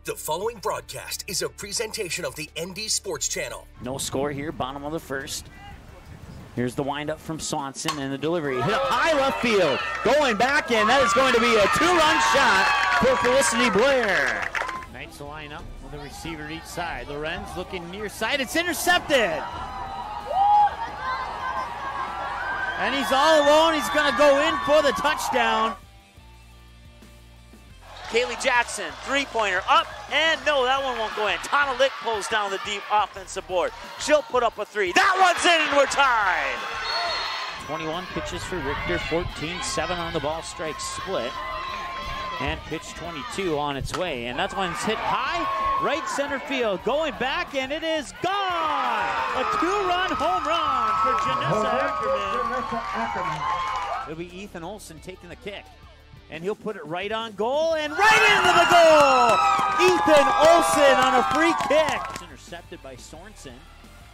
The following broadcast is a presentation of the ND Sports Channel. No score here, bottom of the first. Here's the windup from Swanson and the delivery. Hit up high left field. Going back, and that is going to be a two-run shot for Felicity Blair. Knights line up with a receiver each side. Lorenz looking near side. It's intercepted. And he's all alone. He's going to go in for the touchdown. Kaylee Jackson, three-pointer up, and no, that one won't go in. Tana Lick pulls down the deep offensive board. She'll put up a three. That one's in, and we're tied. 21 pitches for Richter, 14-7 on the ball strike split. And pitch 22 on its way, and that one's hit high, right center field. Going back, and it is gone! A two-run home run for Janessa Ackerman. It'll be Ethan Olson taking the kick. And he'll put it right on goal and right into the goal! Ethan Olson on a free kick. It's intercepted by Sorensen.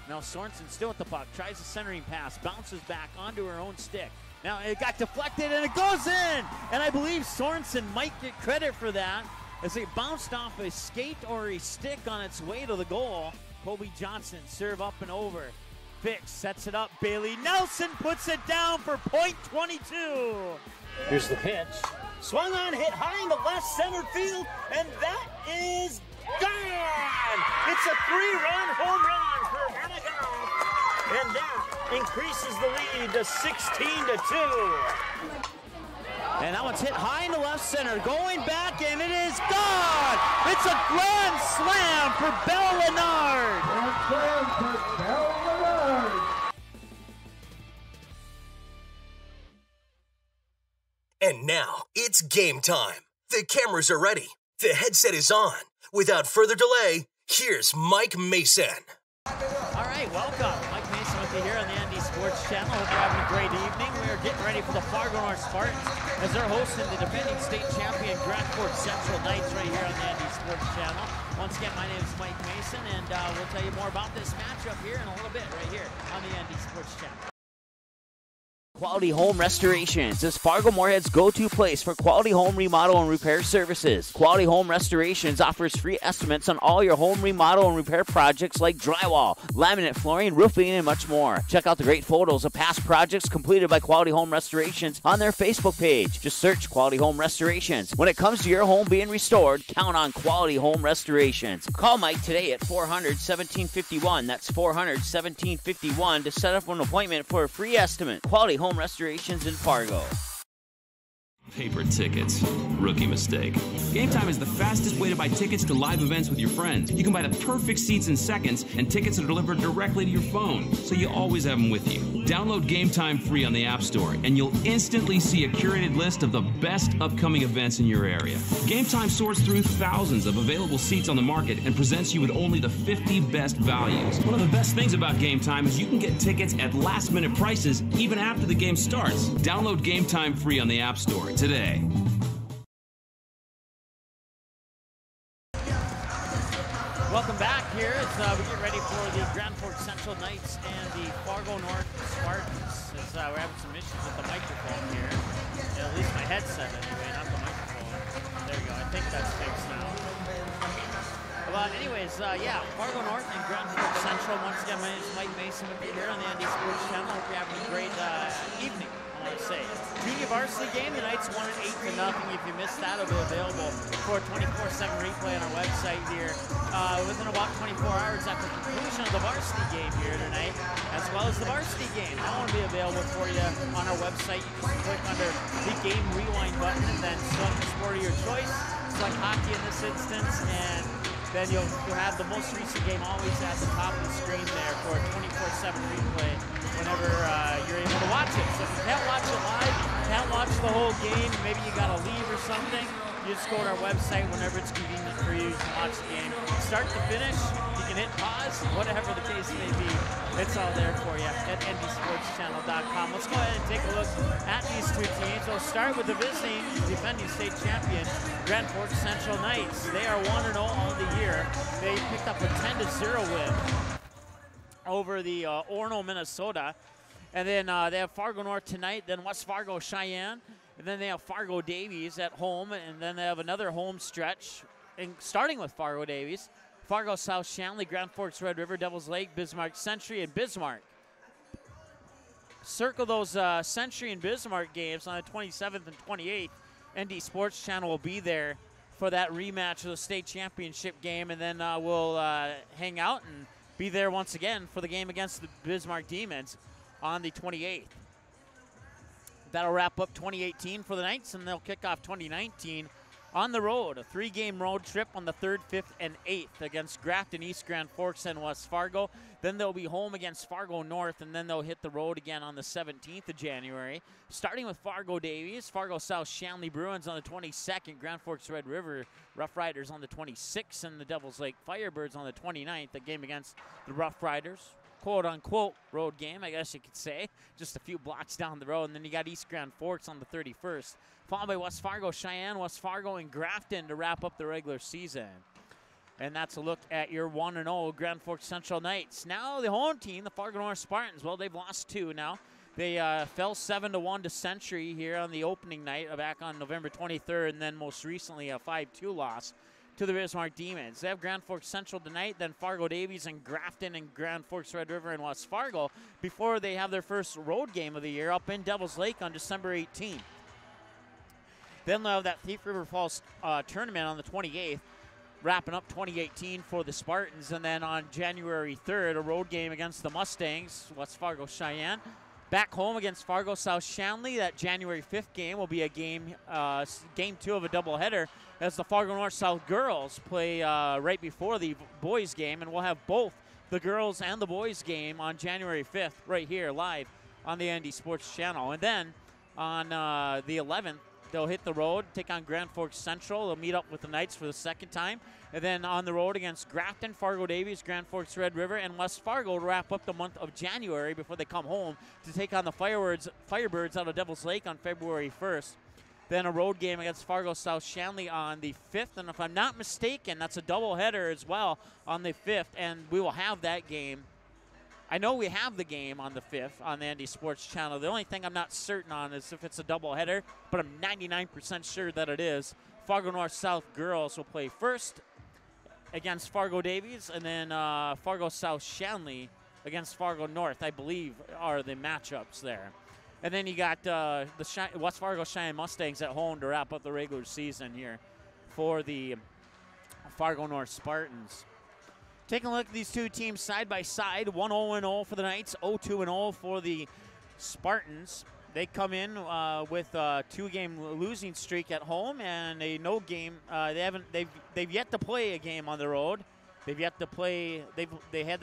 Now Sorensen still with the puck, tries a centering pass, bounces back onto her own stick. Now it got deflected and it goes in! And I believe Sorensen might get credit for that as it bounced off a skate or a stick on its way to the goal. Kobe Johnson serve up and over. Fix sets it up. Bailey Nelson puts it down for point 22. Here's the pitch. Swung on, hit high in the left center field, and that is gone! It's a three-run home run for Hennigan, and that increases the lead to 16-2. And that one's hit high in the left center, going back, and it is gone! It's a grand slam for Belle Lennard! Grand slam for Belle Lennard! And now, it's game time. The cameras are ready. The headset is on. Without further delay, here's Mike Mason. All right, welcome. Mike Mason with you here on the ND Sports Channel. Hope you're having a great evening. We are getting ready for the Fargo North Spartans as they're hosting the defending state champion Grand Forks Central Knights right here on the ND Sports Channel. Once again, my name is Mike Mason, and we'll tell you more about this matchup here in a little bit right here on the ND Sports Channel. Quality Home Restorations is Fargo Moorhead's go-to place for quality home remodel and repair services. Quality Home Restorations offers free estimates on all your home remodel and repair projects like drywall, laminate flooring, roofing, and much more. Check out the great photos of past projects completed by Quality Home Restorations on their Facebook page. Just search Quality Home Restorations. When it comes to your home being restored, count on Quality Home Restorations. Call Mike today at 400-1751. That's 400-1751 to set up an appointment for a free estimate. Quality Home Restorations in Fargo. Paper tickets. Rookie mistake. Game Time is the fastest way to buy tickets to live events with your friends. You can buy the perfect seats in seconds, and tickets are delivered directly to your phone, so you always have them with you. Download Game Time free on the App Store, and you'll instantly see a curated list of the best upcoming events in your area. Game Time sorts through thousands of available seats on the market and presents you with only the 50 best values. One of the best things about Game Time is you can get tickets at last-minute prices even after the game starts. Download Game Time free on the App Store today. Welcome back here as we get ready for the Grand Forks Central Knights and the Fargo North Spartans. As we're having some issues with the microphone here. At least my headset anyway, not the microphone. There we go, I think that's fixed now. But anyways, yeah, Fargo North and Grand Forks Central. Once again, my name is Mike Mason with you here on the ND Sports Channel. Hope you're having a great evening. I want to say. Junior varsity game, the Knights won it 8-0. If you missed that, it'll be available for a 24/7 replay on our website here within about 24 hours after the conclusion of the varsity game here tonight, as well as the varsity game. That one will be available for you on our website. You just click under the game rewind button and then select the sport of your choice. Select hockey in this instance, and then you'll have the most recent game always at the top of the screen there for a 24/7 replay whenever you're able to watch it. So if you can't watch it live, can't watch the whole game, maybe you gotta leave or something, you just go to our website whenever it's convenient for you. You can watch the game start to finish. You can hit pause, whatever the case may be. It's all there for you at ndsportschannel.com. Let's go ahead and take a look at these two teams. We'll start with the visiting defending state champion, Grand Forks Central Knights. They are 1-0 on the year. They picked up a 10-0 win over the Orono, Minnesota. And then they have Fargo North tonight, then West Fargo Cheyenne, and then they have Fargo Davies at home, and then they have another home stretch starting with Fargo Davies, Fargo South Shanley, Grand Forks Red River, Devils Lake, Bismarck Century, and Bismarck. Circle those Century and Bismarck games on the 27th and 28th. ND Sports Channel will be there for that rematch of the state championship game, and then we'll hang out and be there once again for the game against the Bismarck Demons on the 28th. That'll wrap up 2018 for the Knights, and they'll kick off 2019 on the road. A 3-game road trip on the 3rd, 5th, and 8th against Grafton, East Grand Forks, and West Fargo. Then they'll be home against Fargo North, and then they'll hit the road again on the 17th of January. Starting with Fargo Davies, Fargo South Shanley Bruins on the 22nd, Grand Forks Red River Rough Riders on the 26th, and the Devils Lake Firebirds on the 29th, a game against the Rough Riders. Quote-unquote road game, I guess you could say, just a few blocks down the road. And then you got East Grand Forks on the 31st, followed by West Fargo, Cheyenne, West Fargo, and Grafton to wrap up the regular season. And that's a look at your 1-0 Grand Forks Central Knights. Now the home team, the Fargo North Spartans, well, they've lost 2 now. They fell 7-1 to Century here on the opening night back on November 23rd, and then most recently a 5-2 loss to the Bismarck Demons. They have Grand Forks Central tonight, then Fargo Davies and Grafton and Grand Forks Red River and West Fargo before they have their first road game of the year up in Devils Lake on December 18th. Then they'll have that Thief River Falls tournament on the 28th, wrapping up 2018 for the Spartans. And then on January 3rd, a road game against the Mustangs, West Fargo Cheyenne. Back home against Fargo South Shanley. That January 5th game will be a game 2 of a doubleheader as the Fargo North South girls play right before the boys game. And we'll have both the girls and the boys game on January 5th right here live on the ND Sports Channel. And then on the 11th, they'll hit the road, take on Grand Forks Central. They'll meet up with the Knights for the second time. And then on the road against Grafton, Fargo Davies, Grand Forks Red River, and West Fargo to wrap up the month of January before they come home to take on the Firebirds out of Devils Lake on February 1st. Then a road game against Fargo South Shanley on the 5th. And if I'm not mistaken, that's a doubleheader as well on the 5th. And we will have that game. I know we have the game on the 5th on the ND Sports Channel. The only thing I'm not certain on is if it's a doubleheader, but I'm 99% sure that it is. Fargo North South girls will play first against Fargo Davies, and then Fargo South Shanley against Fargo North, I believe, are the matchups there. And then you got the West Fargo Cheyenne Mustangs at home to wrap up the regular season here for the Fargo North Spartans. Taking a look at these two teams side by side, 1-0-0 for the Knights, 0-2-0 for the Spartans. They come in with a 2-game losing streak at home and a no game. They've yet to play a game on the road. They've yet to play. They had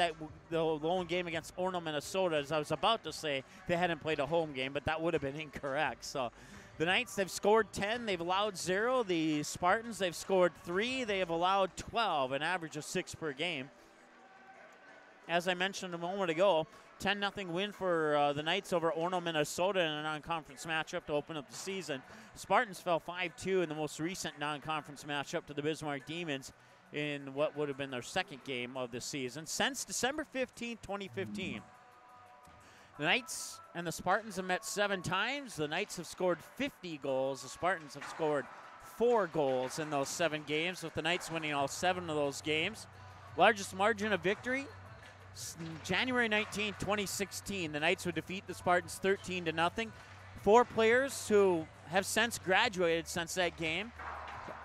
the lone game against Orono, Minnesota. As I was about to say, they hadn't played a home game, but that would have been incorrect. So the Knights, they've scored 10. They've allowed 0. The Spartans, they've scored 3. They have allowed 12, an average of 6 per game. As I mentioned a moment ago, 10-0 win for the Knights over Orono, Minnesota in a non-conference matchup to open up the season. Spartans fell 5-2 in the most recent non-conference matchup to the Bismarck Demons in what would have been their second game of the season since December 15, 2015. The Knights and the Spartans have met 7 times. The Knights have scored 50 goals. The Spartans have scored 4 goals in those 7 games, with the Knights winning all 7 of those games. Largest margin of victory, January 19, 2016, the Knights would defeat the Spartans 13-0. 4 players who have since graduated since that game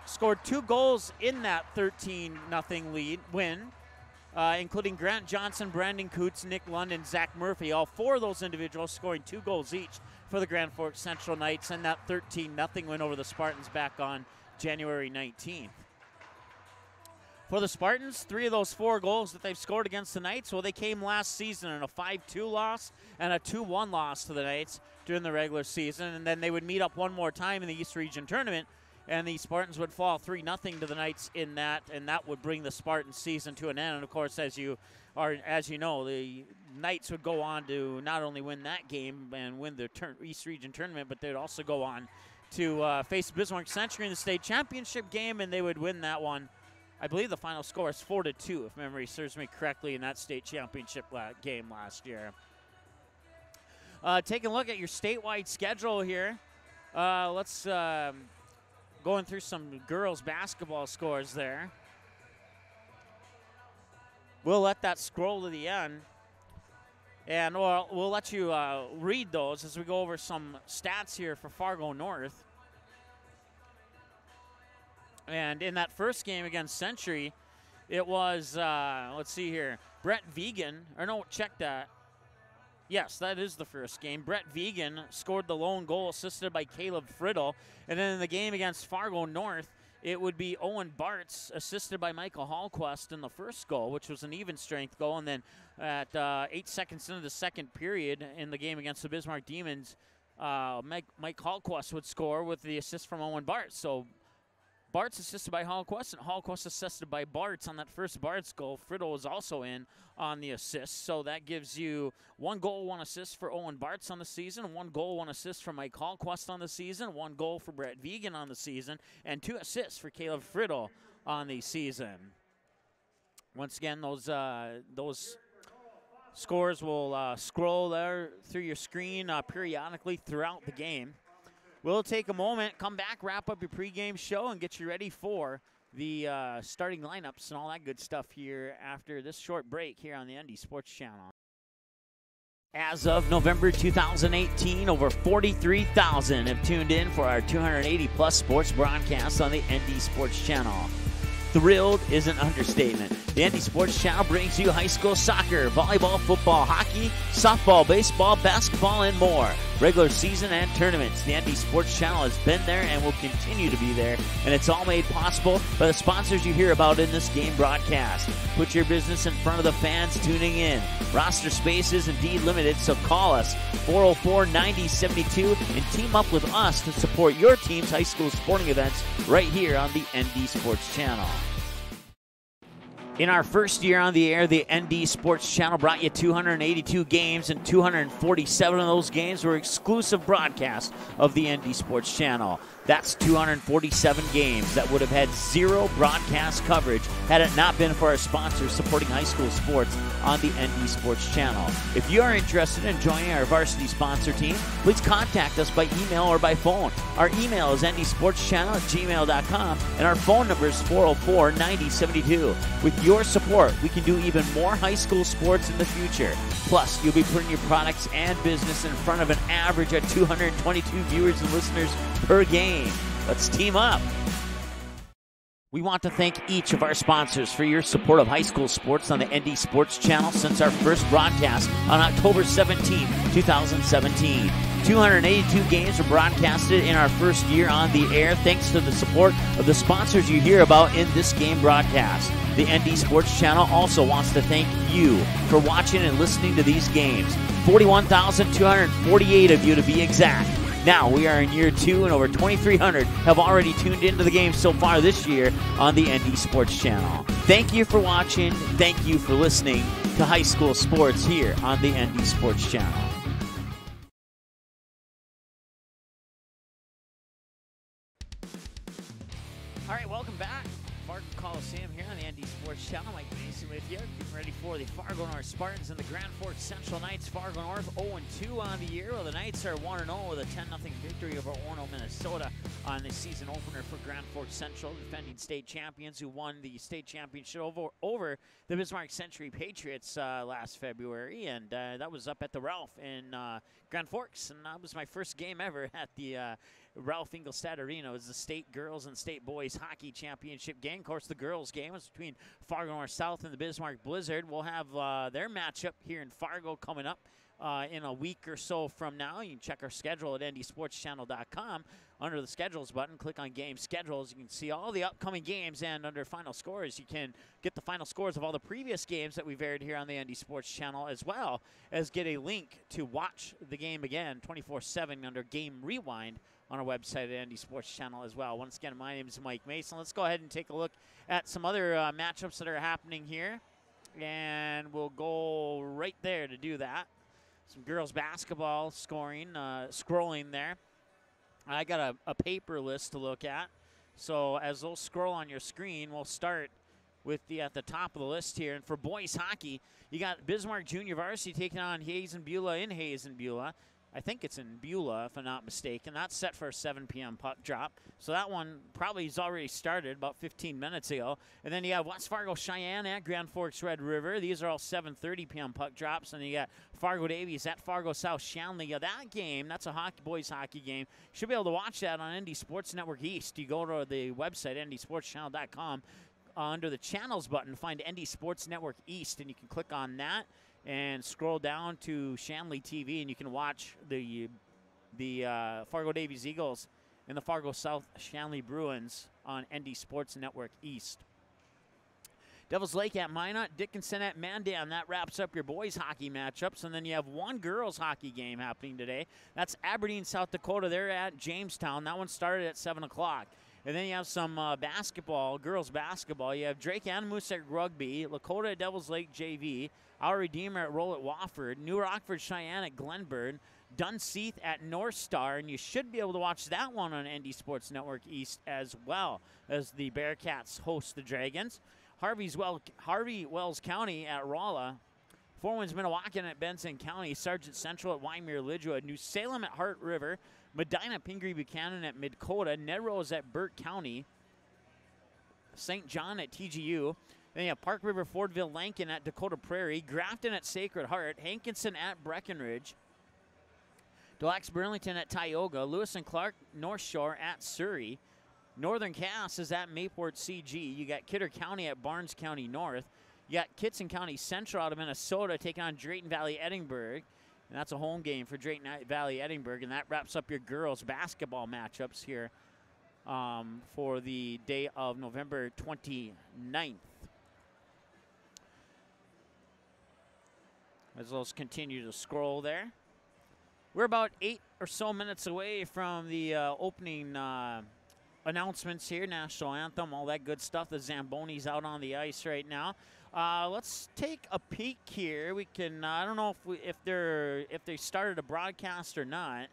scored 2 goals in that 13-0 win, including Grant Johnson, Brandon Coots, Nick London, Zach Murphy. All 4 of those individuals scoring 2 goals each for the Grand Forks Central Knights in that 13-0 win over the Spartans back on January 19th. For the Spartans, 3 of those 4 goals that they've scored against the Knights, well, they came last season in a 5-2 loss and a 2-1 loss to the Knights during the regular season. And then they would meet up one more time in the East Region Tournament, and the Spartans would fall 3-0 to the Knights in that, and that would bring the Spartans season to an end. And, of course, as you know, the Knights would go on to not only win that game and win the East Region Tournament, but they would also go on to face Bismarck Century in the state championship game, and they would win that one. I believe the final score is 4-2, if memory serves me correctly, in that state championship game last year. Taking a look at your statewide schedule here. Let's going through some girls basketball scores there. We'll let that scroll to the end, and we'll let you read those as we go over some stats here for Fargo North. And in that first game against Century, it was, let's see here, Brett Vegan, or no, check that. Yes, that is the first game. Brett Vegan scored the lone goal, assisted by Caleb Friddle. And then in the game against Fargo North, it would be Owen Bartz, assisted by Michael Hallquist in the first goal, which was an even strength goal. And then at 8 seconds into the second period in the game against the Bismarck Demons, Mike Hallquist would score with the assist from Owen Bartz. So Bartz assisted by Hallquist, and Hallquist assisted by Bartz on that first Bartz goal. Friddle was also in on the assist, so that gives you 1 goal, 1 assist for Owen Bartz on the season, 1 goal, 1 assist for Mike Hallquist on the season, 1 goal for Brett Vegan on the season, and 2 assists for Caleb Friddle on the season. Once again, those scores will scroll there through your screen periodically throughout the game. We'll take a moment, come back, wrap up your pregame show, and get you ready for the starting lineups and all that good stuff here after this short break here on the ND Sports Channel. As of November 2018, over 43,000 have tuned in for our 280-plus sports broadcasts on the ND Sports Channel. Thrilled is an understatement. The ND Sports Channel brings you high school soccer, volleyball, football, hockey, softball, baseball, basketball, and more. Regular season and tournaments. The ND Sports Channel has been there and will continue to be there, and it's all made possible by the sponsors you hear about in this game broadcast. Put your business in front of the fans tuning in. Roster space is indeed limited, so call us 404-9072 and team up with us to support your team's high school sporting events right here on the ND Sports Channel. In our first year on the air, the ND Sports Channel brought you 282 games, and 247 of those games were exclusive broadcasts of the ND Sports Channel. That's 247 games that would have had 0 broadcast coverage had it not been for our sponsors supporting high school sports on the ND Sports Channel. If you are interested in joining our varsity sponsor team, please contact us by email or by phone. Our email is ndsportschannel@gmail.com, and our phone number is 404-9072. With your support, we can do even more high school sports in the future. Plus, you'll be putting your products and business in front of an average of 222 viewers and listeners per game. Let's team up. We want to thank each of our sponsors for your support of high school sports on the ND Sports Channel since our first broadcast on October 17, 2017. 282 games were broadcasted in our first year on the air thanks to the support of the sponsors you hear about in this game broadcast. The ND Sports Channel also wants to thank you for watching and listening to these games. 41,248 of you to be exact. Now we are in year 2, and over 2,300 have already tuned into the game so far this year on the ND Sports Channel. Thank you for watching. Thank you for listening to high school sports here on the ND Sports Channel. All right, welcome back. Fargo Coliseum here on the ND Sports Channel. Mike Mason with you. Getting ready for the Fargo North Spartans and the Grand Forks Central Knights. Fargo North 0-2 on the year. Well, the Knights are 1-0 with a 10-0 victory over Orono, Minnesota on the season opener for Grand Forks Central, defending state champions who won the state championship over the Bismarck Century Patriots last February. And that was up at the Ralph in Grand Forks. And that was my first game ever at the Ralph Ingolstadt Arena. It was the state girls and state boys hockey championship game. Of course, the girls game was between Fargo North South and the Bismarck Blizzard. We'll have their matchup here in Fargo coming up in a week or so from now. You can check our schedule at ndsportschannel.com. Under the schedules button, click on game schedules. You can see all the upcoming games, and under final scores, you can get the final scores of all the previous games that we've aired here on the ND Sports Channel, as well as get a link to watch the game again 24/7 under Game Rewind on our website at ND Sports Channel as well. Once again, my name is Mike Mason. Let's go ahead and take a look at some other matchups that are happening here, and we'll go right there to do that. Some girls basketball scoring, scrolling there. I got a paper list to look at. So as those scroll on your screen, we'll start with at the top of the list here. And for boys hockey, you got Bismarck Junior Varsity taking on Hayes and Beulah in Hayes and Beulah. I think it's in Beulah, if I'm not mistaken. That's set for a 7 p.m. puck drop. So that one probably has already started about 15 minutes ago. And then you have West Fargo Cheyenne at Grand Forks Red River. These are all 7:30 p.m. puck drops. And you got Fargo Davies at Fargo South Shanley. That game, that's a boys hockey game. You should be able to watch that on ND Sports Network East. You go to the website, ndsportschannel.com. Under the channels button, find ND Sports Network East, and you can click on that and scroll down to Shanley TV, and you can watch the Fargo Davies Eagles and the Fargo South Shanley Bruins on ND Sports Network East. Devils Lake at Minot, Dickinson at Mandan. That wraps up your boys hockey matchups, and then you have one girls hockey game happening today. That's Aberdeen, South Dakota. They're at Jamestown. That one started at 7 o'clock. And then you have some basketball, girls basketball. You have Drake Animus at Rugby, Lakota at Devils Lake JV, Our Redeemer at Roll at Wofford, New Rockford Cheyenne at Glenburn, Dunseith at North Star, and you should be able to watch that one on ND Sports Network East as well as the Bearcats host the Dragons. Harvey Wells County at Rolla, Four Winds Minnewacan at Benson County, Sargent Central at Wymer Lidgewood, New Salem at Hart River, Medina Pingree Buchanan at Midkota, Ned Rose at Burt County, St. John at TGU. Then you have Park River Fordville Lankin at Dakota Prairie, Grafton at Sacred Heart, Hankinson at Breckenridge, Des Lacs Burlington at Tioga, Lewis and Clark North Shore at Surrey, Northern Cass is at Mayport CG. You got Kidder County at Barnes County North. You got Kitson County Central out of Minnesota taking on Drayton Valley Edinburgh. And that's a home game for Drayton Valley Edinburgh. And that wraps up your girls basketball matchups here for the day of November 29th. As those continue to scroll there. We're about 8 or so minutes away from the opening announcements here, national anthem, all that good stuff. The Zamboni's out on the ice right now. Let's take a peek here. We can. I don't know if they started a broadcast or not,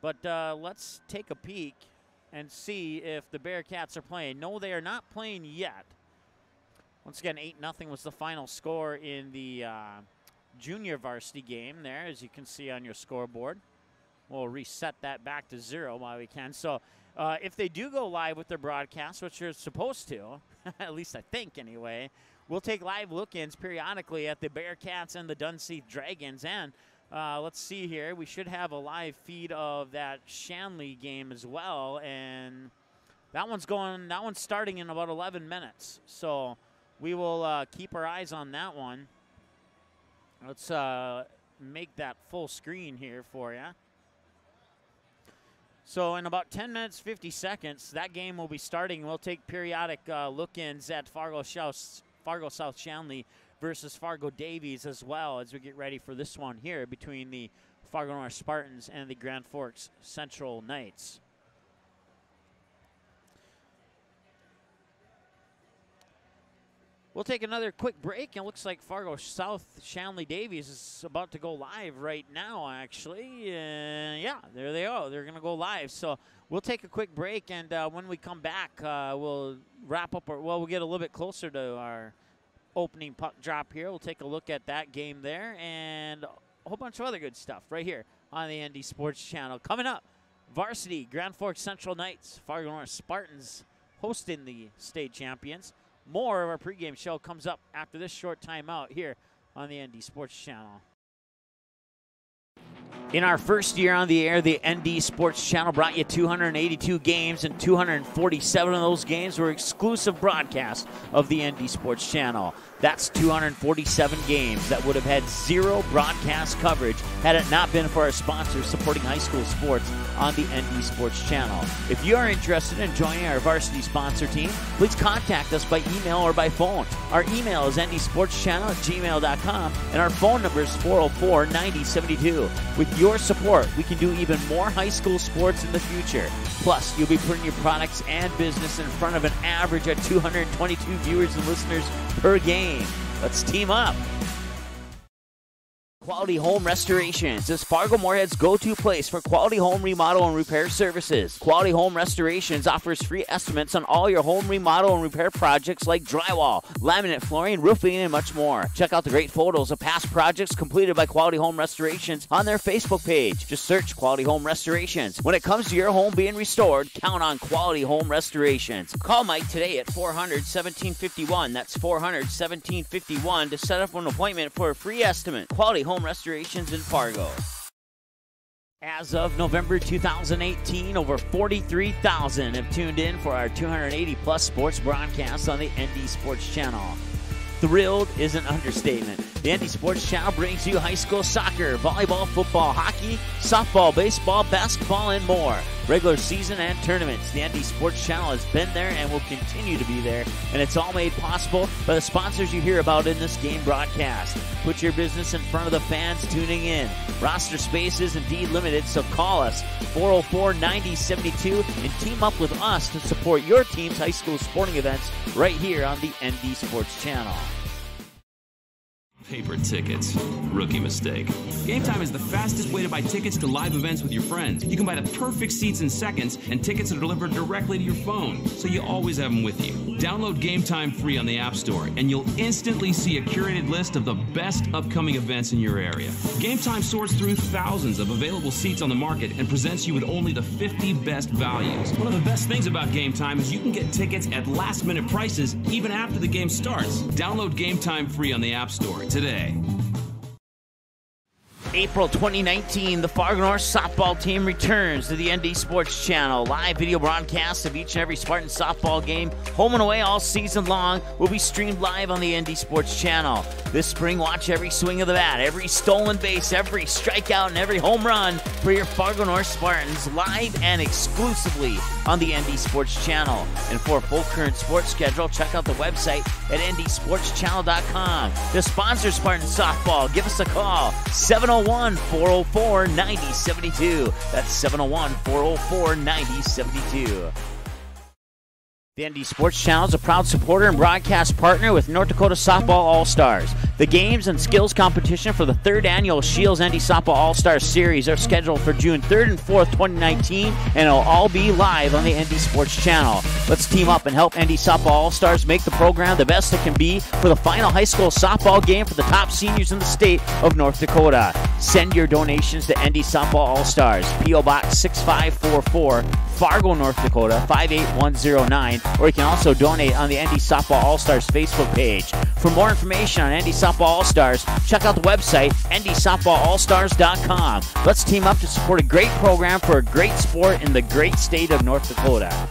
but let's take a peek and see if the Bearcats are playing. No, they are not playing yet. Once again, 8-0 was the final score in the junior varsity game there, as you can see on your scoreboard. We'll reset that back to 0 while we can. So if they do go live with their broadcast, which you're supposed to, at least I think anyway, we'll take live look-ins periodically at the Bearcats and the Dunseith Dragons. And let's see here. We should have a live feed of that Shanley game as well. And that one's starting in about 11 minutes. So we will keep our eyes on that one. Let's make that full screen here for you. So in about 10 minutes, 50 seconds, that game will be starting. We'll take periodic look-ins at Fargo South Shanley versus Fargo Davies as well as we get ready for this one here between the Fargo North Spartans and the Grand Forks Central Knights. We'll take another quick break. It looks like Fargo South Shanley Davies is about to go live right now, actually. Yeah, there they are. They're going to go live. So we'll take a quick break, and when we come back, we'll wrap up. We'll get a little bit closer to our opening puck drop here. We'll take a look at that game there and a whole bunch of other good stuff right here on the ND Sports Channel. Coming up, varsity Grand Forks Central Knights, Fargo North Spartans hosting the state champions. More of our pregame show comes up after this short timeout here on the ND Sports Channel. In our first year on the air, the ND Sports Channel brought you 282 games, and 247 of those games were exclusive broadcasts of the ND Sports Channel. That's 247 games that would have had zero broadcast coverage had it not been for our sponsors supporting high school sports on the ND Sports Channel. If you are interested in joining our varsity sponsor team, please contact us by email or by phone. Our email is ndsportschannel@gmail.com, and our phone number is 404-9072. With your support, we can do even more high school sports in the future. Plus, you'll be putting your products and business in front of an average of 222 viewers and listeners per game. Let's team up. Quality Home Restorations is Fargo Moorhead's go-to place for quality home remodel and repair services. Quality Home Restorations offers free estimates on all your home remodel and repair projects like drywall, laminate flooring, roofing, and much more. Check out the great photos of past projects completed by Quality Home Restorations on their Facebook page. Just search Quality Home Restorations. When it comes to your home being restored, count on Quality Home Restorations. Call Mike today at 400-1751. That's 400-1751 to set up an appointment for a free estimate. Quality Home Restorations in Fargo. As of November 2018, over 43,000 have tuned in for our 280-plus sports broadcasts on the ND Sports Channel. Thrilled is an understatement. The ND Sports Channel brings you high school soccer, volleyball, football, hockey, softball, baseball, basketball, and more. Regular season and tournaments. The ND Sports Channel has been there and will continue to be there, and it's all made possible by the sponsors you hear about in this game broadcast. Put your business in front of the fans tuning in. Roster space is indeed limited, so call us 404-9072 and team up with us to support your team's high school sporting events right here on the ND Sports Channel. Paper tickets. Rookie mistake. Game Time is the fastest way to buy tickets to live events with your friends. You can buy the perfect seats in seconds, and tickets are delivered directly to your phone, so you always have them with you. Download Game Time free on the App Store, and you'll instantly see a curated list of the best upcoming events in your area. Game Time sorts through thousands of available seats on the market and presents you with only the 50 best values. One of the best things about Game Time is you can get tickets at last-minute prices even after the game starts. Download Game Time free on the App Store today. April 2019, the Fargo North softball team returns to the ND Sports Channel. Live video broadcasts of each and every Spartan softball game, home and away all season long, will be streamed live on the ND Sports Channel. This spring, watch every swing of the bat, every stolen base, every strikeout, and every home run for your Fargo North Spartans live and exclusively on the ND Sports Channel. And for a full current sports schedule, check out the website at ndsportschannel.com. To sponsor Spartan softball, give us a call, 701-404-9072. That's 701-404-9072. The ND Sports Channel is a proud supporter and broadcast partner with North Dakota Softball All-Stars. The games and skills competition for the 3rd annual Shields ND Softball All-Stars Series are scheduled for June 3rd and 4th, 2019, and it'll all be live on the ND Sports Channel. Let's team up and help ND Softball All-Stars make the program the best it can be for the final high school softball game for the top seniors in the state of North Dakota. Send your donations to ND Softball All-Stars, P.O. Box 6544, Fargo, North Dakota 58109, or you can also donate on the ND Softball All-Stars Facebook page. For more information on ND Softball All-Stars, check out the website, ndsoftballallstars.com. Let's team up to support a great program for a great sport in the great state of North Dakota.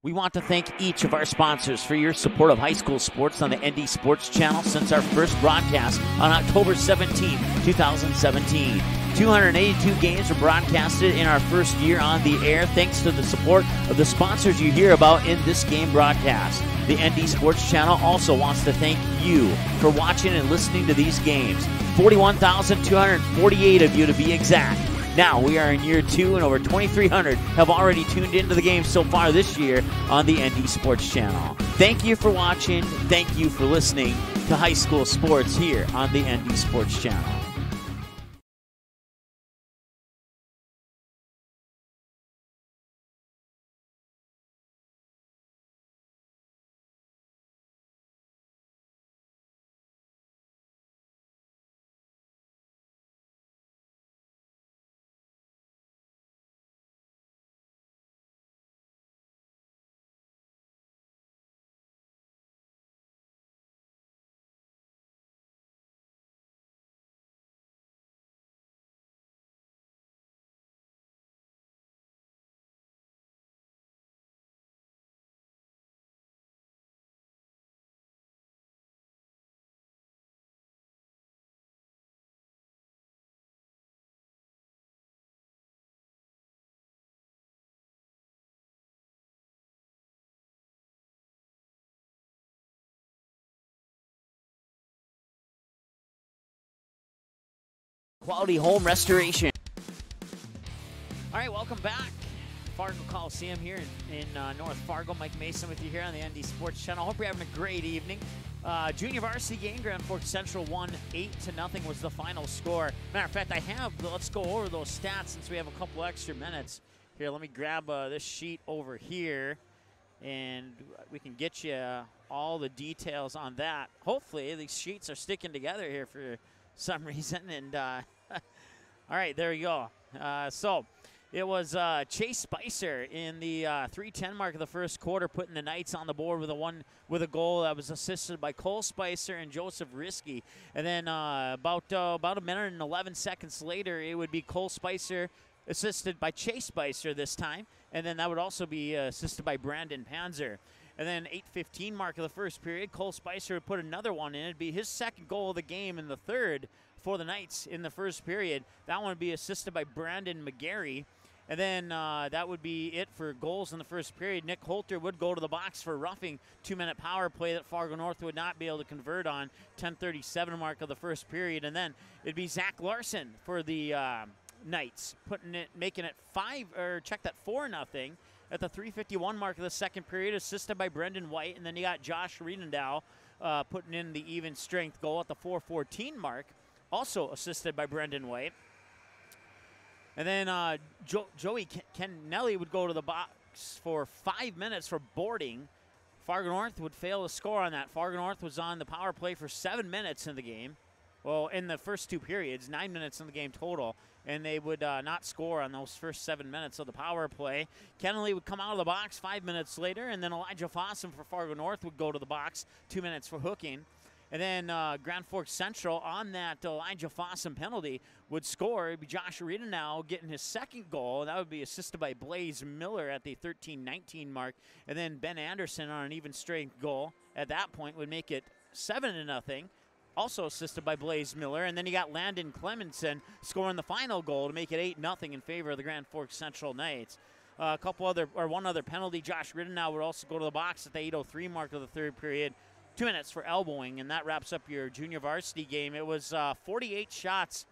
We want to thank each of our sponsors for your support of high school sports on the ND Sports Channel since our first broadcast on October 17, 2017. 282 games were broadcasted in our first year on the air thanks to the support of the sponsors you hear about in this game broadcast. The ND Sports Channel also wants to thank you for watching and listening to these games. 41,248 of you to be exact. Now we are in year 2 and over 2,300 have already tuned into the game so far this year on the ND Sports Channel. Thank you for watching. Thank you for listening to high school sports here on the ND Sports Channel. Quality Home Restoration. All right, welcome back Fargo Coliseum here in North Fargo. Mike Mason with you here on the ND Sports Channel. Hope you're having a great evening. Junior varsity game, Grand Forks Central won 8-0 was the final score. Matter of fact, let's go over those stats since we have a couple extra minutes. Here, let me grab this sheet over here, and we can get you all the details on that. Hopefully, these sheets are sticking together here for some reason. And all right, there we go. So it was Chase Spicer in the 3:10 mark of the first quarter, putting the Knights on the board with a goal that was assisted by Cole Spicer and Joseph Risky. And then about a minute and 11 seconds later, it would be Cole Spicer assisted by Chase Spicer this time, and then that would also be assisted by Brandon Panzer. And then 8:15 mark of the first period, Cole Spicer would put another one in. It'd be his second goal of the game in the third for the Knights in the first period. That one would be assisted by Brandon McGarry. And then that would be it for goals in the first period. Nick Holter would go to the box for roughing, 2-minute power play that Fargo North would not be able to convert on, 10:37 mark of the first period. And then it'd be Zach Larson for the Knights, making it 4-0 at the 3:51 mark of the second period, assisted by Brendan White. And then you got Josh Riedendow putting in the even strength goal at the 4:14 mark, also assisted by Brendan White. And then Joey Kennelly would go to the box for 5 minutes for boarding. Fargo North would fail to score on that. Fargo North was on the power play for 7 minutes in the game. Well, in the first two periods, 9 minutes in the game total, and they would not score on those first 7 minutes of the power play. Kennelly would come out of the box 5 minutes later, and then Elijah Fossum for Fargo North would go to the box, 2 minutes for hooking. And then Grand Forks Central, on that Elijah Fossum penalty, would score. It'd be Josh Arita now getting his second goal. That would be assisted by Blaze Miller at the 13:19 mark. And then Ben Anderson on an even strength goal at that point would make it 7-0. Also assisted by Blaze Miller. And then you got Landon Clemenson scoring the final goal to make it 8-0 in favor of the Grand Forks Central Knights. One other penalty. Josh Ridenow would also go to the box at the 8:03 mark of the third period. 2 minutes for elbowing, and that wraps up your junior varsity game. It was 48 shots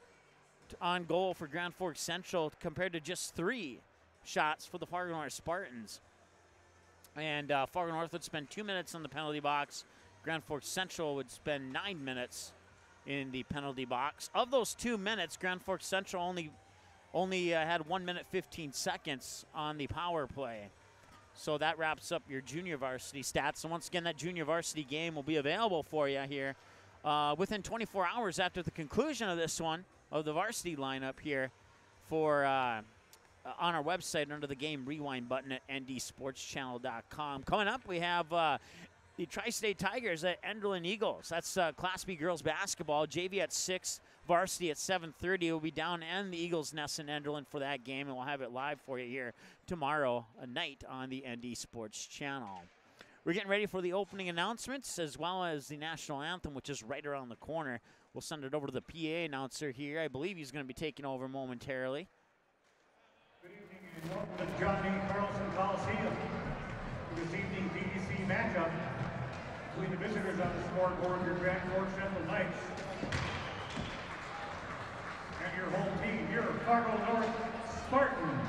on goal for Grand Forks Central compared to just 3 shots for the Fargo North Spartans. And Fargo North would spend 2 minutes in the penalty box. Grand Forks Central would spend 9 minutes in the penalty box. Of those 2 minutes, Grand Forks Central only had 1 minute 15 seconds on the power play. So that wraps up your junior varsity stats. So once again, that junior varsity game will be available for you here within 24 hours after the conclusion of this one, of the varsity lineup here for on our website under the game rewind button at ndsportschannel.com. Coming up, we have the Tri-State Tigers at Enderlin Eagles. That's Class B girls basketball. JV at 6, varsity at 7:30. We'll be down in the Eagles' nest in Enderlin for that game, and we'll have it live for you here tomorrow night on the ND Sports Channel. We're getting ready for the opening announcements as well as the national anthem, which is right around the corner. We'll send it over to the PA announcer here. I believe he's going to be taking over momentarily. Good evening and welcome to John D. Carlson Coliseum. This evening PDC matchup between the visitors on the scoreboard, your Grand Forks Central Knights, and your home team, your Fargo North Spartans.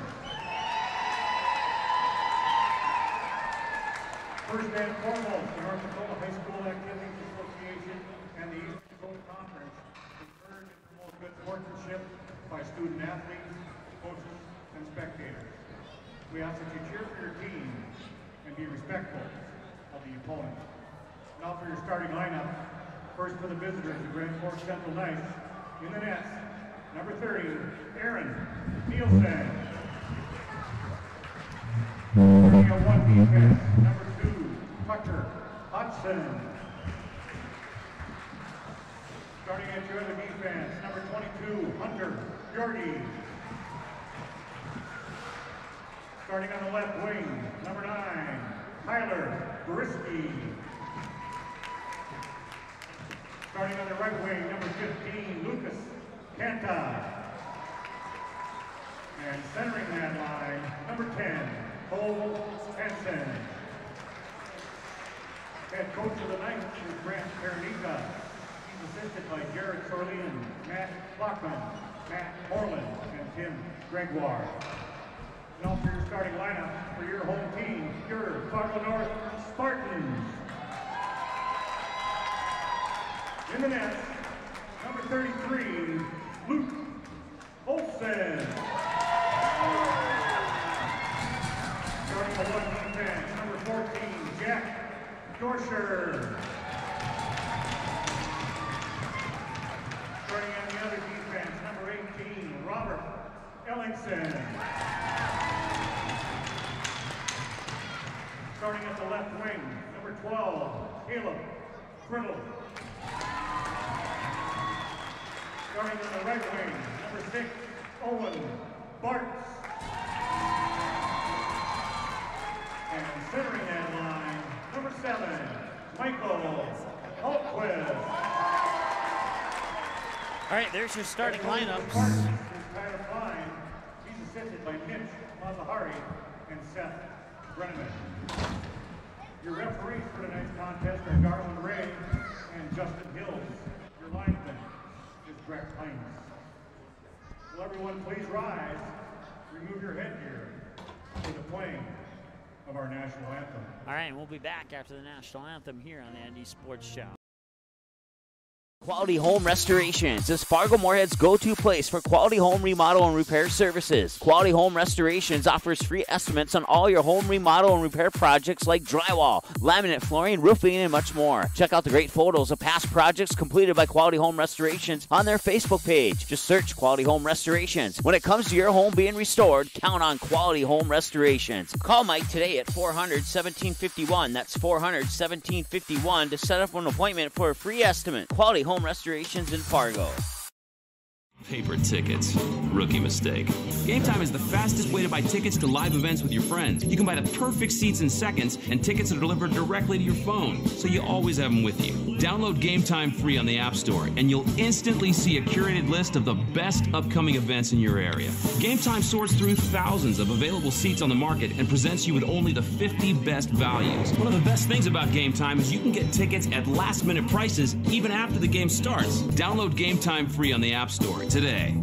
First and foremost, the North Dakota High School Activities Association and the East Dakota Conference encourage and promote good sportsmanship by student athletes, coaches, and spectators. We ask that you cheer for your team and be respectful of the opponent. Now for your starting lineup. First for the visitors, the Grand Forks Central Knights. In the nets, number 30, Aaron Nielsen. Starting at 1 defense, number 2, Tucker Hudson. Starting at your other defense, number 22, Hunter Yordy. Starting on the left wing, number 9, Tyler Brisky. Starting on the right wing, number 15, Lucas Canta. And centering that line, number 10, Cole Hansen. Head coach of the Knights is Grant Pernica. He's assisted by Jared Sorlian, Matt Lockman, Matt Orland, and Tim Gregoire. Now for your starting lineup for your home team, your Fargo North Spartans. In the net, number 33, Luke Olsen. Starting the one defense, number 14, Jack Dorscher. Starting on the other defense, number 18, Robert Ellingson. Starting at the left wing, number 12, Caleb Friddle. Starting on the right wing, number 6, Owen Bartz. And centering that line, number 7, Michael Hultquist. All right, there's your starting lineups. Tyler Klein. He's assisted by Mitch Mazahari and Seth Brenneman. Your referees for tonight's contest are Garland Ray and Justin Hills. Your linesman is Brett Hines. Will everyone please rise, remove your headgear for the playing of our national anthem. All right, we'll be back after the national anthem here on the ND Sports Channel. Quality Home Restorations is Fargo Moorhead's go-to place for quality home remodel and repair services. Quality Home Restorations offers free estimates on all your home remodel and repair projects like drywall, laminate flooring, roofing, and much more. Check out the great photos of past projects completed by Quality Home Restorations on their Facebook page. Just search Quality Home Restorations. When it comes to your home being restored, count on Quality Home Restorations. Call Mike today at 400-1751. That's 400-1751 to set up an appointment for a free estimate. Quality Home Restorations in Fargo. Paper tickets. Rookie mistake. Game Time is the fastest way to buy tickets to live events with your friends. You can buy the perfect seats in seconds, and tickets are delivered directly to your phone, so you always have them with you. Download Game Time free on the App Store, and you'll instantly see a curated list of the best upcoming events in your area. Game Time sorts through thousands of available seats on the market and presents you with only the 50 best values. One of the best things about Game Time is you can get tickets at last-minute prices even after the game starts. Download Game Time free on the App Store today.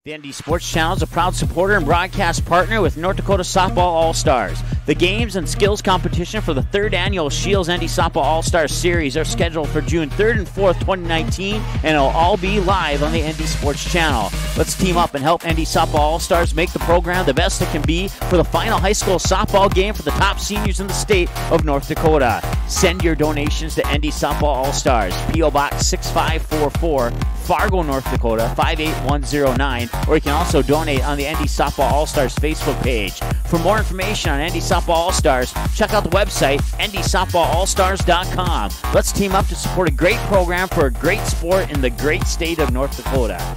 The ND Sports Channel is a proud supporter and broadcast partner with North Dakota Softball All-Stars. The games and skills competition for the 3rd annual Shields ND Softball All-Stars Series are scheduled for June 3rd and 4th, 2019, and it'll all be live on the ND Sports Channel. Let's team up and help ND Softball All-Stars make the program the best it can be for the final high school softball game for the top seniors in the state of North Dakota. Send your donations to ND Softball All-Stars, P.O. Box 6544, Fargo, North Dakota 58109, or you can also donate on the ND Softball All-Stars Facebook page. For more information on ND Softball All-Stars, check out the website, ndsoftballallstars.com. Let's team up to support a great program for a great sport in the great state of North Dakota.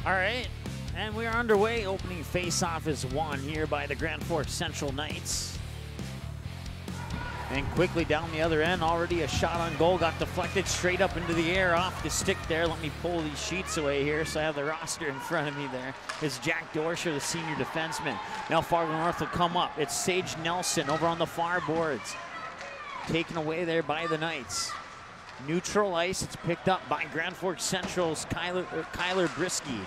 All right, and we are underway. Opening face-off is won here by the Grand Forks Central Knights. And quickly down the other end, already a shot on goal, got deflected straight up into the air off the stick there. Let me pull these sheets away here so I have the roster in front of me there. It's Jack Dorscher, the senior defenseman. Now Fargo North will come up. It's Sage Nelson over on the far boards. Taken away there by the Knights. Neutral ice, it's picked up by Grand Forks Central's Kyler Brisky.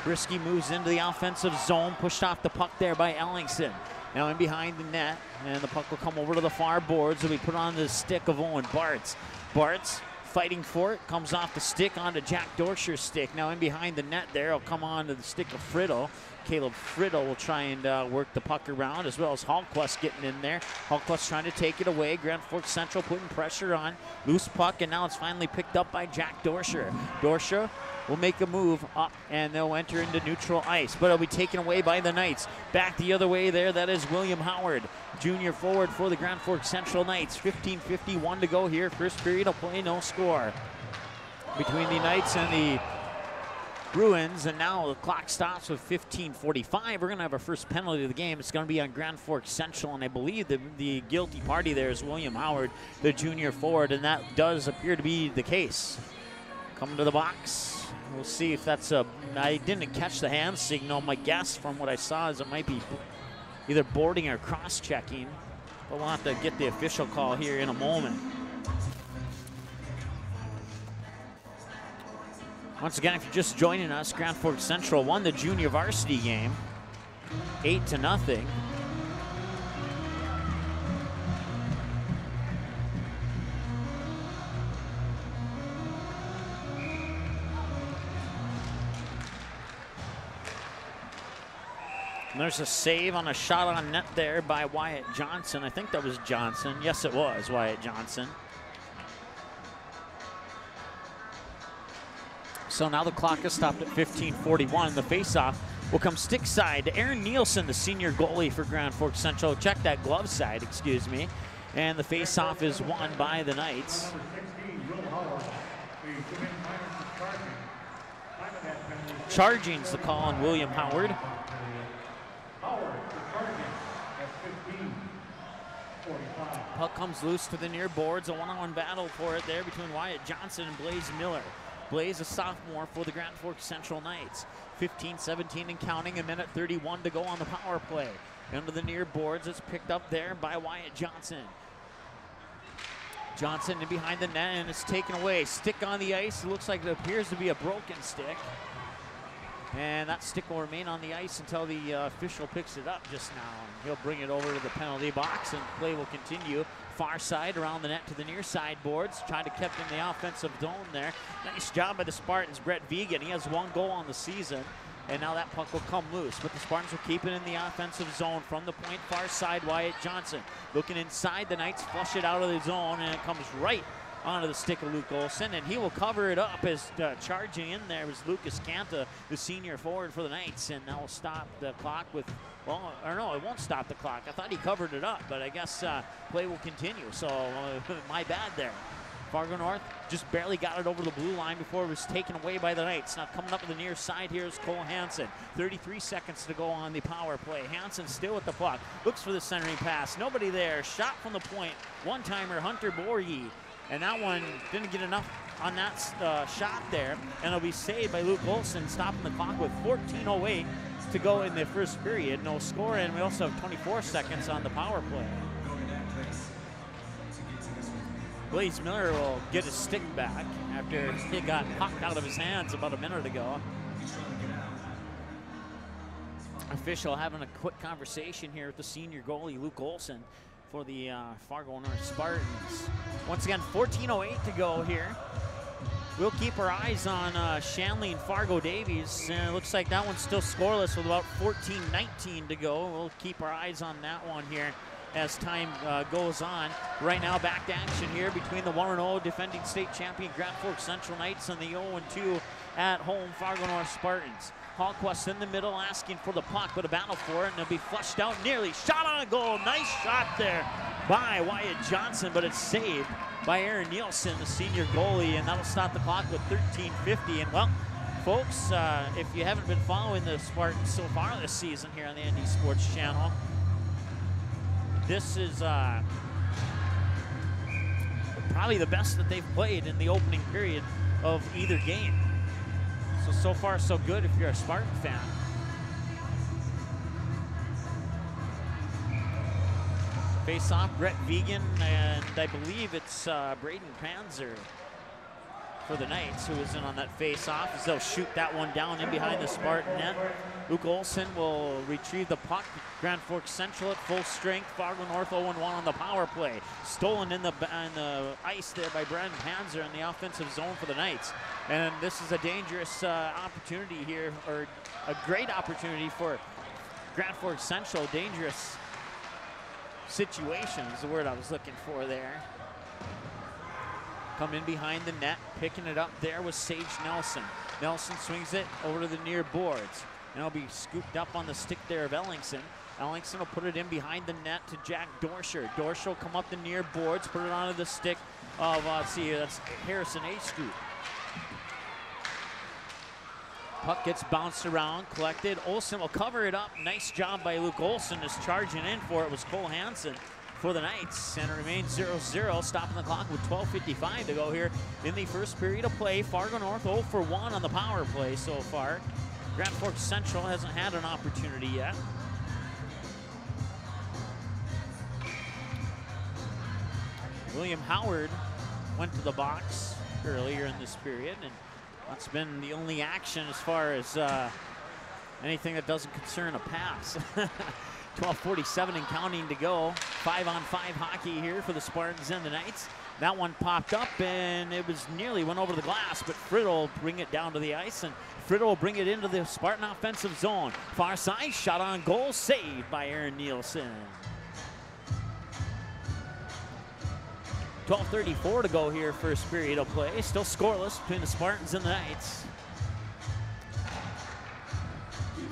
Brisky moves into the offensive zone, pushed off the puck there by Ellingson. Now in behind the net, and the puck will come over to the far boards. It'll be put on the stick of Owen Bartz. Bartz fighting for it, comes off the stick onto Jack Dorscher's stick. Now in behind the net there, it'll come on to the stick of Friddle. Caleb Friddle will try and work the puck around, as well as Hallquist getting in there. Hallquist trying to take it away. Grand Forks Central putting pressure on. Loose puck, and now it's finally picked up by Jack Dorscher. Dorscher will make a move up, and they'll enter into neutral ice, but it'll be taken away by the Knights. Back the other way there, that is William Howard, junior forward for the Grand Forks Central Knights. 15:51 to go here. First period of play, no score between the Knights and the Bruins, and now the clock stops with 15:45. We're going to have our first penalty of the game. It's going to be on Grand Forks Central, and I believe the guilty party there is William Howard, the junior forward, and that does appear to be the case. Coming to the box. We'll see if that's a... I didn't catch the hand signal. My guess from what I saw is it might be either boarding or cross-checking, but we'll have to get the official call here in a moment. Once again, if you're just joining us, Grand Forks Central won the junior varsity game 8-0. And there's a save on a shot on net there by Wyatt Johnson. I think that was Johnson. Yes, it was Wyatt Johnson. So now the clock is stopped at 15:41. The faceoff will come stick side to Aaron Nielsen, the senior goalie for Grand Forks Central. Check that glove side, excuse me. And the faceoff is won by the Knights. Charging's the call on William Howard. Puck comes loose to the near boards. A one-on-one battle for it there between Wyatt Johnson and Blaze Miller. Blaze, a sophomore for the Grand Forks Central Knights. 15-17 and counting, a minute 31 to go on the power play. Into the near boards, it's picked up there by Wyatt Johnson. Johnson in behind the net, and it's taken away. Stick on the ice. It looks like it appears to be a broken stick. And that stick will remain on the ice until the official picks it up just now. And he'll bring it over to the penalty box, and play will continue. Far side around the net to the near side boards. Trying to keep in the offensive zone there. Nice job by the Spartans. Brett Vegan, he has 1 goal on the season. And now that puck will come loose. But the Spartans will keep it in the offensive zone from the point far side. Wyatt Johnson looking inside. The Knights flush it out of the zone, and it comes right onto the stick of Luke Olson, and he will cover it up as charging in there was Lucas Canta, the senior forward for the Knights, and that will stop the clock with, well, or no, it won't stop the clock. I thought he covered it up, but I guess play will continue, so my bad there. Fargo North just barely got it over the blue line before it was taken away by the Knights. Now coming up to the near side here is Cole Hansen. 33 seconds to go on the power play. Hansen still with the puck, looks for the centering pass. Nobody there, shot from the point. One-timer, Hunter Borghi. And that one didn't get enough on that shot there. And it'll be saved by Luke Olson, stopping the clock with 14:08 to go in the first period. No score, and we also have 24 seconds on the power play. Blaze Miller will get his stick back after it got knocked out of his hands about a minute ago. Official having a quick conversation here with the senior goalie, Luke Olson, for the Fargo North Spartans. Once again, 14:08 to go here. We'll keep our eyes on Shanley and Fargo Davies. It looks like that one's still scoreless with about 14:19 to go. We'll keep our eyes on that one here as time goes on. Right now, back to action here between the 1-0 defending state champion Grand Forks Central Knights and the 0-2 at home Fargo North Spartans. Hallquist in the middle asking for the puck, but a battle for it, and it'll be flushed out nearly. Shot on goal. Nice shot there by Wyatt Johnson, but it's saved by Aaron Nielsen, the senior goalie, and that'll stop the clock with 13:50. And well, folks, if you haven't been following the Spartans so far this season here on the ND Sports Channel, this is probably the best that they've played in the opening period of either game. So far, so good if you're a Spartan fan. Face off, Brett Vegan, and I believe it's Braden Panzer for the Knights, who is in on that face-off, as they'll shoot that one down in behind the Spartan net. Luke Olson will retrieve the puck. Grand Forks Central at full strength. Fargo North 0-1 on the power play. Stolen in the ice there by Brandon Panzer in the offensive zone for the Knights. And this is a dangerous opportunity here, or a great opportunity for Grand Forks Central. Dangerous situation is the word I was looking for there. Come in behind the net, picking it up there was Sage Nelson. Nelson swings it over to the near boards. And it'll be scooped up on the stick there of Ellingson. Ellingson will put it in behind the net to Jack Dorsher. Dorsher will come up the near boards, put it onto the stick of, let's see here, that's Harrison A-Scoop. Puck gets bounced around, collected. Olson will cover it up. Nice job by Luke Olson, as charging in for it was Cole Hansen for the Knights. And it remains 0-0, stopping the clock with 12:55 to go here in the first period of play. Fargo North 0 for 1 on the power play so far. Grand Forks Central hasn't had an opportunity yet. William Howard went to the box earlier in this period, and that's been the only action as far as anything that doesn't concern a pass. 12:47 and counting to go. 5-on-5 hockey here for the Spartans and the Knights. That one popped up and it was nearly went over the glass, but Friddle will bring it down to the ice, and Friddle will bring it into the Spartan offensive zone. Far side, shot on goal, saved by Aaron Nielsen. 12:34 to go here, first period of play. Still scoreless between the Spartans and the Knights.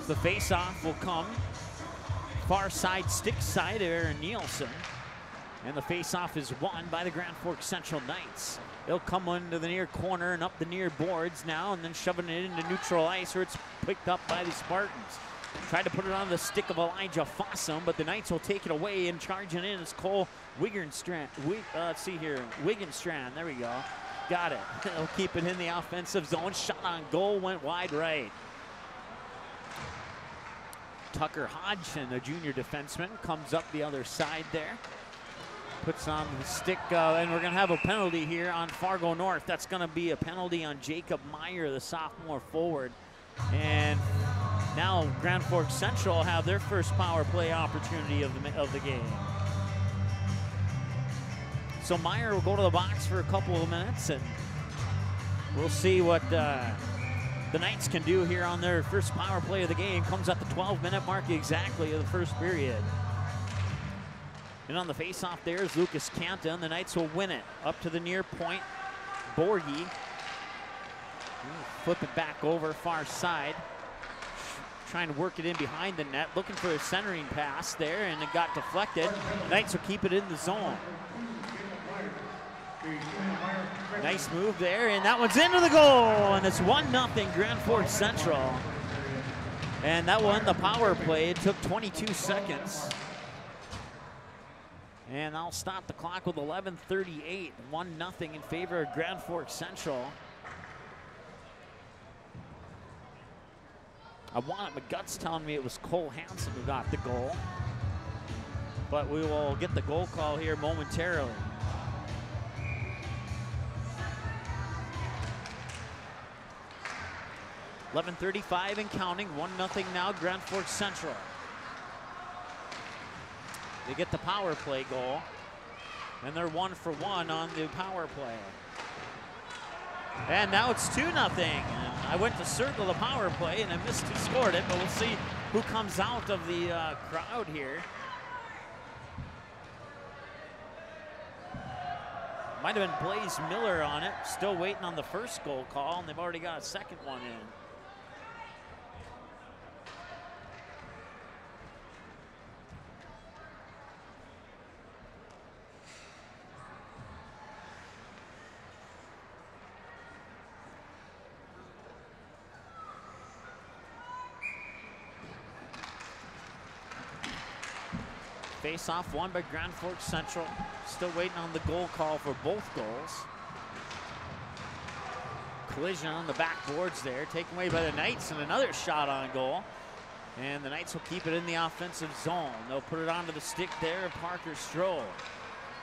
The face-off will come. Far side, stick side, Aaron Nielsen. And the face-off is won by the Grand Forks Central Knights. They'll come into the near corner and up the near boards now, and then shoving it into neutral ice, where it's picked up by the Spartans. Tried to put it on the stick of Elijah Fossum, but the Knights will take it away, and charging in is Cole Wiggenstrand. Let's see here, Wiggenstrand, there we go. Got it. They'll keep it in the offensive zone. Shot on goal, went wide right. Tucker Hodgson, a junior defenseman, comes up the other side there. Puts on the stick, and we're going to have a penalty here on Fargo North. That's going to be a penalty on Jacob Meyer, the sophomore forward. And now Grand Forks Central have their first power play opportunity of the game. So Meyer will go to the box for a couple of minutes, and we'll see what the Knights can do here on their first power play of the game. Comes at the 12-minute mark exactly of the first period. And on the face-off there is Lucas Canton. The Knights will win it up to the near point. Borgie. Flip it back over far side. Trying to work it in behind the net. Looking for a centering pass there, and it got deflected. The Knights will keep it in the zone. Nice move there, and that one's into the goal, and it's 1-0 Grand Forks Central. And that one, the power play, it took 22 seconds. And I'll stop the clock with 11:38, 1-0 in favor of Grand Forks Central. I want it, my gut's telling me it was Cole Hansen who got the goal. But we will get the goal call here momentarily. .11:35 and counting, 1-0 now, Grand Forks Central. They get the power play goal, and they're 1 for 1 on the power play. And now it's 2-0. And I went to circle the power play and I missed who scored it, but we'll see who comes out of the crowd here. Might have been Blaze Miller on it, still waiting on the first goal call, and they've already got a second one in. Face-off won by Grand Forks Central. Still waiting on the goal call for both goals. Collision on the backboards there, taken away by the Knights, and another shot on goal. And the Knights will keep it in the offensive zone. They'll put it onto the stick there of Parker Stroh.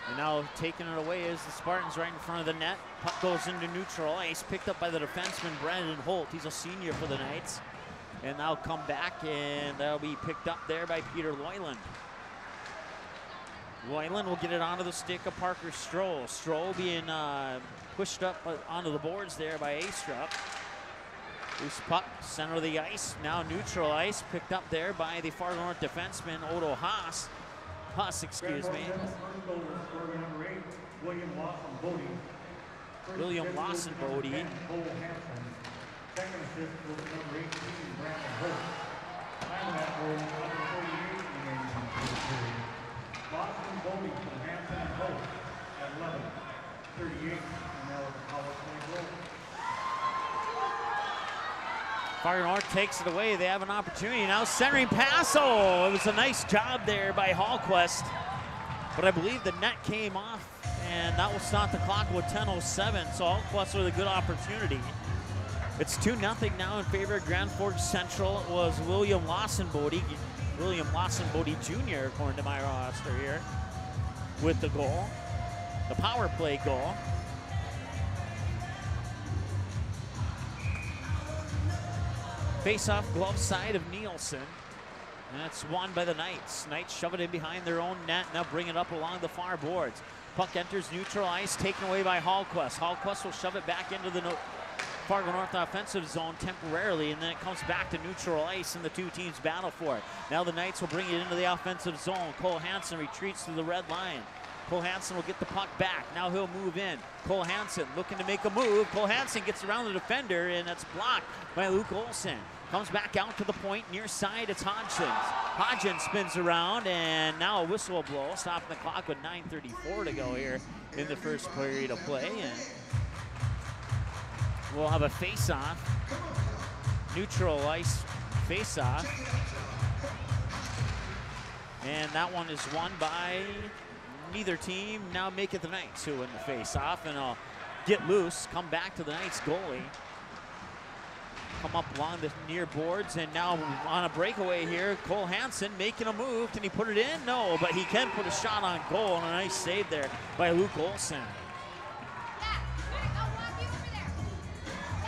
And now taking it away is the Spartans right in front of the net. Puck goes into neutral ice, picked up by the defenseman Brandon Holt. He's a senior for the Knights. And now come back, and that'll be picked up there by Peter Loyland. Loyland will get it onto the stick of Parker Stroll. Stroll being pushed up onto the boards there by Astrup. Loose puck, center of the ice, now neutral ice, picked up there by the Fargo North defenseman Odo Haas. Excuse me. William Lawson Bodie. Second assist was number 18, Brandon Holt. Time of that goal, number 48 remaining in the first period. Lawson, Bodie from Hanson and Holt at 11:38, and now with the power play goal. Fargo North takes it away. They have an opportunity now. Centering pass. Oh, it was a nice job there by Hallquist. But I believe the net came off, and that will stop the clock with 10:07. So Hallquist with a good opportunity. It's 2-0 now in favor of Grand Forks Central. It was William Lawson Bodie Jr., according to my roster here, with the goal, the power play goal. Face-off glove side of Nielsen. And it's won by the Knights. Knights shove it in behind their own net, now bring it up along the far boards. Puck enters neutral ice, taken away by Hallquist. Hallquist will shove it back into the Fargo North offensive zone temporarily, and then it comes back to neutral ice, and the two teams battle for it. Now the Knights will bring it into the offensive zone. Cole Hansen retreats to the red line. Cole Hansen will get the puck back. Now he'll move in. Cole Hansen looking to make a move. Cole Hansen gets around the defender, and it's blocked by Luke Olsen. Comes back out to the point, near side, it's Hodgins. Hodgins spins around, and now a whistle will blow, stopping the clock with 9:34 to go here in the first period of play. And we'll have a face-off, neutral ice face-off. And that one is won by neither team. Now make it the Knights who win the face-off, and I'll get loose, come back to the Knights goalie. Come up along the near boards, and now on a breakaway here, Cole Hansen making a move. Can he put it in? No, but he can put a shot on goal, and a nice save there by Luke Olsen.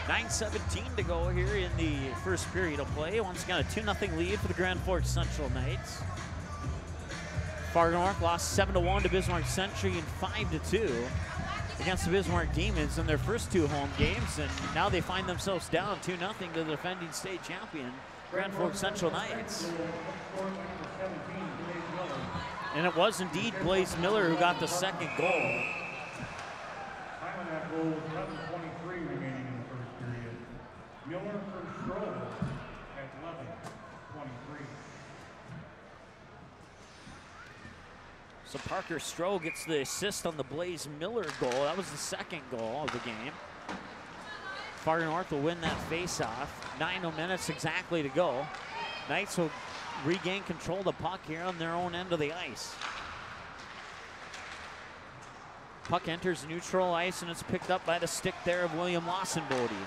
9:17 to go here in the first period of play. Once again, a 2-0 lead for the Grand Forks Central Knights. Fargo North lost 7-1 to Bismarck Century and 5-2 against the Bismarck Demons in their first two home games, and now they find themselves down 2-0 to the defending state champion, Grand Forks Central Knights. And it was indeed Blaze Miller who got the second goal. Time of that goal was 11:23 remaining in the first period. Miller for Stroll at 11:23. So Parker Stroh gets the assist on the Blaze Miller goal. That was the second goal of the game. Fargo North will win that face-off. 9 minutes exactly to go. Knights will regain control of the puck here on their own end of the ice. Puck enters neutral ice, and it's picked up by the stick there of William Lawson Bodie.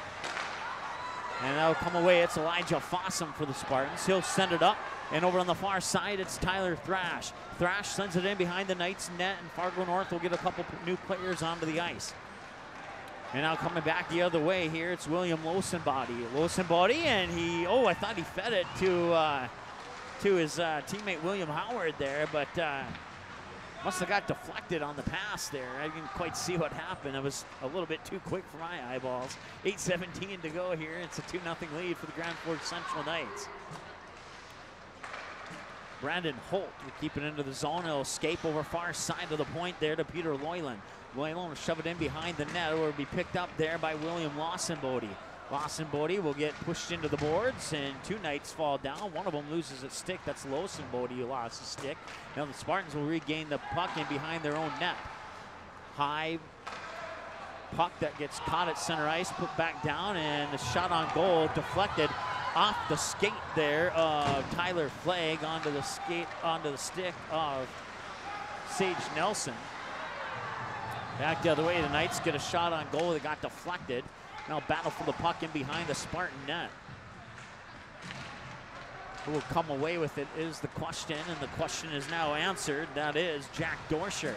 And that'll come away. It's Elijah Fossum for the Spartans. He'll send it up. And over on the far side, it's Tyler Thrash. Thrash sends it in behind the Knights net, and Fargo North will get a couple new players onto the ice. And now coming back the other way here, it's William Losenbody, and he, I thought he fed it to his teammate William Howard there, but must have got deflected on the pass there. I didn't quite see what happened. It was a little bit too quick for my eyeballs. 8:17 to go here. It's a 2-0 lead for the Grand Forks Central Knights. Brandon Holt will keep it into the zone. He'll escape over far side of the point there to Peter Loyland. Loyland will shove it in behind the net. It will be picked up there by William Lawson-Bodie. Lawson-Bodie will get pushed into the boards, and two Knights fall down. One of them loses its stick. That's Lawson-Bodie who lost his stick. Now the Spartans will regain the puck in behind their own net. High puck that gets caught at center ice, put back down, and the shot on goal deflected off the skate there of Tyler Flagg onto the stick of Sage Nelson. Back the other way, the Knights get a shot on goal that got deflected. Now battle for the puck in behind the Spartan net. Who will come away with it is the question, and the question is now answered. That is Jack Dorsher.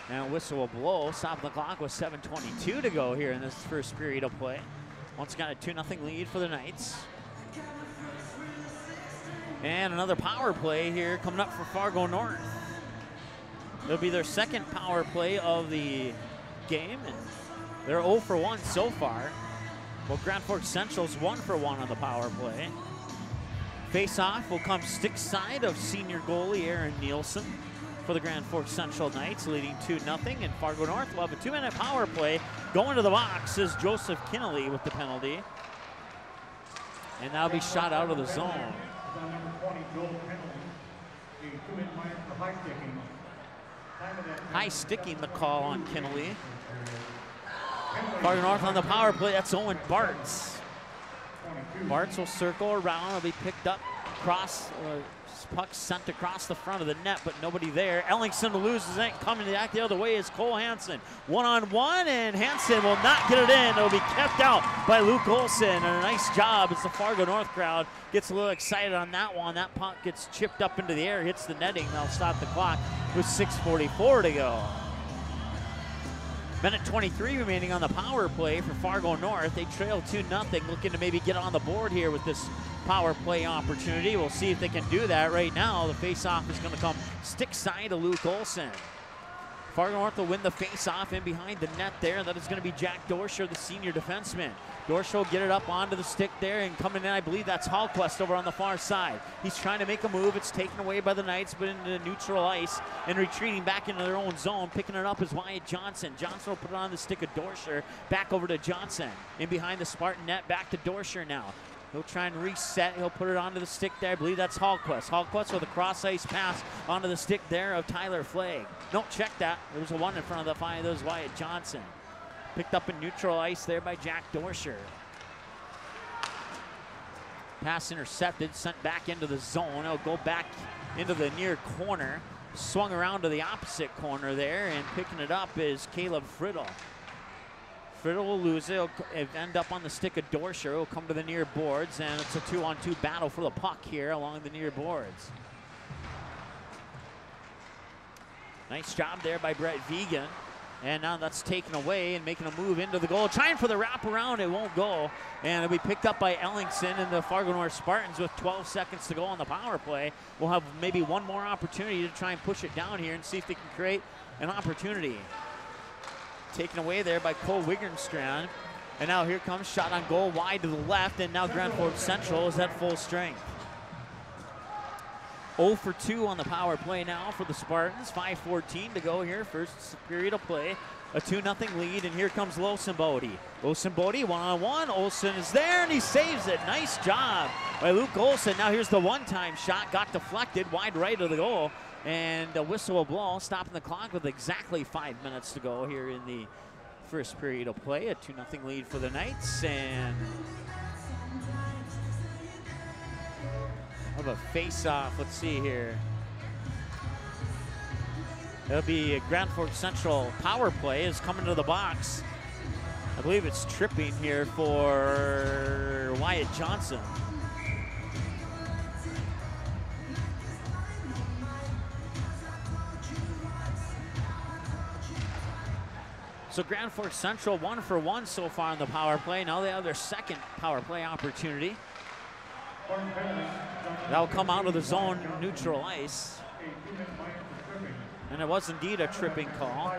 And a whistle will blow. Stop the clock with 7:22 to go here in this first period of play. Once again, a 2-0 lead for the Knights. And another power play here coming up for Fargo North. It'll be their second power play of the game, and they're 0 for 1 so far. Well, Grand Forks Central's 1 for 1 on the power play. Face-off will come stick side of senior goalie Aaron Nielsen for the Grand Forks Central Knights, leading 2-0. And Fargo North will have a 2-minute power play. Going to the box is Joseph Kinnelly with the penalty. And that'll be shot out of the zone. High sticking the call on Kinnelly. Fargo North on the power play, that's Owen Bartz. Bartz will circle around, will be picked up, puck sent across the front of the net, but nobody there. Ellingson loses it, coming back the other way is Cole Hansen. One-on-one, and Hansen will not get it in. It'll be kept out by Luke Olson, and a nice job as the Fargo North crowd gets a little excited on that one. That puck gets chipped up into the air, hits the netting. They'll stop the clock with 6:44 to go. Minute 23 remaining on the power play for Fargo North. They trail 2-0, looking to maybe get on the board here with this power play opportunity. We'll see if they can do that right now. The face-off is going to come stick side to Luke Olson. Fargo North will win the face-off in behind the net there. That is going to be Jack Dorsher, the senior defenseman. Dorsher will get it up onto the stick there, and coming in, I believe that's Hallquist over on the far side. He's trying to make a move. It's taken away by the Knights, but into neutral ice and retreating back into their own zone. Picking it up is Wyatt Johnson. Johnson will put it on the stick of Dorsher. Back over to Johnson. In behind the Spartan net, back to Dorsher now. He'll try and reset. He'll put it onto the stick there. I believe that's Hallquist. Hallquist with a cross-ice pass onto the stick there of Tyler Flagg. No, check that. There was a one in front of the five. That was Wyatt Johnson. Picked up in neutral ice there by Jack Dorsher. Pass intercepted, sent back into the zone. It'll go back into the near corner. Swung around to the opposite corner there, and picking it up is Caleb Friddle. Friddle will lose it. It'll end up on the stick of Dorsher. It'll come to the near boards, and it's a 2-on-2 battle for the puck here along the near boards. Nice job there by Brett Vegan. And now that's taken away and making a move into the goal. Trying for the wraparound, it won't go. And it'll be picked up by Ellingson and the Fargo North Spartans with 12 seconds to go on the power play. We'll have maybe one more opportunity to try and push it down here and see if they can create an opportunity. Taken away there by Cole Wiggenstrand. And now here comes shot on goal wide to the left, and now Grand Forks Central is at full strength. 0 for 2 on the power play now for the Spartans. 5:14 to go here, first period of play. A 2-0 lead, and here comes Losenbody. Losenbody one-on-one. Olsen is there, and he saves it. Nice job by Luke Olsen. Now here's the one-time shot. Got deflected wide right of the goal, and a whistle will blow, stopping the clock with exactly 5 minutes to go here in the first period of play. A 2-0 lead for the Knights, and of a face-off. Let's see here. It'll be a Grand Forks Central power play is coming to the box. I believe it's tripping here for Wyatt Johnson. So Grand Forks Central 1 for 1 so far on the power play. Now they have their second power play opportunity. That'll come out of the zone neutral ice. And it was indeed a tripping call.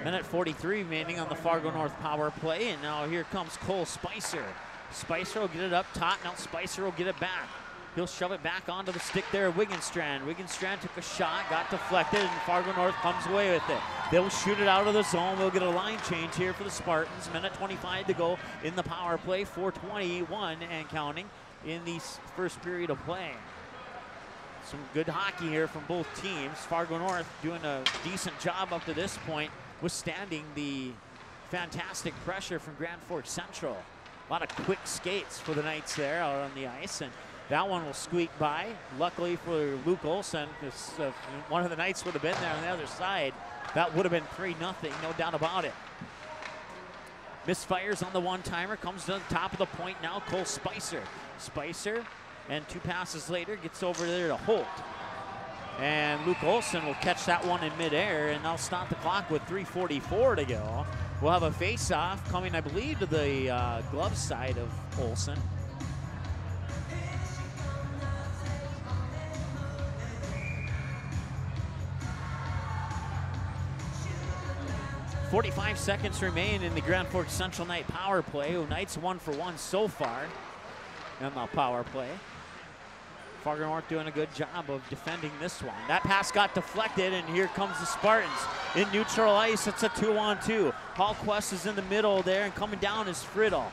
Minute 43 remaining on the Fargo North power play, and now here comes Cole Spicer. Spicer will get it up top, now Spicer will get it back. He'll shove it back onto the stick there, Wiggenstrand. Wiggenstrand took a shot, got deflected, and Fargo North comes away with it. They'll shoot it out of the zone. We'll get a line change here for the Spartans. Minute 25 to go in the power play, 4:21 and counting in the first period of play. Some good hockey here from both teams. Fargo North doing a decent job up to this point, withstanding the fantastic pressure from Grand Forks Central. A lot of quick skates for the Knights there out on the ice, and that one will squeak by. Luckily for Luke Olson, because one of the Knights would have been there on the other side. That would have been 3-0, no doubt about it. Misfires on the one-timer, comes to the top of the point now, Cole Spicer. Spicer, and 2 passes later, gets over there to Holt. And Luke Olson will catch that one in midair, and they'll stop the clock with 3:44 to go. We'll have a face-off coming, I believe, to the glove side of Olson. .45 seconds remain in the Grand Forks Central Knight power play. Knights 1 for 1 so far in the power play. Fargo North doing a good job of defending this one. That pass got deflected, and here comes the Spartans. In neutral ice, it's a 2-on-2. Hallquist is in the middle there, and coming down is Friddle.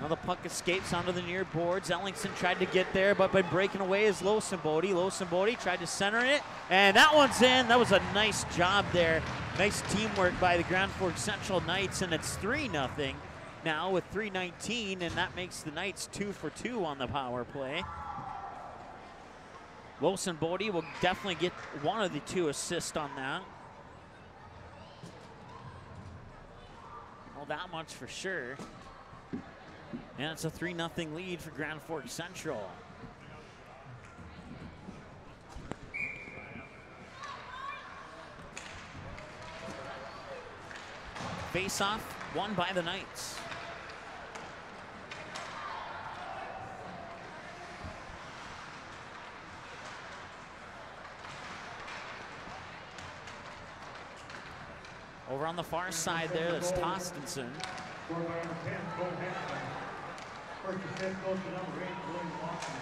Now the puck escapes onto the near boards. Ellingson tried to get there, but by breaking away is Losenbode. Losenbode tried to center it, and that one's in. That was a nice job there. Nice teamwork by the Grand Forks Central Knights, and it's 3-0 now with 3:19, and that makes the Knights 2 for 2 on the power play. Losenbode will definitely get one of the 2 assists on that. Well, that much for sure. And it's a 3-0 lead for Grand Forks Central. Face-off won by the Knights. Over on the far side there, that's Tostenson. Scored by number 10, Cole Hanson. First assist goes to number 8, William Boston.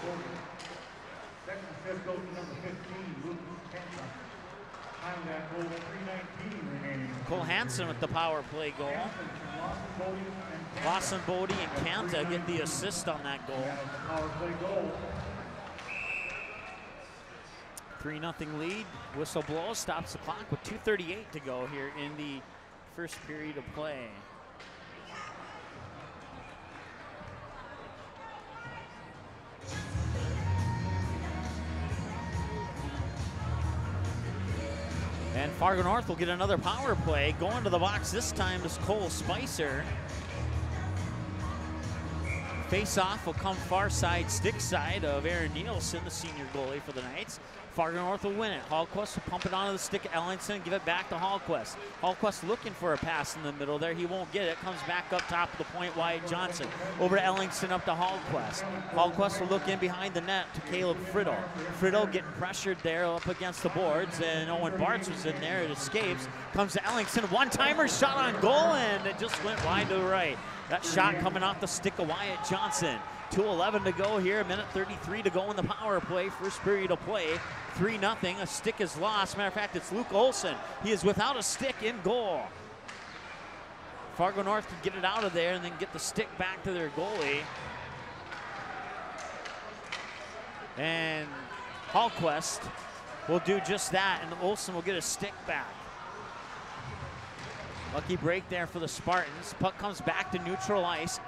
Second assist goes to number 15, Lucas Kenta. Time of that goal, 3:19 remaining. Cole Hanson with the power play goal. Losenbode and Kanta get the assist on that goal. Power play goal. 3-0 lead. Whistle blows, stops the clock with 2:38 to go here in the first period of play. And Fargo North will get another power play. Going to the box this time is Cole Spicer. Face-off will come far side, stick side of Aaron Nielsen, the senior goalie for the Knights. Fargo North will win it. Hallquist will pump it onto the stick of Ellingson and give it back to Hallquist. Hallquist looking for a pass in the middle there. He won't get it. Comes back up top of the point, Wyatt Johnson. Over to Ellingson, up to Hallquist. Hallquist will look in behind the net to Caleb Friddle. Friddle getting pressured there up against the boards, and Owen Bartz was in there. It escapes. Comes to Ellingson. One-timer shot on goal, and it just went wide to the right. That shot coming off the stick of Wyatt Johnson. 2:11 to go here, 1:33 to go in the power play. First period of play, 3-0. A stick is lost. Matter of fact, it's Luke Olson. He is without a stick in goal. Fargo North can get it out of there and then get the stick back to their goalie. And Hallquist will do just that, and Olson will get a stick back. Lucky break there for the Spartans. Puck comes back to neutral ice.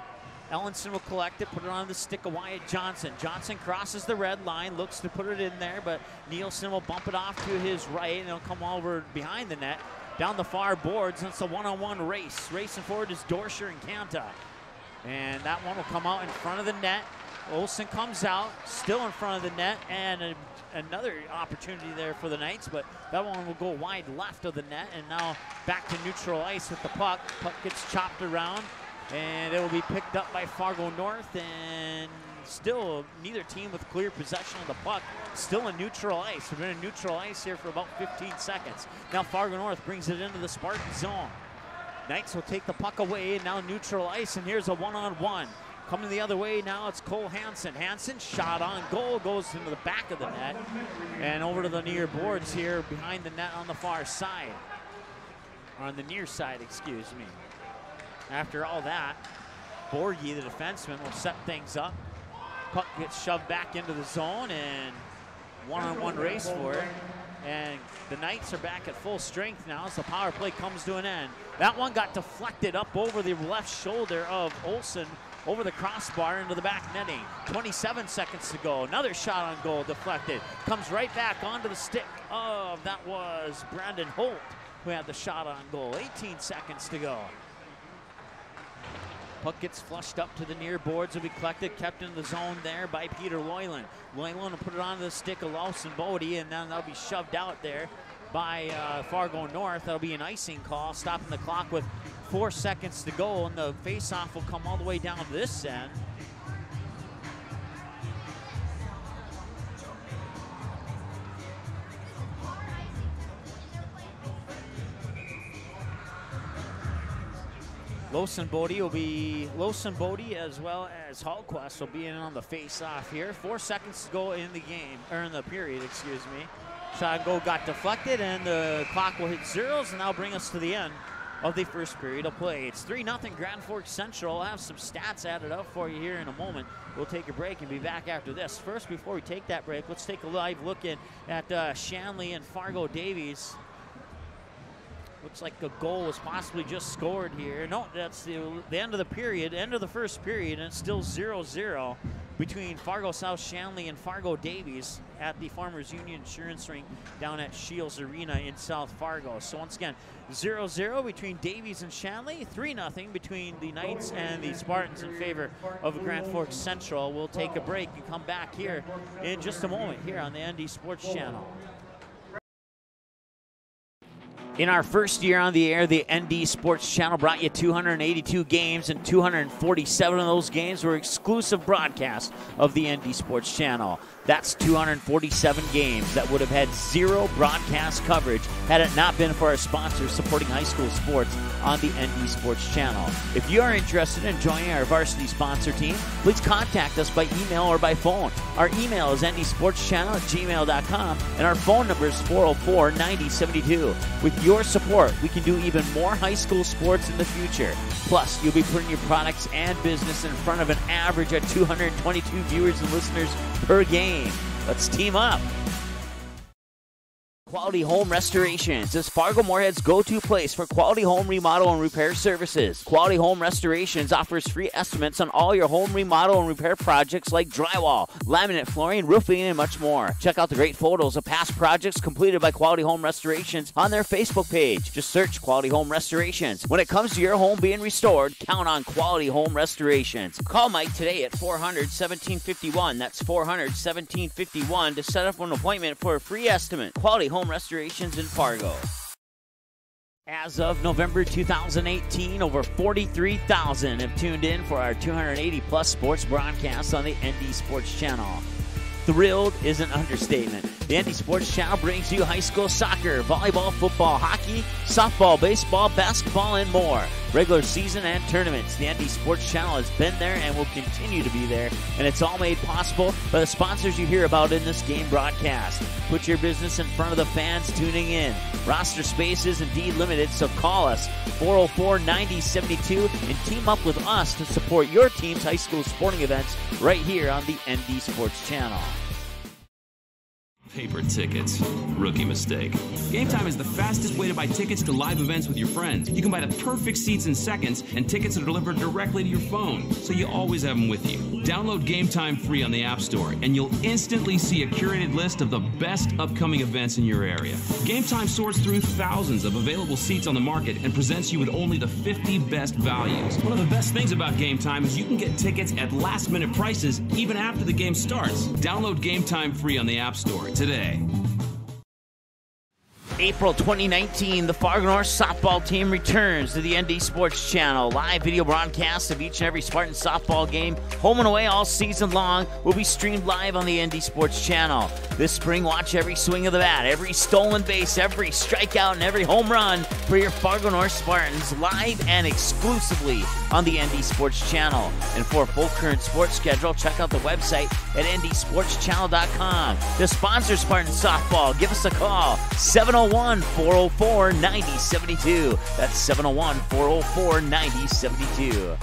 Ellingson will collect it, put it on the stick of Wyatt Johnson. Johnson crosses the red line, looks to put it in there, but Nielsen will bump it off to his right, and it'll come over behind the net, down the far boards, and it's a one-on-one race. Racing forward is Dorscher and Kanta. And that one will come out in front of the net. Olson comes out, still in front of the net, and another opportunity there for the Knights, but that one will go wide left of the net, and now back to neutral ice with the puck. Puck gets chopped around, and it will be picked up by Fargo North, and still neither team with clear possession of the puck. Still in neutral ice. We've been in neutral ice here for about 15 seconds. Now Fargo North brings it into the Spartan zone. Knights will take the puck away, and now neutral ice, and here's a one-on-one. Coming the other way now, it's Cole Hanson. Hanson shot on goal, goes into the back of the net, and over to the near boards here behind the net on the far side. Or on the near side, excuse me. After all that, Borgie, the defenseman, will set things up. Puck gets shoved back into the zone, and one-on-one race for it. And the Knights are back at full strength now as the power play comes to an end. That one got deflected up over the left shoulder of Olson, over the crossbar into the back netting. 27 seconds to go. Another shot on goal deflected. Comes right back onto the stick of, that was Brandon Holt who had the shot on goal. 18 seconds to go. Puck gets flushed up to the near boards. Will be collected, kept in the zone there by Peter Loyland. Loyland will put it on the stick of Lawson Bodie, and then that'll be shoved out there by Fargo North. That'll be an icing call, stopping the clock with 4 seconds to go, and the face-off will come all the way down to this end. Lawson Bodie as well as Hallquist will be in on the face-off here. 4 seconds to go in the game, or in the period, excuse me. Shot and goal got deflected, and the clock will hit zeros, and that'll bring us to the end of the first period of play. It's 3-0 Grand Forks Central. I'll have some stats added up for you here in a moment. We'll take a break and be back after this. First, before we take that break, let's take a live look at Shanley and Fargo Davies. Looks like a goal was possibly just scored here. No, that's the end of the period, end of the first period, and it's still 0-0 between Fargo South Shanley and Fargo Davies at the Farmers Union Insurance Rink down at Shields Arena in South Fargo. So once again, 0-0 between Davies and Shanley, 3-0 between the Knights and the Spartans in favor of Grand Forks Central. We'll take a break and come back here in just a moment here on the ND Sports Channel. In our first year on the air, the ND Sports Channel brought you 282 games, and 247 of those games were exclusive broadcasts of the ND Sports Channel. That's 247 games that would have had zero broadcast coverage had it not been for our sponsors supporting high school sports on the ND Sports Channel. If you are interested in joining our varsity sponsor team, please contact us by email or by phone. Our email is ndsportschannel@gmail.com, and our phone number is 404-9072. With your support, we can do even more high school sports in the future. Plus, you'll be putting your products and business in front of an average of 222 viewers and listeners per game. Let's team up. Quality Home Restorations is Fargo Moorhead's go-to place for quality home remodel and repair services. Quality Home Restorations offers free estimates on all your home remodel and repair projects like drywall, laminate flooring, roofing, and much more. Check out the great photos of past projects completed by Quality Home Restorations on their Facebook page. Just search Quality Home Restorations. When it comes to your home being restored, count on Quality Home Restorations. Call Mike today at 400-1751. That's 400-1751 to set up an appointment for a free estimate. Quality Home Restorations in Fargo. As of November 2018, over 43,000 have tuned in for our 280-plus sports broadcasts on the ND Sports Channel. Thrilled is an understatement. The ND Sports Channel brings you high school soccer, volleyball, football, hockey, softball, baseball, basketball, and more. Regular season and tournaments. The ND Sports Channel has been there and will continue to be there, and it's all made possible by the sponsors you hear about in this game broadcast. Put your business in front of the fans tuning in. Roster space is indeed limited, so call us 404-9072 and team up with us to support your team's high school sporting events right here on the ND Sports Channel. Paper tickets. Rookie mistake. Game Time is the fastest way to buy tickets to live events with your friends. You can buy the perfect seats in seconds, and tickets are delivered directly to your phone, so you always have them with you. Download Game Time free on the App Store, and you'll instantly see a curated list of the best upcoming events in your area. Game Time sorts through thousands of available seats on the market and presents you with only the 50 best values. One of the best things about Game Time is you can get tickets at last-minute prices even after the game starts. Download Game Time free on the App Store today. April 2019, the Fargo North softball team returns to the ND Sports Channel. Live video broadcasts of each and every Spartan softball game, home and away all season long, will be streamed live on the ND Sports Channel. This spring, watch every swing of the bat, every stolen base, every strikeout, and every home run for your Fargo North Spartans, live and exclusively on the ND Sports Channel. And for a full current sports schedule, check out the website at ndsportschannel.com. To sponsor Spartan softball, give us a call, 701-404-9072. That's 701-404-9072.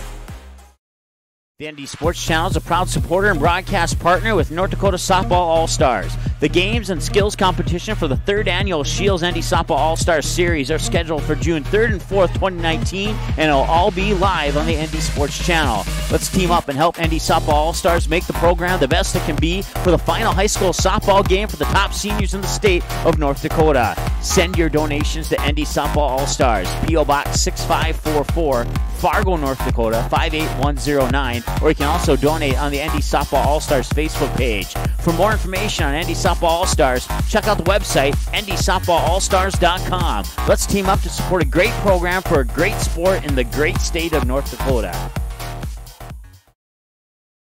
The ND Sports Channel is a proud supporter and broadcast partner with North Dakota Softball All-Stars. The games and skills competition for the 3rd annual Shields ND Softball All-Stars Series are scheduled for June 3rd and 4th, 2019, and it'll all be live on the ND Sports Channel. Let's team up and help ND Softball All-Stars make the program the best it can be for the final high school softball game for the top seniors in the state of North Dakota. Send your donations to ND Softball All-Stars, P.O. Box 6544, Fargo, North Dakota, 58109, or you can also donate on the ND Softball All-Stars Facebook page. For more information on ND Softball All-Stars, check out the website, ndsoftballallstars.com. Let's team up to support a great program for a great sport in the great state of North Dakota.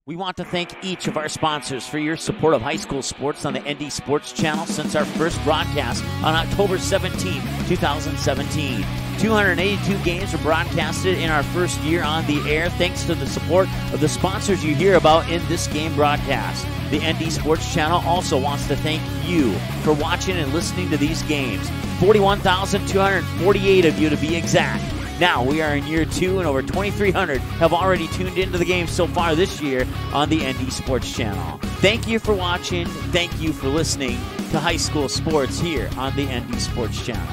We want to thank each of our sponsors for your support of high school sports on the ND Sports Channel since our first broadcast on October 17, 2017. 282 games were broadcasted in our first year on the air thanks to the support of the sponsors you hear about in this game broadcast. The ND Sports Channel also wants to thank you for watching and listening to these games. 41,248 of you to be exact. Now we are in year 2 and over 2,300 have already tuned into the game so far this year on the ND Sports Channel. Thank you for watching. Thank you for listening to high school sports here on the ND Sports Channel.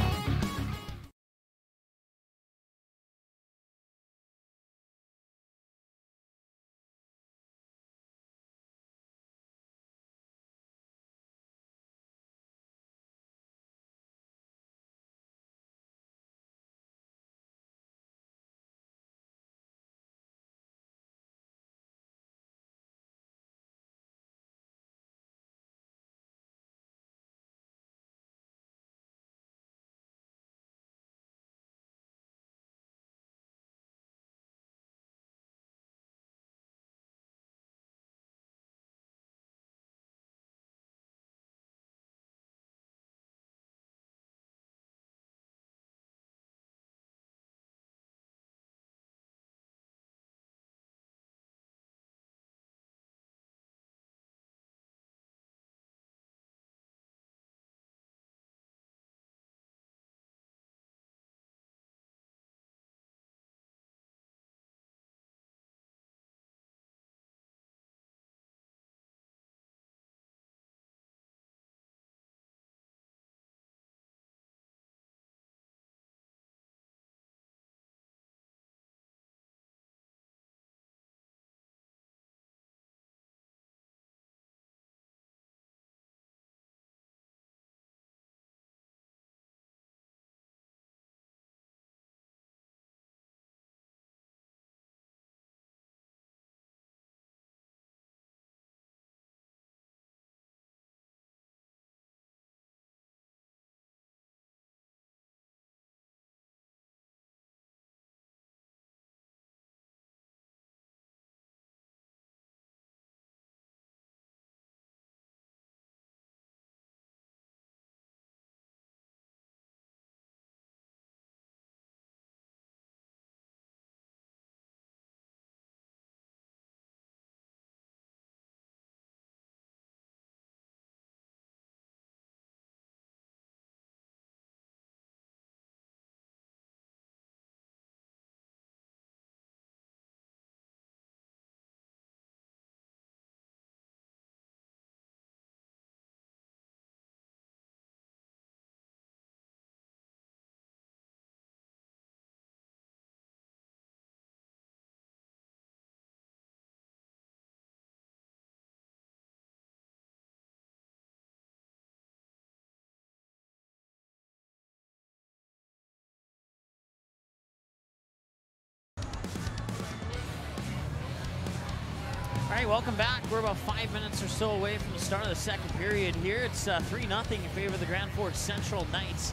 All right, welcome back. We're about 5 minutes or so away from the start of the second period here. It's 3-0 in favor of the Grand Forks Central Knights.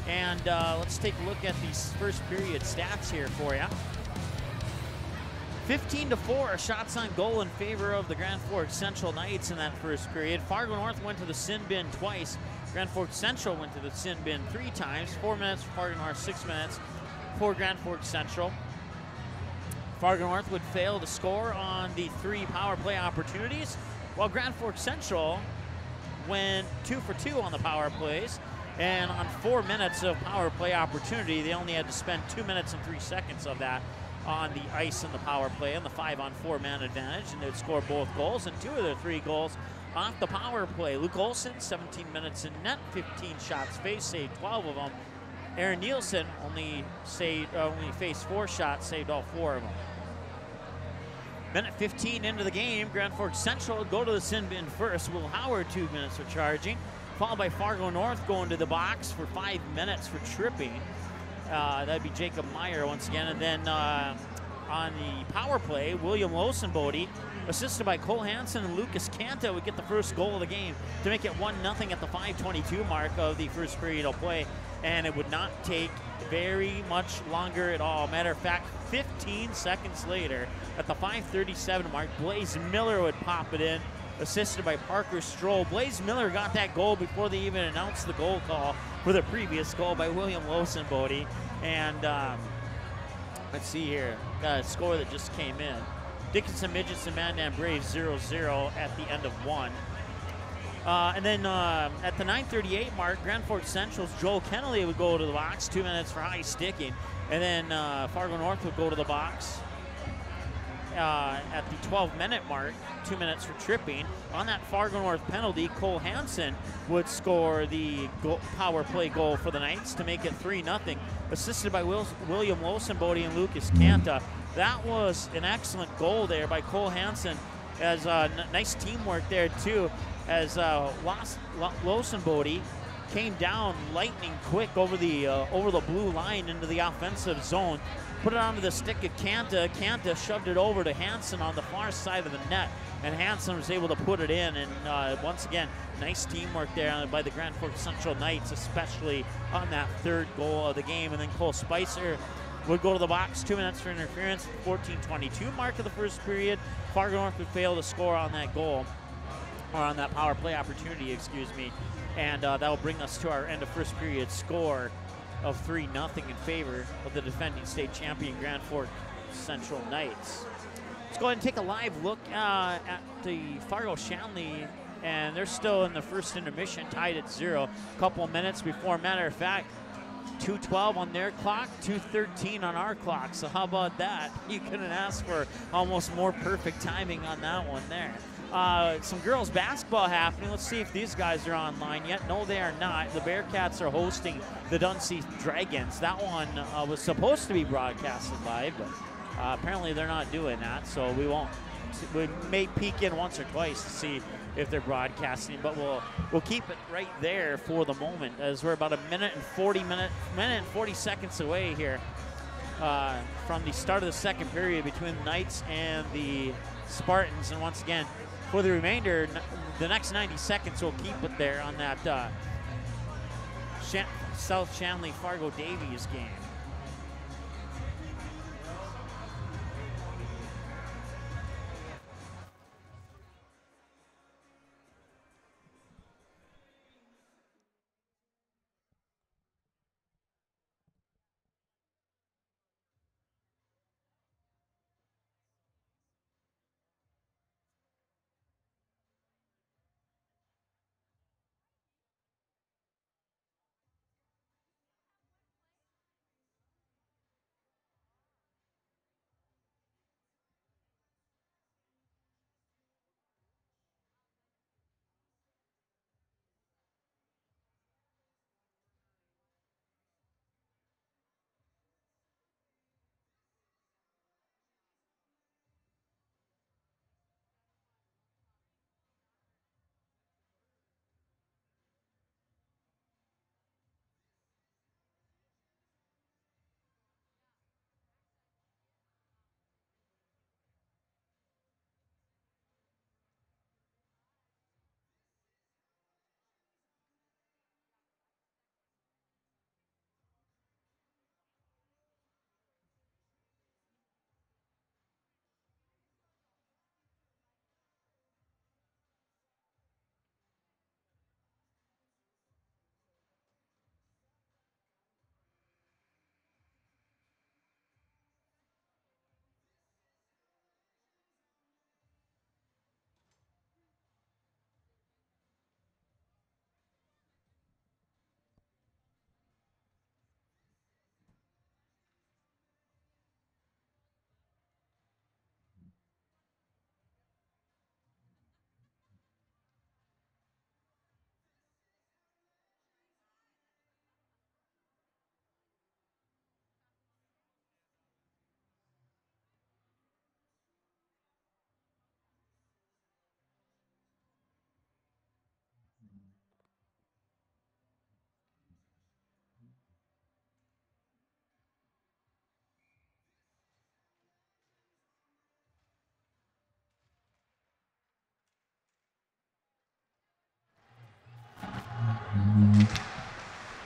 And let's take a look at these first period stats here for you. 15-4 shots on goal in favor of the Grand Forks Central Knights in that first period. Fargo North went to the sin bin twice. Grand Forks Central went to the sin bin 3 times. 4 minutes for Fargo North, 6 minutes for Grand Forks Central. Fargo North would fail to score on the 3 power play opportunities, while Grand Forks Central went 2 for 2 on the power plays. And on 4 minutes of power play opportunity, they only had to spend 2 minutes and 3 seconds of that on the ice in the power play on the 5-on-4 man advantage, and they'd score both goals, and 2 of their 3 goals off the power play. Luke Olson, 17 minutes in net, 15 shots faced, saved 12 of them. Aaron Nielsen only faced 4 shots, saved all 4 of them. Minute 15 into the game, Grand Forks Central would go to the sin bin first. Will Howard, 2 minutes for charging, followed by Fargo North going to the box for 5 minutes for tripping. That'd be Jacob Meyer once again. And then on the power play, William Losenbode, assisted by Cole Hansen and Lucas Canta, would get the first goal of the game to make it 1-0 at the 5:22 mark of the first period of play. And it would not take very much longer at all. Matter of fact, 15 seconds later, at the 5:37 mark, Blaze Miller would pop it in, assisted by Parker Stroll. Blaze Miller got that goal before they even announced the goal call for the previous goal by William Losenbode. And let's see here, got a score that just came in. Dickinson Midgets and Mandan Braves 0-0 at the end of one. And then at the 9:38 mark, Grand Forks Central's Joel Kennelly would go to the box, 2 minutes for high sticking. And then Fargo North would go to the box at the 12-minute mark, 2 minutes for tripping. On that Fargo North penalty, Cole Hansen would score the power play goal for the Knights to make it 3-0, assisted by William Losenbode and Lucas Canta. That was an excellent goal there by Cole Hansen, as nice teamwork there too, as Losenbode came down lightning quick over the blue line into the offensive zone, put it onto the stick of Canta. Canta shoved it over to Hansen on the far side of the net, and Hansen was able to put it in. And once again, nice teamwork there by the Grand Forks Central Knights, especially on that third goal of the game. And then Cole Spicer would go to the box, 2 minutes for interference, 14:22 mark of the first period. Fargo North would fail to score on that goal, or on that power play opportunity, excuse me. And that will bring us to our end of first period score of 3-0 in favor of the defending state champion Grand Forks Central Knights. Let's go ahead and take a live look at the Fargo Shanley, and they're still in the first intermission, tied at 0. A couple minutes before, matter of fact, 2:12 on their clock, 2:13 on our clock. So how about that? You couldn't ask for almost more perfect timing on that one there. Some girls basketball happening. Let's see if these guys are online yet. No, they are not. The Bearcats are hosting the Dunseith Dragons. That one was supposed to be broadcasted live, but apparently they're not doing that. So we may peek in once or twice to see if they're broadcasting, but we'll keep it right there for the moment, as we're about a minute and 40 seconds away here from the start of the second period between the Knights and the Spartans. And once again, for the remainder, the next 90 seconds, we'll keep it there on that South Shanley Fargo Davies game.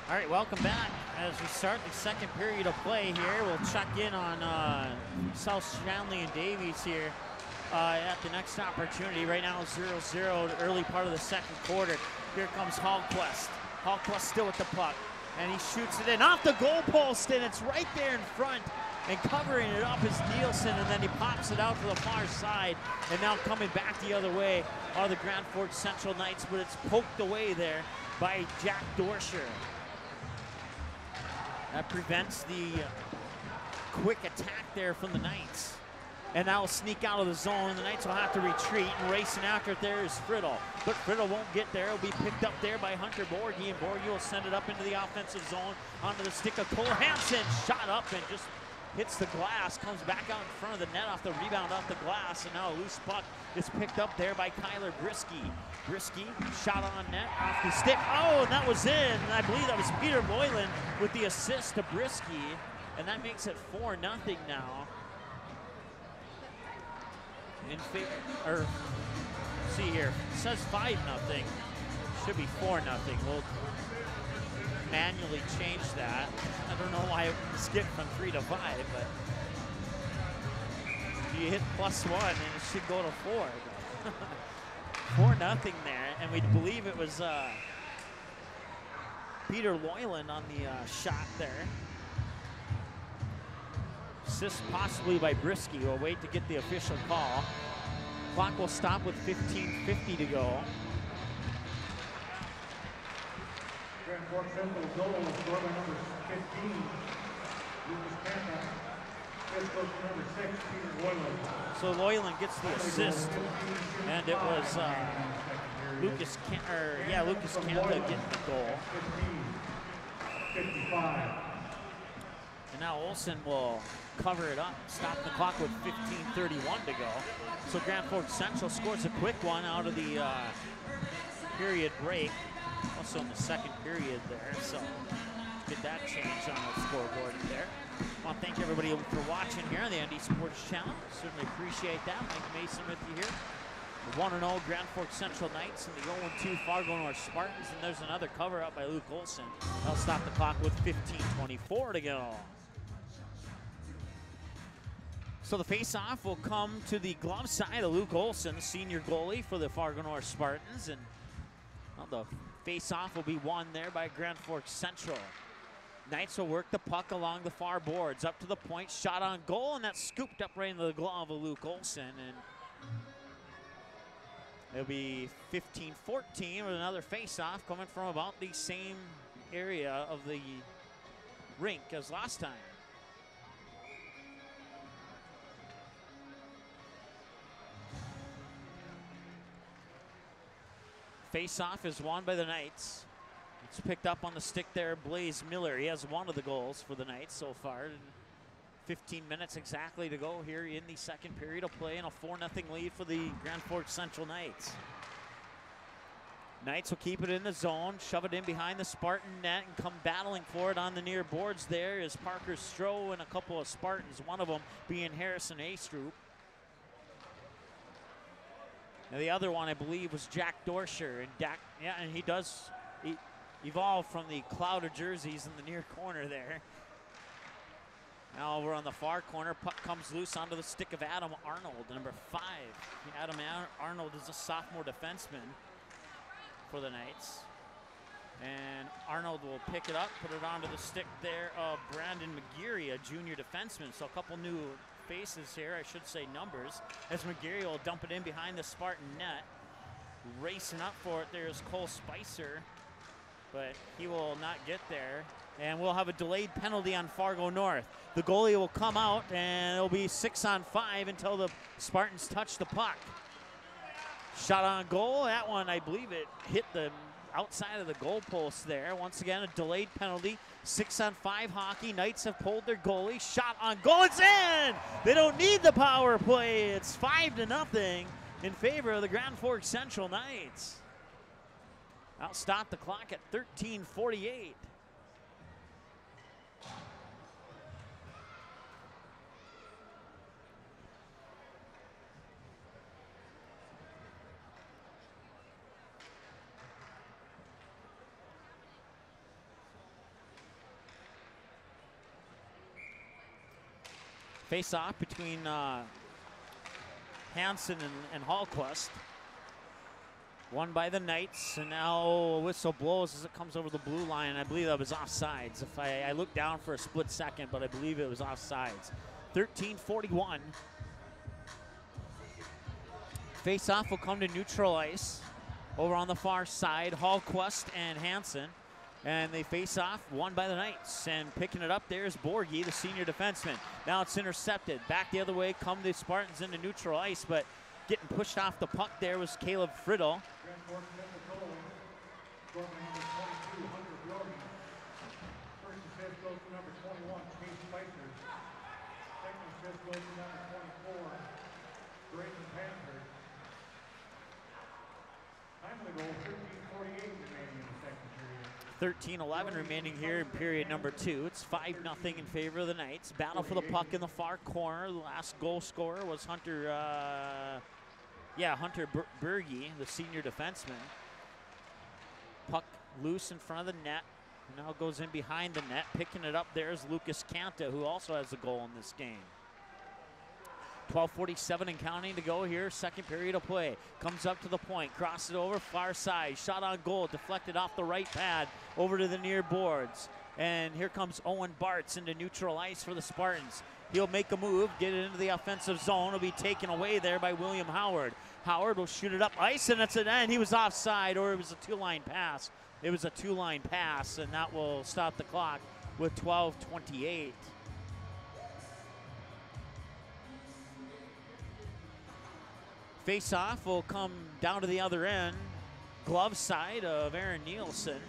All right, welcome back. As we start the second period of play here, we'll check in on South Shanley and Davies here at the next opportunity. Right now, 0-0, the early part of the second quarter. Here comes Hallquist. Hallquist still with the puck, and he shoots it in off the goalpost, and it's right there in front. And covering it up is Nielsen, and then he pops it out to the far side. And now coming back the other way are the Grand Forks Central Knights, but it's poked away there by Jack Dorscher. That prevents the quick attack there from the Knights. And now will sneak out of the zone, and the Knights will have to retreat, and racing after it there is Friddle. But Friddle won't get there. It'll be picked up there by Hunter Borgie, and Borgie will send it up into the offensive zone onto the stick of Cole Hansen. Shot up and just hits the glass, comes back out in front of the net off the rebound off the glass, and now a loose puck is picked up there by Kyler Brisky. Brisky shot on net off the stick. Oh, and that was in, and I believe that was Peter Boylan with the assist to Brisky, and that makes it 4-0 now. In favor, or see here, it says 5-0. Should be 4-0. We'll manually change that. I don't know why it skipped from 3 to 5, but you hit +1 and it should go to 4. 4-0 there, and we believe it was Peter Loyland on the shot there. Assist possibly by Brisky. We'll wait to get the official call. Clock will stop with 15:50 to go. Grand Forks Central goal was scored by number 15, Lucas Campa. This goes to number 6, Peter Loyland. So Loyland gets the assist, and it was Lucas Campa getting the goal. 55. And now Olsen will cover it up, stop the clock with 15:31 to go. So Grand Forks Central scores a quick one out of the period break. Also in the second period there, so get that change on the scoreboard there. I want to thank everybody for watching here on the ND Sports Channel. Certainly appreciate that. Mike Mason with you here. The 1-0 Grand Forks Central Knights and the 0-2 Fargo North Spartans. And there's another cover up by Luke Olson. They'll stop the clock with 15:24 to go. So the face-off will come to the glove side of Luke Olson, the senior goalie for the Fargo North Spartans. And well, the face-off will be won there by Grand Forks Central. Knights will work the puck along the far boards, up to the point, shot on goal, and that's scooped up right into the glove of Luke Olson. And it'll be 15-14 with another face-off coming from about the same area of the rink as last time. Face-off is won by the Knights. It's picked up on the stick there, Blaze Miller. He has one of the goals for the Knights so far. 15 minutes exactly to go here in the second period of play, and a 4-0 lead for the Grand Forks Central Knights. Knights will keep it in the zone, shove it in behind the Spartan net, and come battling for it on the near boards. There is Parker Stroh and a couple of Spartans, one of them being Harrison Astrup. Now the other one, I believe, was Jack Dorscher, and he does evolve from the cloud of jerseys in the near corner there. Now over on the far corner, puck comes loose onto the stick of Adam Arnold, number 5. Adam Arnold is a sophomore defenseman for the Knights. And Arnold will pick it up, put it onto the stick there of Brandon McGeary, a junior defenseman. So a couple new faces here, I should say numbers, as McGeary will dump it in behind the Spartan net. Racing up for it, there's Cole Spicer, but he will not get there. And we'll have a delayed penalty on Fargo North. The goalie will come out, and it'll be 6-on-5 until the Spartans touch the puck. Shot on goal, that one, I believe it hit the outside of the goalpost there. Once again, a delayed penalty. 6-on-5 hockey. Knights have pulled their goalie. Shot on goal, it's in! They don't need the power play. It's 5-0 in favor of the Grand Forks Central Knights. I'll stop the clock at 13:48. Face off between Hansen and Hallquist. Won by the Knights, and now a whistle blows as it comes over the blue line. I believe that was offsides. If I looked down for a split second, but I believe it was offsides. 13:41. Face-off will come to neutral ice. Over on the far side, Hallquist and Hansen. And they face off, won by the Knights. And picking it up there is Borgie, the senior defenseman. Now it's intercepted. Back the other way come the Spartans into neutral ice, but getting pushed off the puck there was Caleb Friddle. First assist goes to number 21, Chase Spicer. Second assist goes to number 24, Brayden Panther. Time of the goal, 13:48 remaining in the second period. 13-11 remaining here in period number 2. It's 5-0 in favor of the Knights. Battle for the puck in the far corner. The last goal scorer was Hunter Berge, the senior defenseman. Puck loose in front of the net. Now goes in behind the net. Picking it up there is Lucas Canta, who also has a goal in this game. 12:47 and counting to go here. Second period of play. Comes up to the point. Crosses it over far side. Shot on goal. Deflected off the right pad over to the near boards. And here comes Owen Bartz into neutral ice for the Spartans. He'll make a move, get it into the offensive zone. It'll be taken away there by William Howard. Howard will shoot it up ice, and it's an end. He was offside, or it was a two-line pass. It was a two-line pass, and that will stop the clock with 12:28. Face-off will come down to the other end. Glove side of Aaron Nielsen.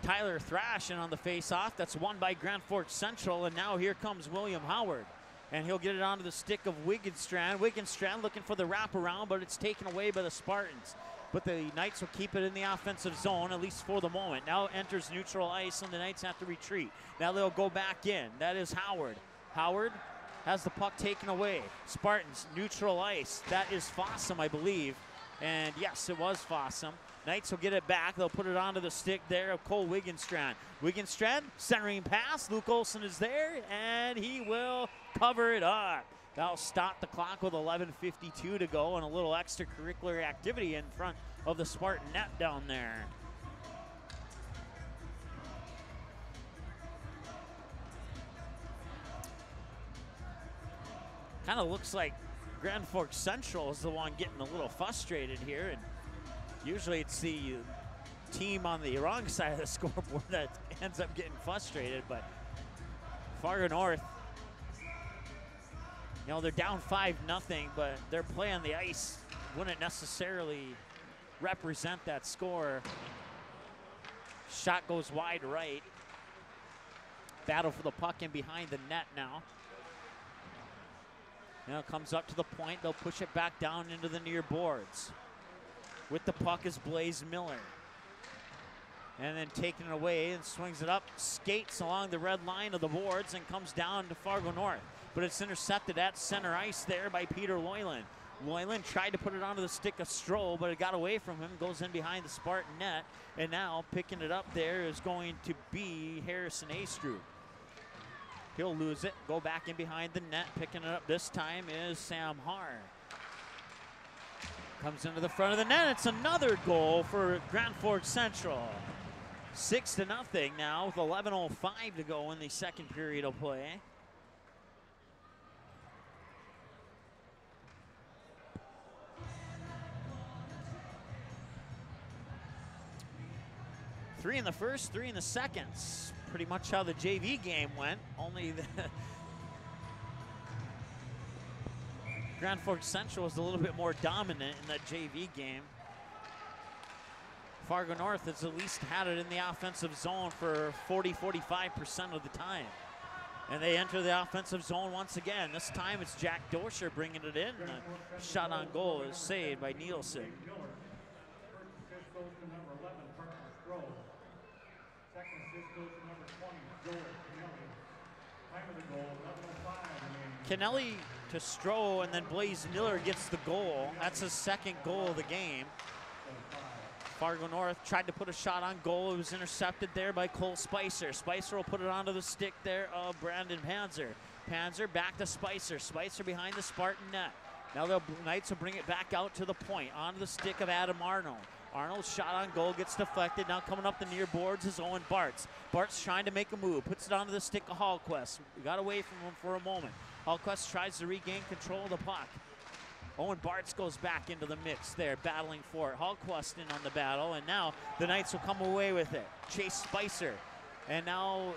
Tyler Thrashin on the face-off. That's won by Grand Forks Central, and now here comes William Howard. And he'll get it onto the stick of Wiggenstrand. Wiggenstrand looking for the wraparound, but it's taken away by the Spartans. But the Knights will keep it in the offensive zone, at least for the moment. Now enters neutral ice, and the Knights have to retreat. Now they'll go back in. That is Howard. Howard has the puck taken away. Spartans, neutral ice. That is Fossum, I believe. And yes, it was Fossum. Knights will get it back. They'll put it onto the stick there of Cole Wiggenstrand. Wiggenstrand, centering pass. Luke Olson is there, and he will cover it up. That'll stop the clock with 11:52 to go and a little extracurricular activity in front of the Spartan net down there. Kind of looks like Grand Forks Central is the one getting a little frustrated here, and usually it's the team on the wrong side of the scoreboard that ends up getting frustrated, but Fargo North, you know, they're down 5-0, but their play on the ice wouldn't necessarily represent that score. Shot goes wide right. Battle for the puck in behind the net now. Now it comes up to the point. They'll push it back down into the near boards. With the puck is Blaze Miller. And then taking it away and swings it up, skates along the red line of the boards and comes down to Fargo North. But it's intercepted at center ice there by Peter Loyland. Loyland tried to put it onto the stick of Stroll, but it got away from him, goes in behind the Spartan net. And now picking it up there is going to be Harrison Astrup. He'll lose it, go back in behind the net. Picking it up this time is Sam Haar. Comes into the front of the net. It's another goal for Grand Forks Central. 6-0 now with 11:05 to go in the second period of play. Three in the first, 3 in the second. Pretty much how the JV game went, only the Grand Forks Central was a little bit more dominant in that JV game. Fargo North has at least had it in the offensive zone for 40-45% of the time. And they enter the offensive zone once again. This time it's Jack Dosher bringing it in. The shot on goal is saved by Nielsen. First assist goes to number 11, Parker Stroh. Second assist goes to number 20, Joel Kennelly. Time of the goal, 11:05 remaining. Kennelly to Stroh, and then Blaze Miller gets the goal. That's his second goal of the game. Fargo North tried to put a shot on goal. It was intercepted there by Cole Spicer. Spicer will put it onto the stick there of Brandon Panzer. Panzer back to Spicer. Spicer behind the Spartan net. Now the Knights will bring it back out to the point, onto the stick of Adam Arnold. Arnold's shot on goal gets deflected. Now coming up the near boards is Owen Bartz. Bartz trying to make a move, puts it onto the stick of Hallquist. We got away from him for a moment. Hallquist tries to regain control of the puck. Owen Bartz goes back into the mix there, battling for it. Hallquist in on the battle, and now the Knights will come away with it. Chase Spicer, and now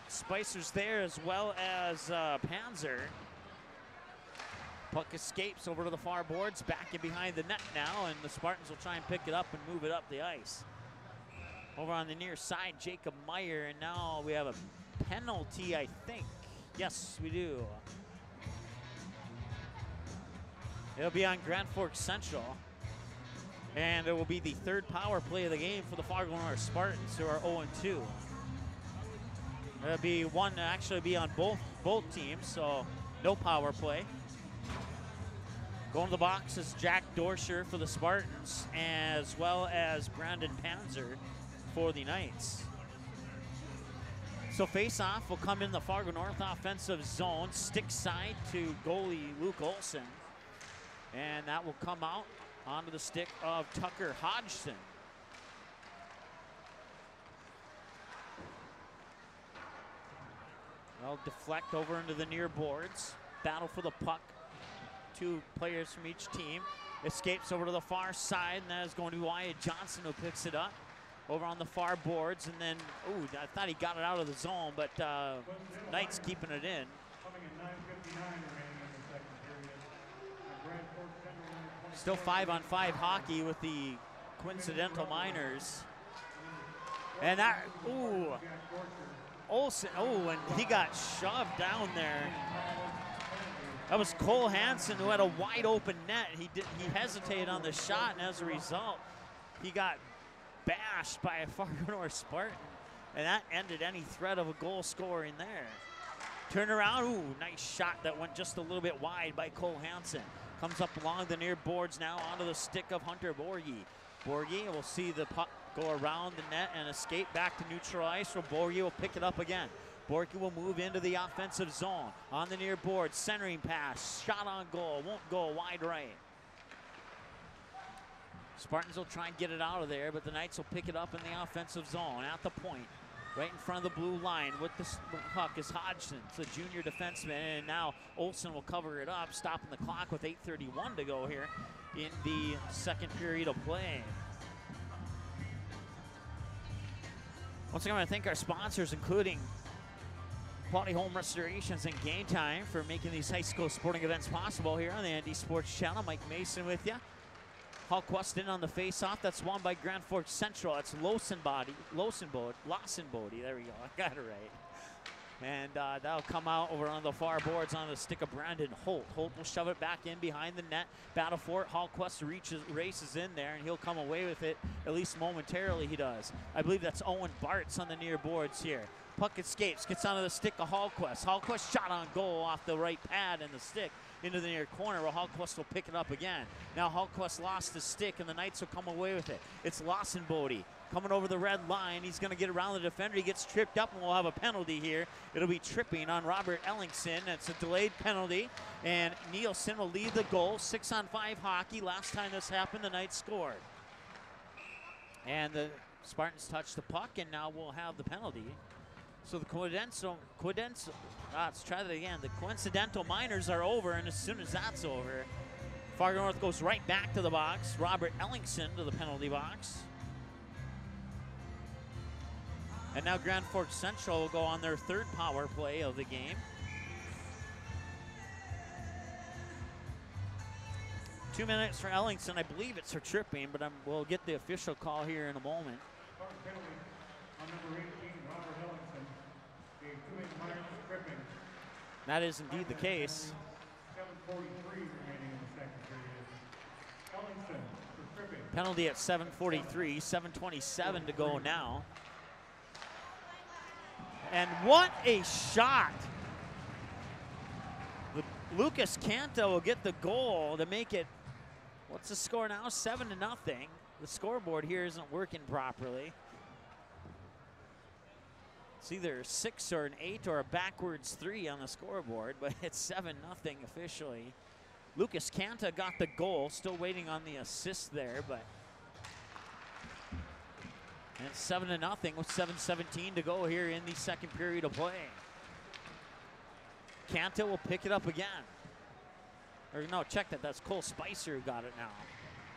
Spicer's there as well as Panzer. Puck escapes over to the far boards, back in behind the net now, and the Spartans will try and pick it up and move it up the ice. Over on the near side, Jacob Meyer, and now we have a penalty, I think. Yes, we do. It'll be on Grand Forks Central, and it will be the third power play of the game for the Fargo North Spartans, who are 0-2. It'll be one to actually be on both teams, so no power play. Going to the box is Jack Dorsher for the Spartans, as well as Brandon Panzer for the Knights. So face-off will come in the Fargo North offensive zone, stick side to goalie Luke Olson. And that will come out onto the stick of Tucker Hodgson. They'll deflect over into the near boards. Battle for the puck. Two players from each team. Escapes over to the far side, and that is going to be Wyatt Johnson who picks it up over on the far boards. And then, ooh, I thought he got it out of the zone, but Knights keeping it in. Coming in 9:59 remaining in the second period. Grand Forks Central Still 5-on-5 hockey with the Coincidental Miners. And that, ooh, Olsen, oh, and he got shoved down there. That was Cole Hansen who had a wide open net. He hesitated on the shot, and as a result, he got bashed by a Fargo North Spartan. And that ended any threat of a goal scoring there. Turn around, ooh, nice shot that went just a little bit wide by Cole Hansen. Comes up along the near boards now onto the stick of Hunter Borgie. Borgie will see the puck go around the net and escape back to neutral ice, so Borgie will pick it up again. Borgie will move into the offensive zone. On the near board, centering pass, shot on goal, won't go, wide right. Spartans will try and get it out of there, but the Knights will pick it up in the offensive zone at the point. Right in front of the blue line with the puck is Hodgson, the junior defenseman, and now Olsen will cover it up, stopping the clock with 8:31 to go here in the second period of play. Once again, I want to thank our sponsors, including Quality Home Restorations and Game Time, for making these high school sporting events possible here on the ND Sports Channel. Mike Mason with you. Hallquist in on the face-off. That's won by Grand Forks Central. That's Lawson Body, there we go. I got it right. And that'll come out over on the far boards on the stick of Brandon Holt. Holt will shove it back in behind the net. Battle for it. Hallquist races in there, and he'll come away with it, at least momentarily he does. I believe that's Owen Bartz on the near boards here. Puck escapes, gets onto the stick of Hallquist. Hallquist shot on goal off the right pad and the stick into the near corner, where Hallquist will pick it up again. Now Hallquist lost the stick, and the Knights will come away with it. It's Lawson Bodie coming over the red line. He's going to get around the defender. He gets tripped up, and we'll have a penalty here. It'll be tripping on Robert Ellingson. It's a delayed penalty, and Nielsen will lead the goal. 6-on-5 hockey. Last time this happened, the Knights scored. And the Spartans touch the puck, and now we'll have the penalty. So the let's try that again. The Coincidental Miners are over, and as soon as that's over, Fargo North goes right back to the box. Robert Ellingson to the penalty box. And now Grand Forks Central will go on their third power play of the game. 2 minutes for Ellingson. I believe it's for tripping, but we'll get the official call here in a moment. penalty on number 18, Robert Ellingson. Gave 2 minutes minor for tripping. That is indeed the case. 7:43 remaining in the second period. Ellingson for tripping. Penalty at 7:43, 7:27 to go now. And what a shot! Lucas Canto will get the goal to make it, what's the score now? 7-0. the scoreboard here isn't working properly. It's either 6 or an 8 or a backwards 3 on the scoreboard, but it's 7-0 officially. Lucas Canta got the goal, still waiting on the assist there, but and it's 7-0 with 7:17 to go here in the second period of play. Canta will pick it up again. Or no, check that. That's Cole Spicer who got it now.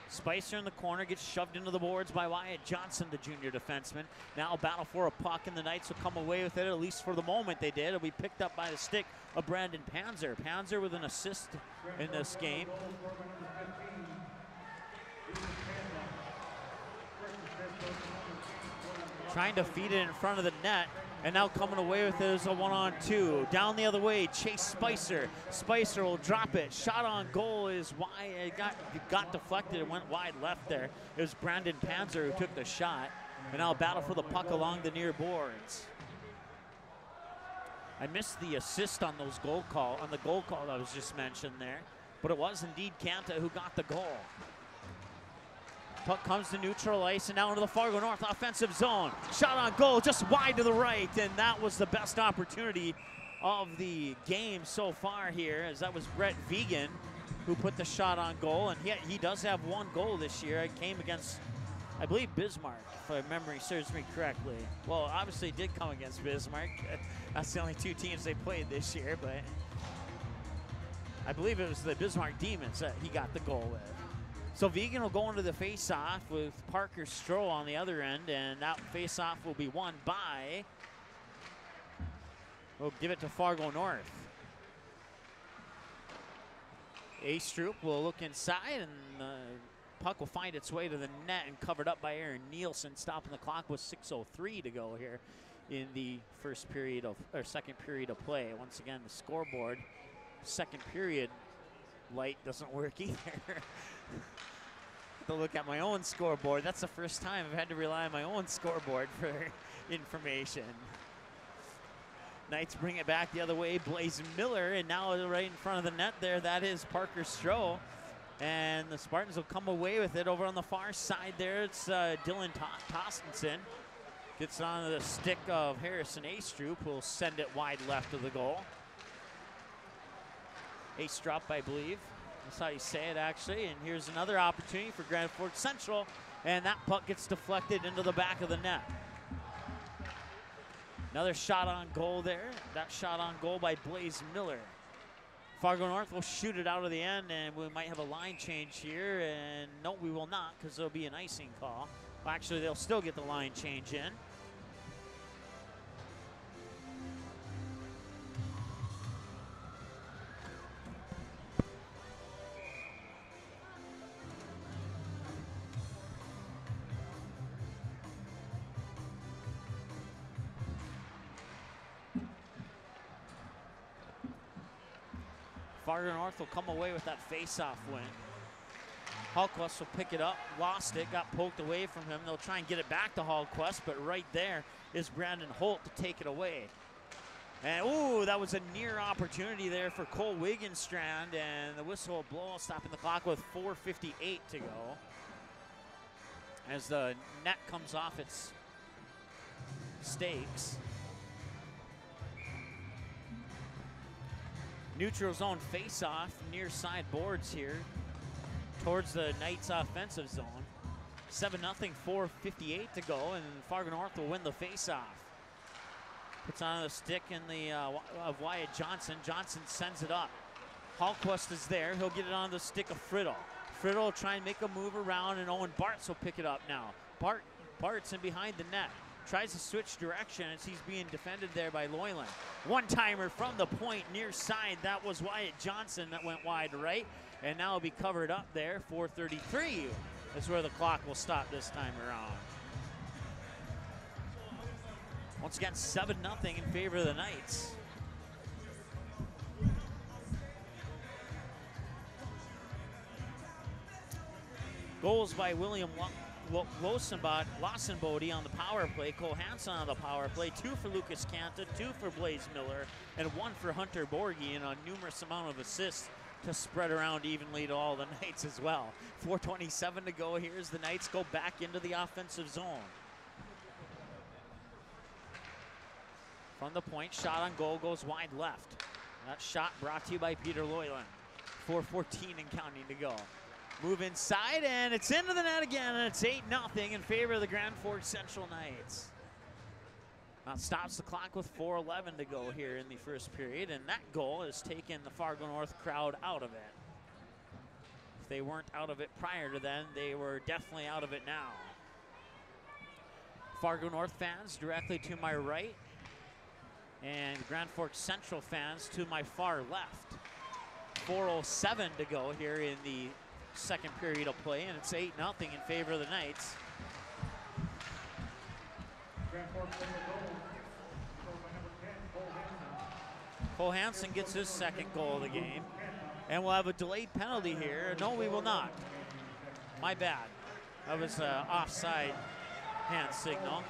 Spicer in the corner gets shoved into the boards by Wyatt Johnson, the junior defenseman. Now a battle for a puck, and the Knights will come away with it, at least for the moment they did. It'll be picked up by the stick of Brandon Panzer. Panzer with an assist in this game. Trying to feed it in front of the net, and now coming away with it is a 1-on-2. Down the other way, Chase Spicer. Spicer will drop it. Shot on goal is wide. It got deflected. It went wide left there. It was Brandon Panzer who took the shot. And now a battle for the puck along the near boards. I missed the assist on those the goal call that was just mentioned there, but it was indeed Canta who got the goal. Puck comes to neutral ice and now into the Fargo North offensive zone. Shot on goal just wide to the right, and that was the best opportunity of the game so far here, as that was Brett Vegan who put the shot on goal, and he does have 1 goal this year. It came against, I believe, Bismarck, if my memory serves me correctly. Well, obviously it did come against Bismarck. That's the only 2 teams they played this year, but I believe it was the Bismarck Demons that he got the goal with. So Vegan will go into the face-off with Parker Stroh on the other end, and that face-off will be won by, we'll give it to Fargo North. Astrup will look inside, and the puck will find its way to the net and covered up by Aaron Nielsen, stopping the clock with 6:03 to go here in the second period of play. Once again, the scoreboard, second period light doesn't work either. To look at my own scoreboard. That's the first time I've had to rely on my own scoreboard for information. Knights bring it back the other way. Blaze Miller, and now right in front of the net there, that is Parker Stroh. And the Spartans will come away with it over on the far side there. It's Dylan Tostenson. Gets on the stick of Harrison Astrup, who will send it wide left of the goal. Astrup, I believe. That's how you say it, actually. And here's another opportunity for Grand Forks Central, and that puck gets deflected into the back of the net. Another shot on goal there. That shot on goal by Blaze Miller. Fargo North will shoot it out of the end, and we might have a line change here. And no, we will not, because there'll be an icing call. Well, actually, they'll still get the line change in. Fargo North will come away with that face-off win. Hallquist will pick it up, lost it, got poked away from him. They'll try and get it back to Hallquist, but right there is Brandon Holt to take it away. And ooh, that was a near opportunity there for Cole Wigenstrand, and the whistle will blow, stopping the clock with 4:58 to go. As the net comes off its stakes. Neutral zone face-off, near side boards here towards the Knights offensive zone. 7-0, 4:58 to go, and Fargo North will win the face-off. Puts on the stick in the of Wyatt Johnson. Johnson sends it up. Hallquist is there. He'll get it on the stick of Friddle. Friddle will try and make a move around, and Owen Bartz will pick it up now. Bartz in behind the net. Tries to switch direction as he's being defended there by Loyland. One-timer from the point near side. That was Wyatt Johnson that went wide right. And now it'll be covered up there. 4:33 is where the clock will stop this time around. Once again, 7-0 in favor of the Knights. Goals by William Lawsonbody on the power play, Cole Hanson on the power play, 2 for Lucas Canta, 2 for Blaze Miller, and 1 for Hunter Borgie, and a numerous amount of assists to spread around evenly to all the Knights as well. 4:27 to go here as the Knights go back into the offensive zone. From the point, shot on goal goes wide left. That shot brought to you by Peter Loyland. 4:14 and counting to go. Move inside, and it's into the net again, and it's 8-0 in favor of the Grand Forks Central Knights. That stops the clock with 4:11 to go here in the first period, and that goal has taken the Fargo North crowd out of it. If they weren't out of it prior to then, they were definitely out of it now. Fargo North fans directly to my right, and Grand Forks Central fans to my far left. 4:07 to go here in the second period of play, and it's 8-0 in favor of the Knights. Cole Hansen gets his second goal of the game, and we'll have a delayed penalty here. No, we will not. My bad. That was an offside hand signal.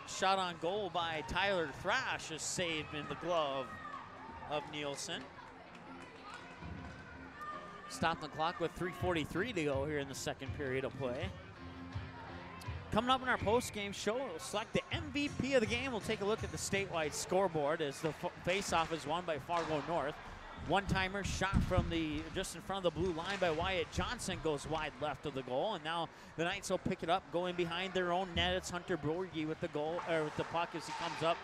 Shot on goal by Tyler Thrash is saved in the glove of Nielsen. Stop the clock with 3:43 to go here in the second period of play. Coming up in our post-game show, we'll select the MVP of the game. We'll take a look at the statewide scoreboard as the face-off is won by Fargo North. One-timer shot from just in front of the blue line by Wyatt Johnson goes wide left of the goal, and now the Knights will pick it up, going behind their own net. It's Hunter Borgie with the goal, or with the puck as he comes up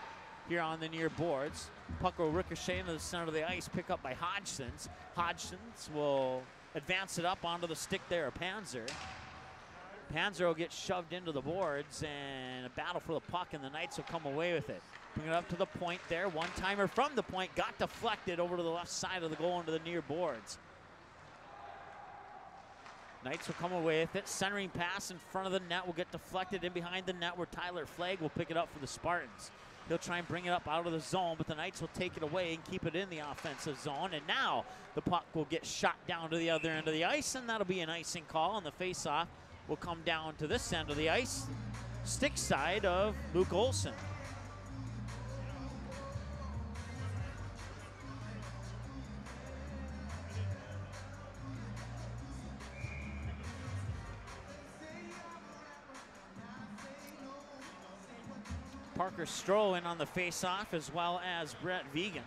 here on the near boards. Puck will ricochet into the center of the ice, pick up by Hodgsons. Hodgsons will advance it up onto the stick there of Panzer. Panzer will get shoved into the boards, and a battle for the puck, and the Knights will come away with it. Bring it up to the point there. One-timer from the point, got deflected over to the left side of the goal into the near boards. Knights will come away with it. Centering pass in front of the net will get deflected in behind the net where Tyler Flagg will pick it up for the Spartans. He'll try and bring it up out of the zone, but the Knights will take it away and keep it in the offensive zone. And now the puck will get shot down to the other end of the ice, and that'll be an icing call, and the face-off will come down to this end of the ice, stick side of Luke Olson. Parker Stroh in on the face-off, as well as Brett Vegan.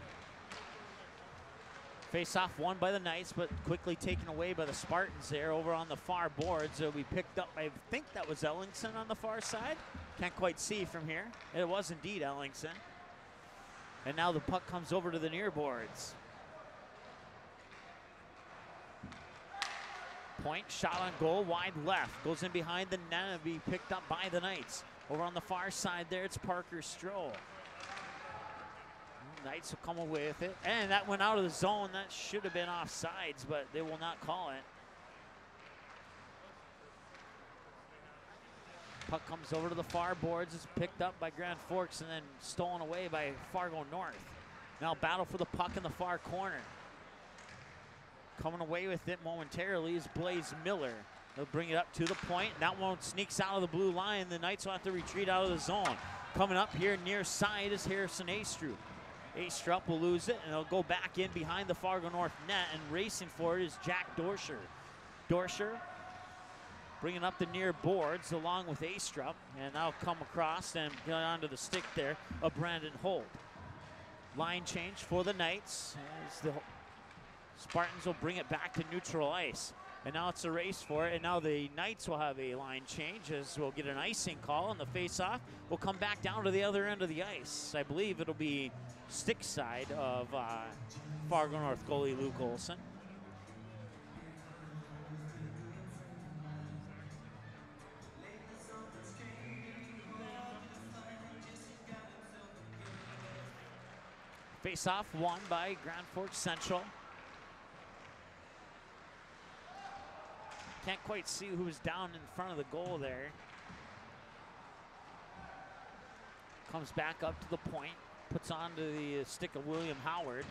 Face-off won by the Knights, but quickly taken away by the Spartans there over on the far boards. It'll be picked up by, I think that was Ellingson on the far side. Can't quite see from here. It was indeed Ellingson. And now the puck comes over to the near boards. Point, shot on goal, wide left. Goes in behind the net and be picked up by the Knights. Over on the far side there, it's Parker Stroh. Knights will come away with it. And that went out of the zone. That should have been offsides, but they will not call it. Puck comes over to the far boards. It's picked up by Grand Forks and then stolen away by Fargo North. Now battle for the puck in the far corner. Coming away with it momentarily is Blaze Miller. They'll bring it up to the point. That one sneaks out of the blue line. The Knights will have to retreat out of the zone. Coming up here near side is Harrison Astrup. Astrup will lose it, and they'll go back in behind the Fargo North net, and racing for it is Jack Dorsher. Dorsher bringing up the near boards along with Astrup, and that'll come across and get onto the stick there of Brandon Holt. Line change for the Knights as the Spartans will bring it back to neutral ice. And now it's a race for it, and now the Knights will have a line change as we'll get an icing call, and the face-off will come back down to the other end of the ice. I believe it'll be stick side of Fargo North goalie Luke Olson. Face-off won by Grand Forks Central. Can't quite see who was down in front of the goal there. Comes back up to the point, puts onto the stick of William Howard.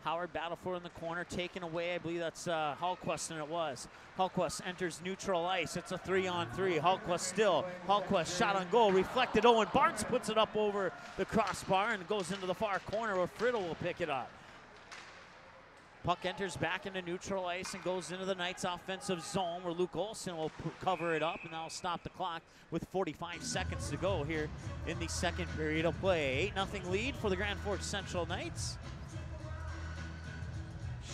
Howard battle for it in the corner, taken away. I believe that's Hallquist, and it was. Hallquist enters neutral ice. It's a 3-on-3. Hallquist still. Hallquist shot on goal, reflected. Owen Barnes puts it up over the crossbar and goes into the far corner where Friddle will pick it up. Puck enters back into neutral ice and goes into the Knights' offensive zone where Luke Olson will cover it up, and that'll stop the clock with 45 seconds to go here in the second period of play. 8-0 lead for the Grand Forks Central Knights.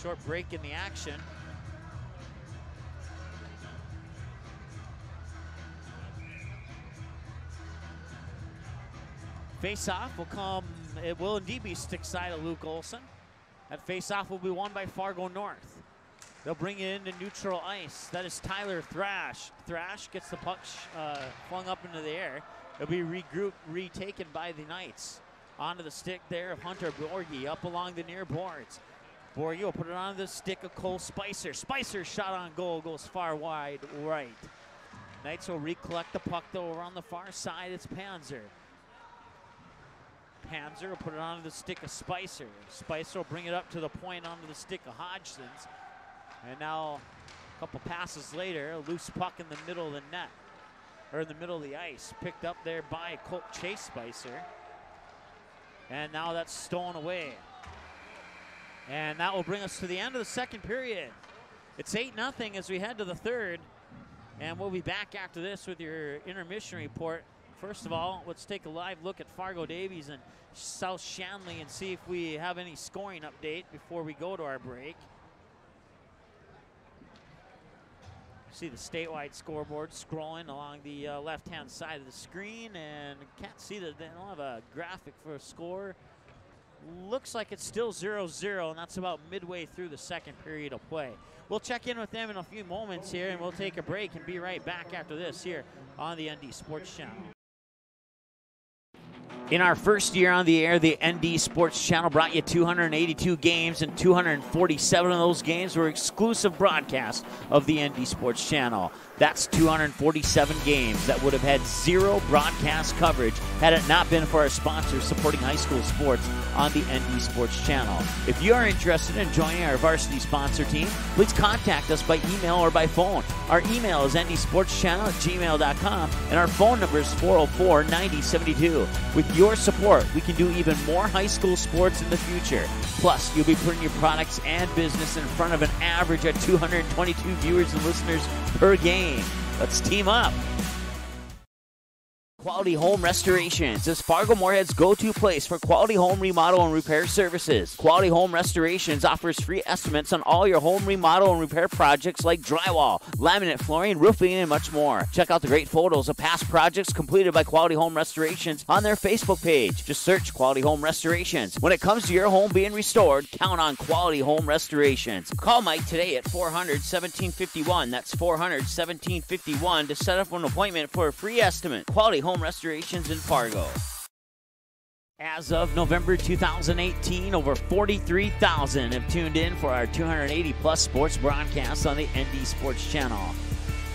Short break in the action. Face-off will come, it will indeed be stick side of Luke Olson. That face-off will be won by Fargo North. They'll bring it into neutral ice. That is Tyler Thrash. Thrash gets the puck flung up into the air. It'll be regrouped, retaken by the Knights. Onto the stick there of Hunter Borgie up along the near boards. Borgie will put it on the stick of Cole Spicer. Spicer's shot on goal goes far wide right. Knights will recollect the puck though over on the far side. It's Panzer. Panzer will put it onto the stick of Spicer. Spicer will bring it up to the point onto the stick of Hodgson's. And now, a couple passes later, a loose puck in the middle of the net, or in the middle of the ice, picked up there by Chase Spicer. And now that's stolen away. And that will bring us to the end of the second period. It's 8-0 as we head to the third. And we'll be back after this with your intermission report. First of all, let's take a live look at Fargo Davies and South Shanley and see if we have any scoring update before we go to our break. See the statewide scoreboard scrolling along the left-hand side of the screen, and can't see that they don't have a graphic for a score. Looks like it's still 0-0, and that's about midway through the second period of play. We'll check in with them in a few moments here, and we'll take a break and be right back after this here on the ND Sports Channel. In our first year on the air, the ND Sports Channel brought you 282 games, and 247 of those games were exclusive broadcasts of the ND Sports Channel. That's 247 games that would have had zero broadcast coverage had it not been for our sponsors supporting high school sports on the ND Sports Channel. If you are interested in joining our varsity sponsor team, please contact us by email or by phone. Our email is ndsportschannel@gmail.com, and our phone number is 404-9072. With your support, we can do even more high school sports in the future. Plus, you'll be putting your products and business in front of an average of 222 viewers and listeners per game. Let's team up. Quality Home Restorations is Fargo Moorhead's go-to place for quality home remodel and repair services. Quality Home Restorations offers free estimates on all your home remodel and repair projects like drywall, laminate flooring, roofing, and much more. Check out the great photos of past projects completed by Quality Home Restorations on their Facebook page. Just search Quality Home Restorations. When it comes to your home being restored, count on Quality Home Restorations. Call Mike today at 400-1751. That's 400-1751 to set up an appointment for a free estimate. Quality Home Restorations in Fargo. As of November 2018, over 43,000 have tuned in for our 280-plus sports broadcasts on the ND Sports Channel.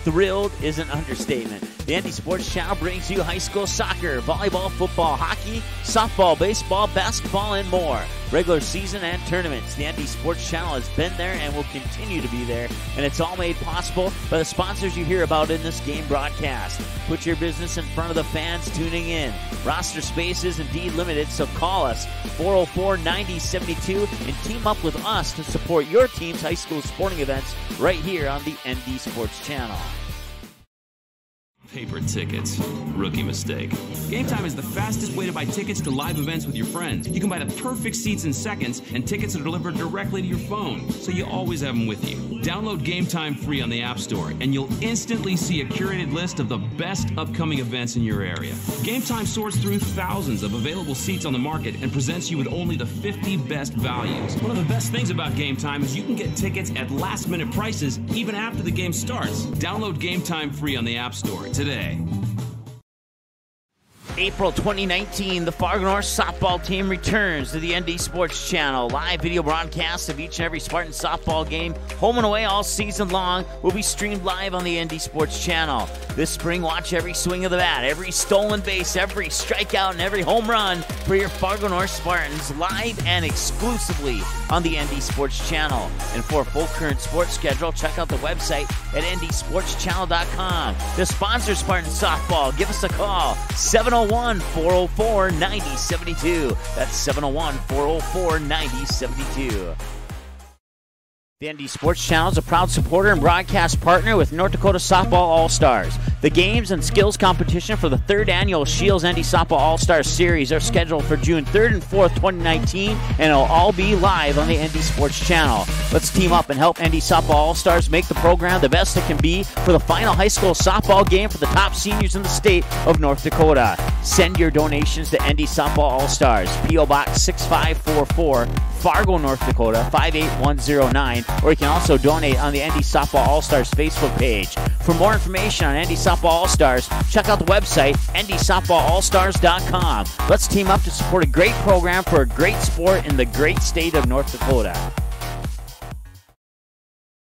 Thrilled is an understatement. The ND Sports Channel brings you high school soccer, volleyball, football, hockey, softball, baseball, basketball, and more. Regular season and tournaments. The ND Sports Channel has been there and will continue to be there, and it's all made possible by the sponsors you hear about in this game broadcast. Put your business in front of the fans tuning in. Roster space is indeed limited, so call us 404-9072 and team up with us to support your team's high school sporting events right here on the ND Sports Channel. Paper tickets. Rookie mistake. Game Time is the fastest way to buy tickets to live events with your friends. You can buy the perfect seats in seconds, and tickets are delivered directly to your phone, so you always have them with you. Download Game Time free on the App Store, and you'll instantly see a curated list of the best upcoming events in your area. Game Time sorts through thousands of available seats on the market and presents you with only the 50 best values. One of the best things about Game Time is you can get tickets at last-minute prices even after the game starts. Download Game Time free on the App Store today. April 2019, the Fargo North softball team returns to the ND Sports Channel. Live video broadcasts of each and every Spartan softball game, home and away all season long, will be streamed live on the ND Sports Channel. This spring, watch every swing of the bat, every stolen base, every strikeout, and every home run for your Fargo North Spartans live and exclusively on the ND Sports Channel. And for a full current sports schedule, check out the website at ndsportschannel.com. To sponsor Spartan softball, give us a call, 701-404-9072. That's 701-404-9072. The ND Sports Channel is a proud supporter and broadcast partner with North Dakota Softball All-Stars. The games and skills competition for the 3rd annual Shields ND Softball All-Stars Series are scheduled for June 3rd and 4th, 2019, and it'll all be live on the ND Sports Channel. Let's team up and help ND Softball All-Stars make the program the best it can be for the final high school softball game for the top seniors in the state of North Dakota. Send your donations to ND Softball All-Stars, P.O. Box 6544, Fargo, North Dakota 58109, or you can also donate on the ND Softball All-Stars Facebook page. For more information on ND Softball All-Stars, check out the website ndsoftballallstars.com. Let's team up to support a great program for a great sport in the great state of North Dakota.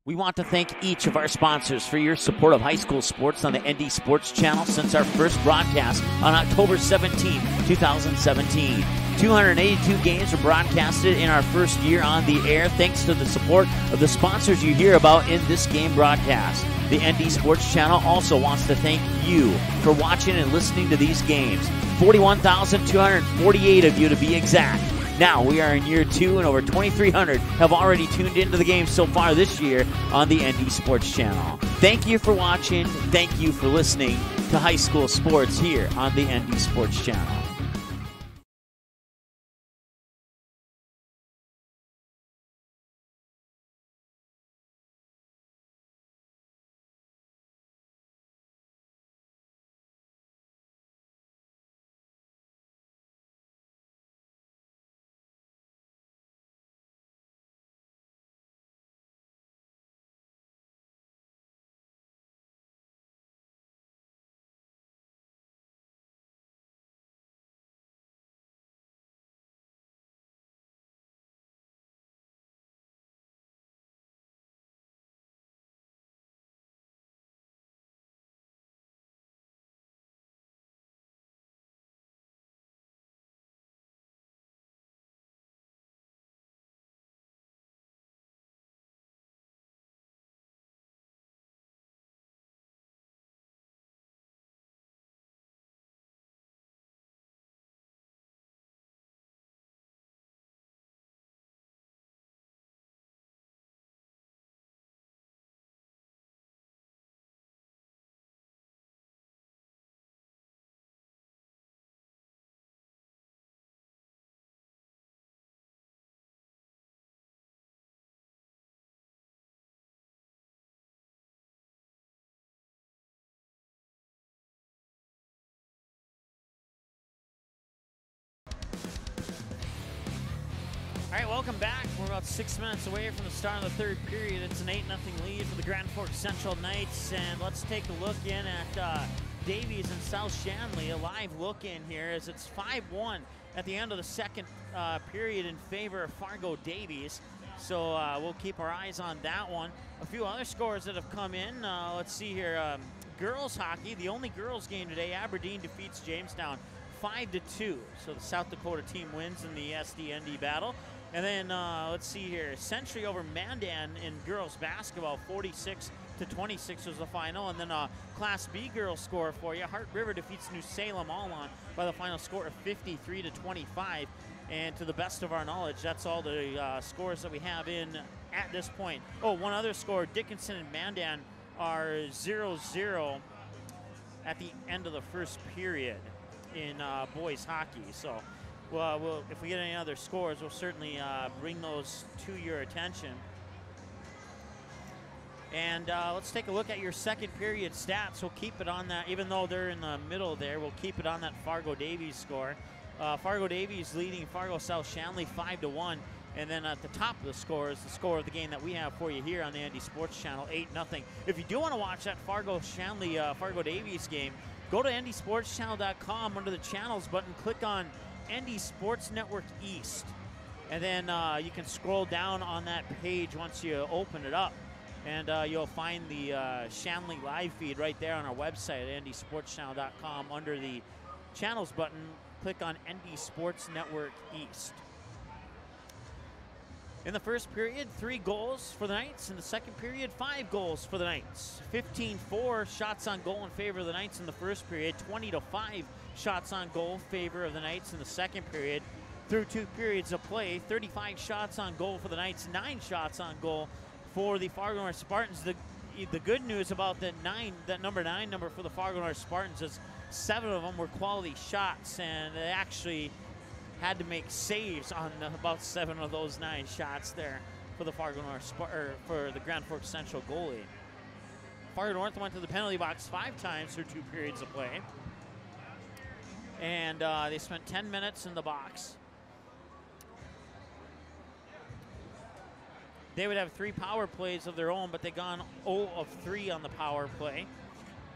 We want to thank each of our sponsors for your support of high school sports on the ND Sports Channel since our first broadcast on October 17, 2017. 282 games were broadcasted in our first year on the air thanks to the support of the sponsors you hear about in this game broadcast. The ND Sports Channel also wants to thank you for watching and listening to these games. 41,248 of you to be exact. Now we are in year 2 and over 2,300 have already tuned into the game so far this year on the ND Sports Channel. Thank you for watching. Thank you for listening to high school sports here on the ND Sports Channel. All right, welcome back. We're about 6 minutes away from the start of the 3rd period. It's an 8-0 lead for the Grand Forks Central Knights, and let's take a look in at Davies and South Shanley. A live look in here as it's 5-1 at the end of the 2nd period in favor of Fargo Davies. So we'll keep our eyes on that one. A few other scores that have come in. Let's see here. Girls hockey, the only girls game today. Aberdeen defeats Jamestown 5-2. So the South Dakota team wins in the SD-ND battle. And then let's see here. Century over Mandan in girls basketball, 46-26 was the final. And then Class B girls score for you. Hart River defeats New Salem All-On by the final score of 53-25. And to the best of our knowledge, that's all the scores that we have in at this point. Oh, one other score. Dickinson and Mandan are 0-0 at the end of the 1st period in boys hockey. So well, if we get any other scores, we'll certainly bring those to your attention. And let's take a look at your 2nd period stats. We'll keep it on that, even though they're in the middle there, we'll keep it on that Fargo Davies score. Fargo Davies leading Fargo South Shanley 5-1. And then at the top of the score is the score of the game that we have for you here on the ND Sports Channel, 8-0. If you do want to watch that Fargo Shanley, Fargo Davies game, go to ndsportschannel.com under the channels button, click on ND Sports Network East, and then you can scroll down on that page once you open it up, and you'll find the Shanley live feed right there on our website at ndsportschannel.com. Under the channels button, click on ND Sports Network East. In the 1st period, 3 goals for the Knights. In the 2nd period, 5 goals for the Knights. 15-4 shots on goal in favor of the Knights in the 1st period. 20-5 shots on goal in favor of the Knights in the 2nd period. Through 2 periods of play, 35 shots on goal for the Knights, 9 shots on goal for the Fargo North Spartans. The good news about that number 9 number for the Fargo North Spartans is 7 of them were quality shots, and they actually had to make saves on about 7 of those 9 shots there for the Fargo North for the Grand Forks Central goalie. Fargo North went to the penalty box 5 times through 2 periods of play, and they spent 10 minutes in the box. They would have 3 power plays of their own, but they gone 0 of 3 on the power play.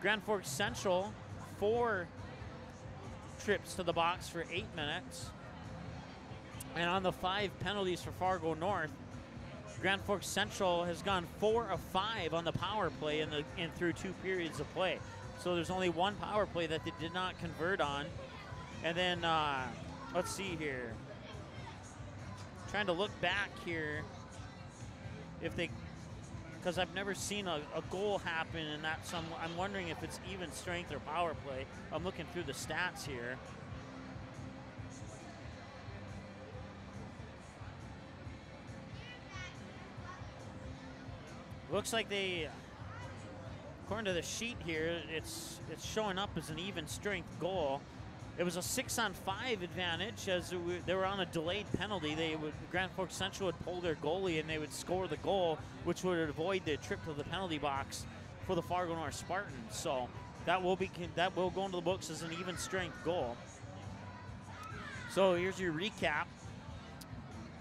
Grand Forks Central, 4 trips to the box for 8 minutes. And on the 5 penalties for Fargo North, Grand Forks Central has gone 4 of 5 on the power play in through 2 periods of play. So there's only 1 power play that they did not convert on. And then, let's see here. Trying to look back here. If they, because I've never seen a goal happen in that. So I'm wondering if it's even strength or power play. I'm looking through the stats here. Looks like they, according to the sheet here, it's showing up as an even strength goal. It was a 6-on-5 advantage as they were on a delayed penalty. Grand Forks Central would pull their goalie and they would score the goal, which would avoid the trip to the penalty box for the Fargo North Spartans. So that will go into the books as an even strength goal. So here's your recap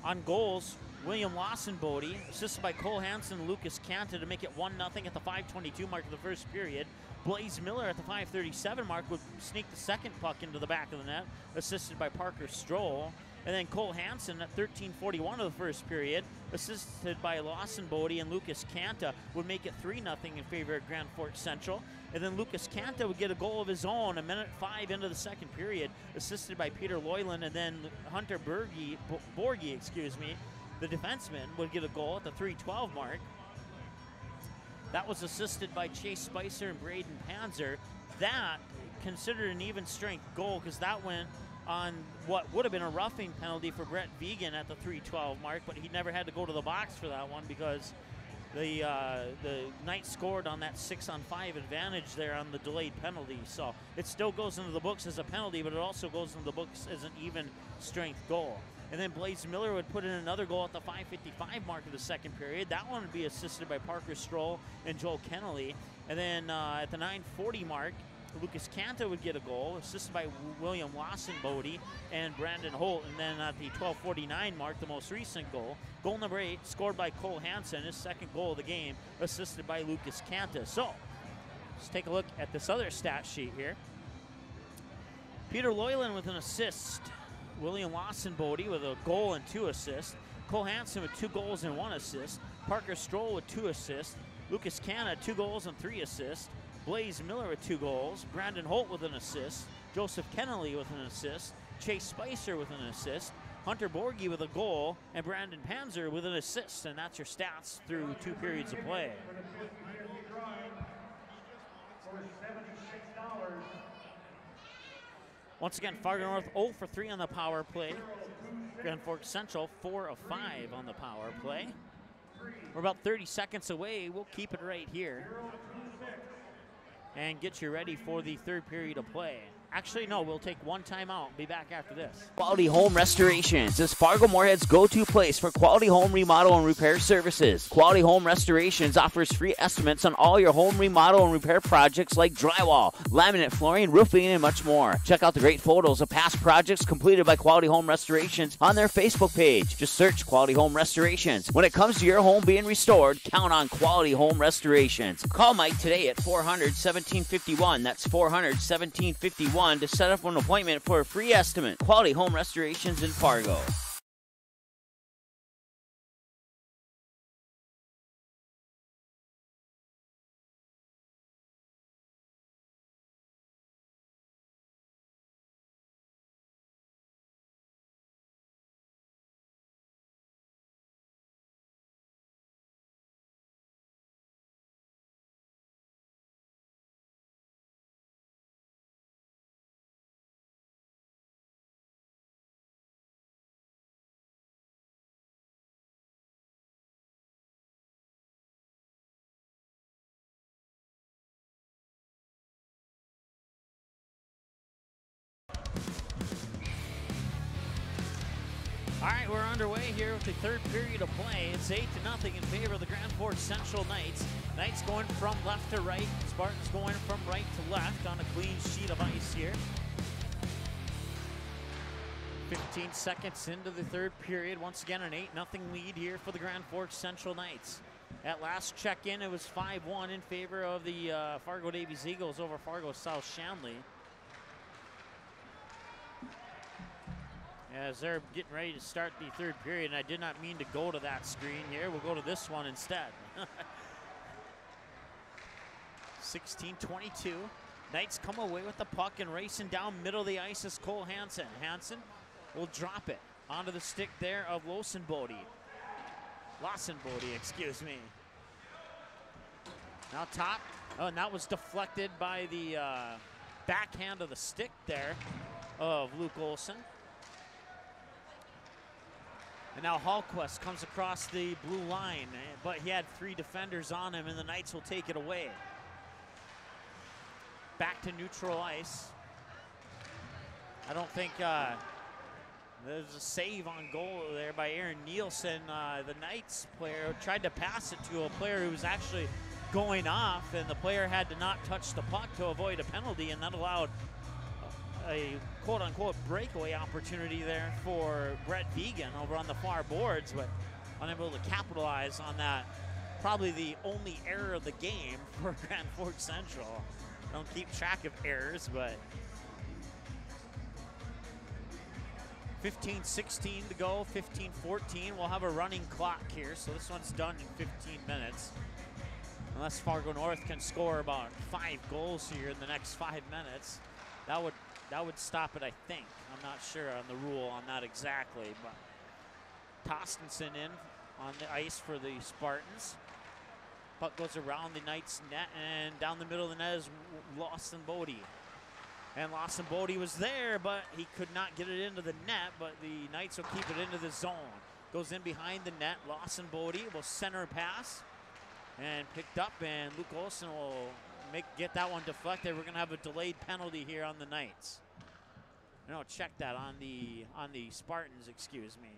on goals. William Lawson-Bodie, assisted by Cole Hansen and Lucas Canta to make it 1-0 at the 5:22 mark of the first period. Blaze Miller at the 5:37 mark would sneak the second puck into the back of the net, assisted by Parker Stroll. And then Cole Hansen at 13:41 of the first period, assisted by Lawson-Bodie and Lucas Canta, would make it 3-0 in favor of Grand Forks Central. And then Lucas Canta would get a goal of his own a minute 5 into the second period, assisted by Peter Loyland, and then Hunter Borgie, the defenseman, would get a goal at the 3:12 mark. That was assisted by Chase Spicer and Braden Panzer. That considered an even strength goal because that went on what would have been a roughing penalty for Brett Vegan at the 3:12 mark, but he never had to go to the box for that one because the Knights scored on that 6-on-5 advantage there on the delayed penalty. So it still goes into the books as a penalty, but it also goes into the books as an even strength goal. And then Blaze Miller would put in another goal at the 5:55 mark of the second period. That one would be assisted by Parker Stroll and Joel Kennelly. And then at the 9:40 mark, Lucas Canta would get a goal, assisted by William Lawson-Bodie and Brandon Holt. And then at the 12:49 mark, the most recent goal, goal number 8, scored by Cole Hansen, his second goal of the game, assisted by Lucas Canta. So let's take a look at this other stat sheet here. Peter Loyland with an assist. William Lawson-Bodie with a goal and 2 assists. Cole Hansen with 2 goals and 1 assist. Parker Stroll with 2 assists. Lucas Canta, 2 goals and 3 assists. Blaze Miller with 2 goals. Brandon Holt with an assist. Joseph Kennelly with an assist. Chase Spicer with an assist. Hunter Borgie with a goal. And Brandon Panzer with an assist. And that's your stats through 2 periods of play. Once again, Fargo North 0 for 3 on the power play. Grand Forks Central 4 of 5 on the power play. We're about 30 seconds away. We'll keep it right here and get you ready for the 3rd period of play. Actually, no, we'll take 1 timeout. Be back after this. Quality Home Restorations is Fargo Moorhead's go-to place for quality home remodel and repair services. Quality Home Restorations offers free estimates on all your home remodel and repair projects like drywall, laminate flooring, roofing, and much more. Check out the great photos of past projects completed by Quality Home Restorations on their Facebook page. Just search Quality Home Restorations. When it comes to your home being restored, count on Quality Home Restorations. Call Mike today at 400-1751. That's 400-1751. To set up an appointment for a free estimate. Quality Home Restorations in Fargo. All right, we're underway here with the third period of play. It's 8-0 in favor of the Grand Forks Central Knights. Knights going from left to right. Spartans going from right to left on a clean sheet of ice here. 15 seconds into the third period. Once again, an 8-0 lead here for the Grand Forks Central Knights. At last check-in, it was 5-1 in favor of the Fargo Davies Eagles over Fargo South Shanley. As they're getting ready to start the third period, and I did not mean to go to that screen here. We'll go to this one instead. 16-22. Knights come away with the puck and racing down middle of the ice is Cole Hansen. Hansen will drop it onto the stick there of Lawson-Bodie, excuse me. Now top, oh, and that was deflected by the backhand of the stick there of Luke Olson. And now Hallquist comes across the blue line, but he had 3 defenders on him, and the Knights will take it away. Back to neutral ice. I don't think there's a save on goal there by Aaron Nielsen. The Knights player tried to pass it to a player who was actually going off, and the player had to not touch the puck to avoid a penalty, and that allowed a quote-unquote breakaway opportunity there for Brett Vegan over on the far boards, but unable to capitalize on that. Probably the only error of the game for Grand Forks Central. I don't keep track of errors, but 15-16 to go, 15-14. We'll have a running clock here, so this one's done in 15 minutes. Unless Fargo North can score about 5 goals here in the next 5 minutes, that would stop it, I think. I'm not sure on the rule on that exactly, but Tostenson in on the ice for the Spartans. Puck goes around the Knights net, and down the middle of the net is Lawson-Bodie. And Lawson-Bodie was there, but he could not get it into the net, but the Knights will keep it into the zone. Goes in behind the net. Lawson-Bodie will center pass and picked up, and Luke Olson will get that one deflected. We're going to have a delayed penalty here on the Knights. No, check that on the Spartans, excuse me.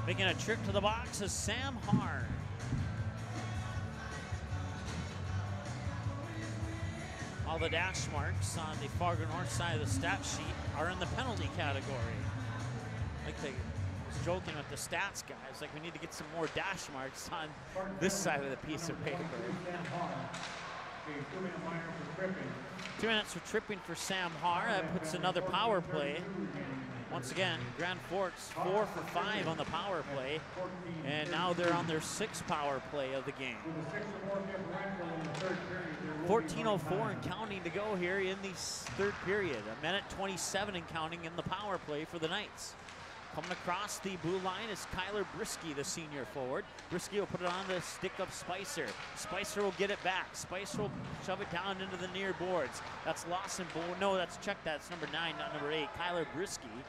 Making a trip to the box is Sam Haar. All the dash marks on the Fargo North side of the stat sheet are in the penalty category. Like they was joking with the stats guys, like we need to get some more dash marks on this side of the piece of paper. 2 minutes for tripping for Sam Haar. That puts another power play. Once again, Grand Forks 4 for 5 on the power play, and now they're on their 6th power play of the game. 14:04 and counting to go here in the third period. 1:27 and counting in the power play for the Knights. Coming across the blue line is Kyler Brisky, the senior forward. Brisky will put it on the stick of Spicer. Spicer will get it back. Spicer will shove it down into the near boards. That's Lawson-Bodie. No, that's number 9, not number 8. Kyler Brisky.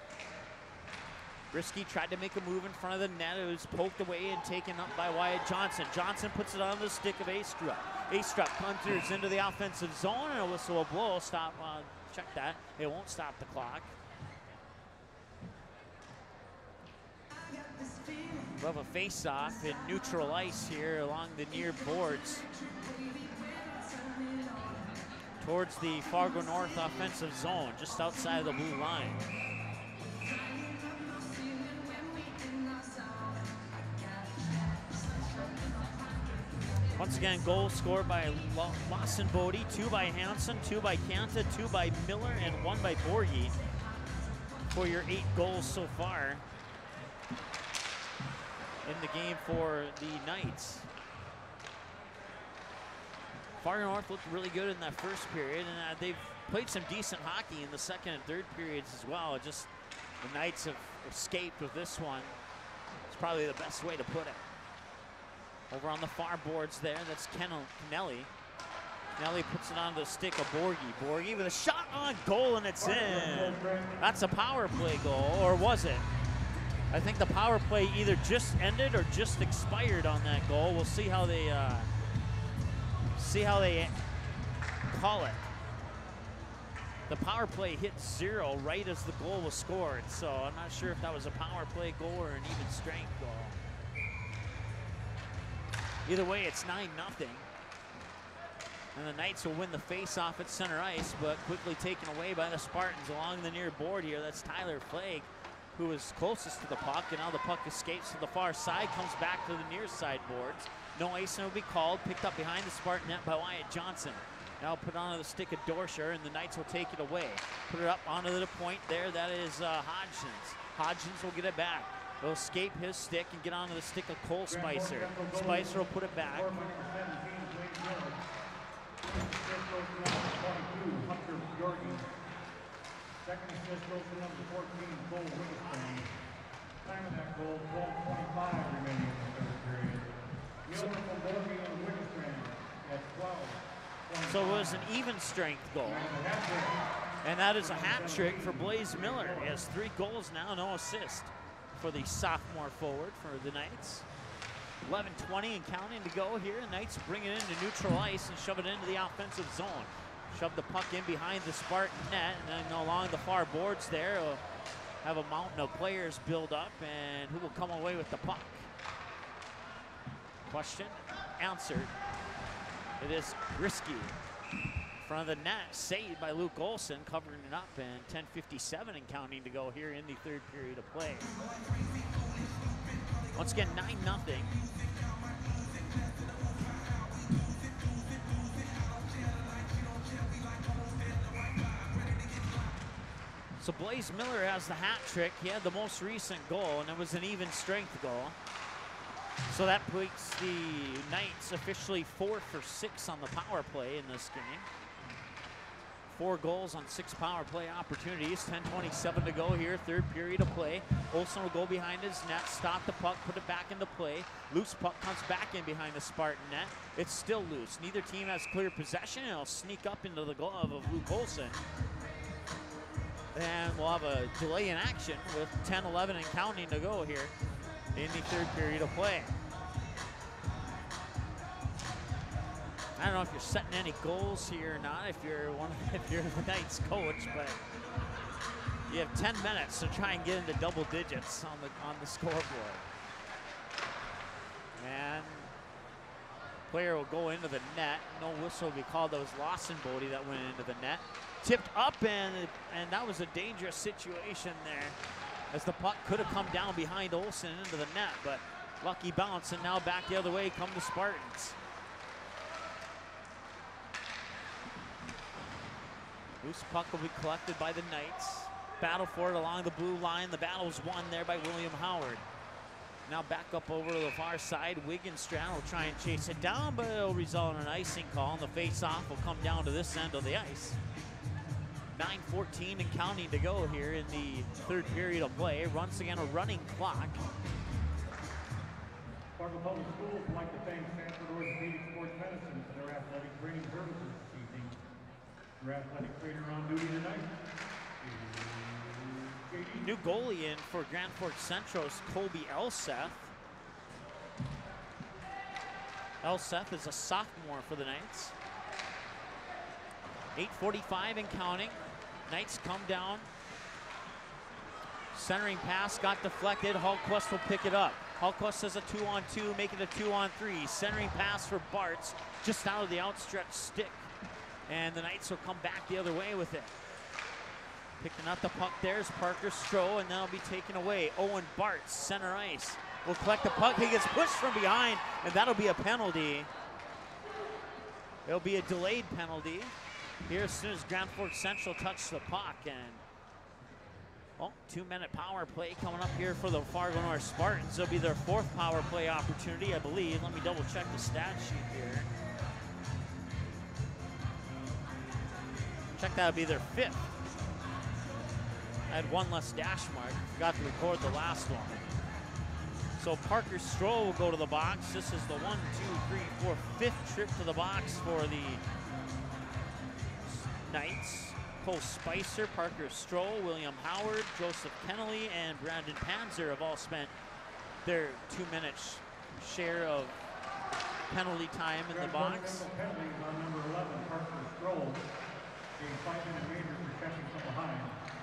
Brisky tried to make a move in front of the net. It was poked away and taken up by Wyatt Johnson. Johnson puts it on the stick of Astrup. Astrup punters into the offensive zone, and a whistle will blow. Stop. Check that. It won't stop the clock. We'll have a face-off in neutral ice here along the near boards towards the Fargo North offensive zone, just outside of the blue line. Once again, goals scored by Lawson-Bodie, 2 by Hansen, 2 by Kanta, 2 by Miller, and 1 by Borghi for your 8 goals so far in the game for the Knights. Fargo North looked really good in that first period, and they've played some decent hockey in the second and third periods as well. Just the Knights have escaped with this one. It's probably the best way to put it. Over on the far boards there, that's Kennelly. Kennelly puts it on the stick of Borghi. Borghi with a shot on goal, and it's in. That's a power play goal, or was it? I think the power play either just ended or just expired on that goal. We'll see how they call it. The power play hit 0 right as the goal was scored, so I'm not sure if that was a power play goal or an even strength goal. Either way, it's 9-0. And the Knights will win the face-off at center ice, but quickly taken away by the Spartans along the near board here. That's Tyler Flagg, who is closest to the puck, and now the puck escapes to the far side, comes back to the near side boards. No icing will be called, picked up behind the Spartan net by Wyatt Johnson. Now put onto the stick of Dorscher, and the Knights will take it away. Put it up onto the point there. That is Hodgins. Hodgins will get it back. He'll escape his stick and get onto the stick of Cole Spicer. Spicer will put it back. Second assist goes to number 14, Cole Witherspoon. Time of that goal, 12:25 remaining in the third period. Miller from Borgie and Witherspoon at 12. So it was an even strength goal. And that is a hat trick for Blaze Miller. He has 3 goals now, no assist for the sophomore forward for the Knights. 11:20 and counting to go here. Knights bring it into neutral ice and shove it into the offensive zone. Shove the puck in behind the Spartan net, and then along the far boards there, we'll have a mountain of players build up, and who will come away with the puck? Question answered. It is Risky. In front of the net, saved by Luke Olson, covering it up, and 10:57 and counting to go here in the third period of play. Once again, 9-0. So Blaze Miller has the hat trick. He had the most recent goal, and it was an even strength goal. So that puts the Knights officially 4 for 6 on the power play in this game. 4 goals on 6 power play opportunities. 10:27 to go here, third period of play. Olsen will go behind his net, stop the puck, put it back into play. Loose puck comes back in behind the Spartan net. It's still loose. Neither team has clear possession, and it'll sneak up into the glove of Luke Olsen. And we'll have a delay in action with 10:11 and counting to go here in the third period of play. I don't know if you're setting any goals here or not, if you're the Knights coach, but you have 10 minutes to try and get into double digits on the scoreboard. And player will go into the net. No whistle will be called. That was Lawson Bodie that went into the net. Tipped up, and that was a dangerous situation there, as the puck could have come down behind Olsen into the net, but lucky bounce, and now back the other way come the Spartans. Loose puck will be collected by the Knights. Battle for it along the blue line. The battle's won there by William Howard. Now back up over to the far side. Wiggenstrand will try and chase it down, but it'll result in an icing call, and the face-off will come down to this end of the ice. 9:14 and counting to go here in the third period of play. Once again, a running clock. Fargo Public Schools would like to thank Sanford Orthopedic Sports Medicine for their athletic training services this evening. Your athletic trainer on duty tonight. New goalie in for Grand Forks Central's Colby Elseth. Elseth is a sophomore for the Knights. 8:45 and counting. Knights come down. Centering pass got deflected. Hallquist will pick it up. Hallquist has a 2-on-2, make it a 2-on-3. Centering pass for Bartz, just out of the outstretched stick. And the Knights will come back the other way with it. Picking up the puck there is Parker Stroh, and that'll be taken away. Owen Bartz, center ice, will collect the puck. He gets pushed from behind, and that'll be a penalty. It'll be a delayed penalty here as soon as Grand Forks Central touched the puck. And, well, 2-minute power play coming up here for the Fargo North Spartans. It'll be their 4th power play opportunity, I believe. Let me double check the stat sheet here. Check, that'll be their 5th. I had one less dash mark. Forgot to record the last one. So Parker Stroh will go to the box. This is the 1, 2, 3, 4, 5th trip to the box for the Knights. Cole Spicer, Parker Stroh, William Howard, Joseph Kennelly, and Brandon Panzer have all spent their 2-minute share of penalty time in the box. Penalties on number 11, Parker Stroh. Stroll a 5-minute major for catching from behind.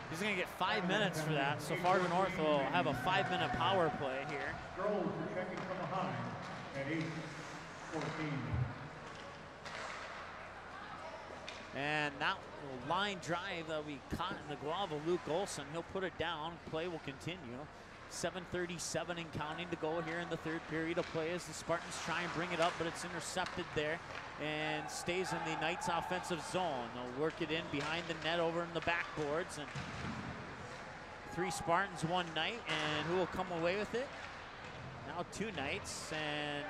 He's going to get 5 minutes for that, so Fargo North will have a 5-minute power play here. Stroll for checking from behind at 8:14. And that line drive that we caught in the glove of Luke Olson, he'll put it down. Play will continue. 7:37 and counting to go here in the third period of play as the Spartans try and bring it up, but it's intercepted there and stays in the Knights offensive zone. They'll work it in behind the net over in the backboards, and 3 Spartans, 1 Knight, and who will come away with it? Now 2 Knights, and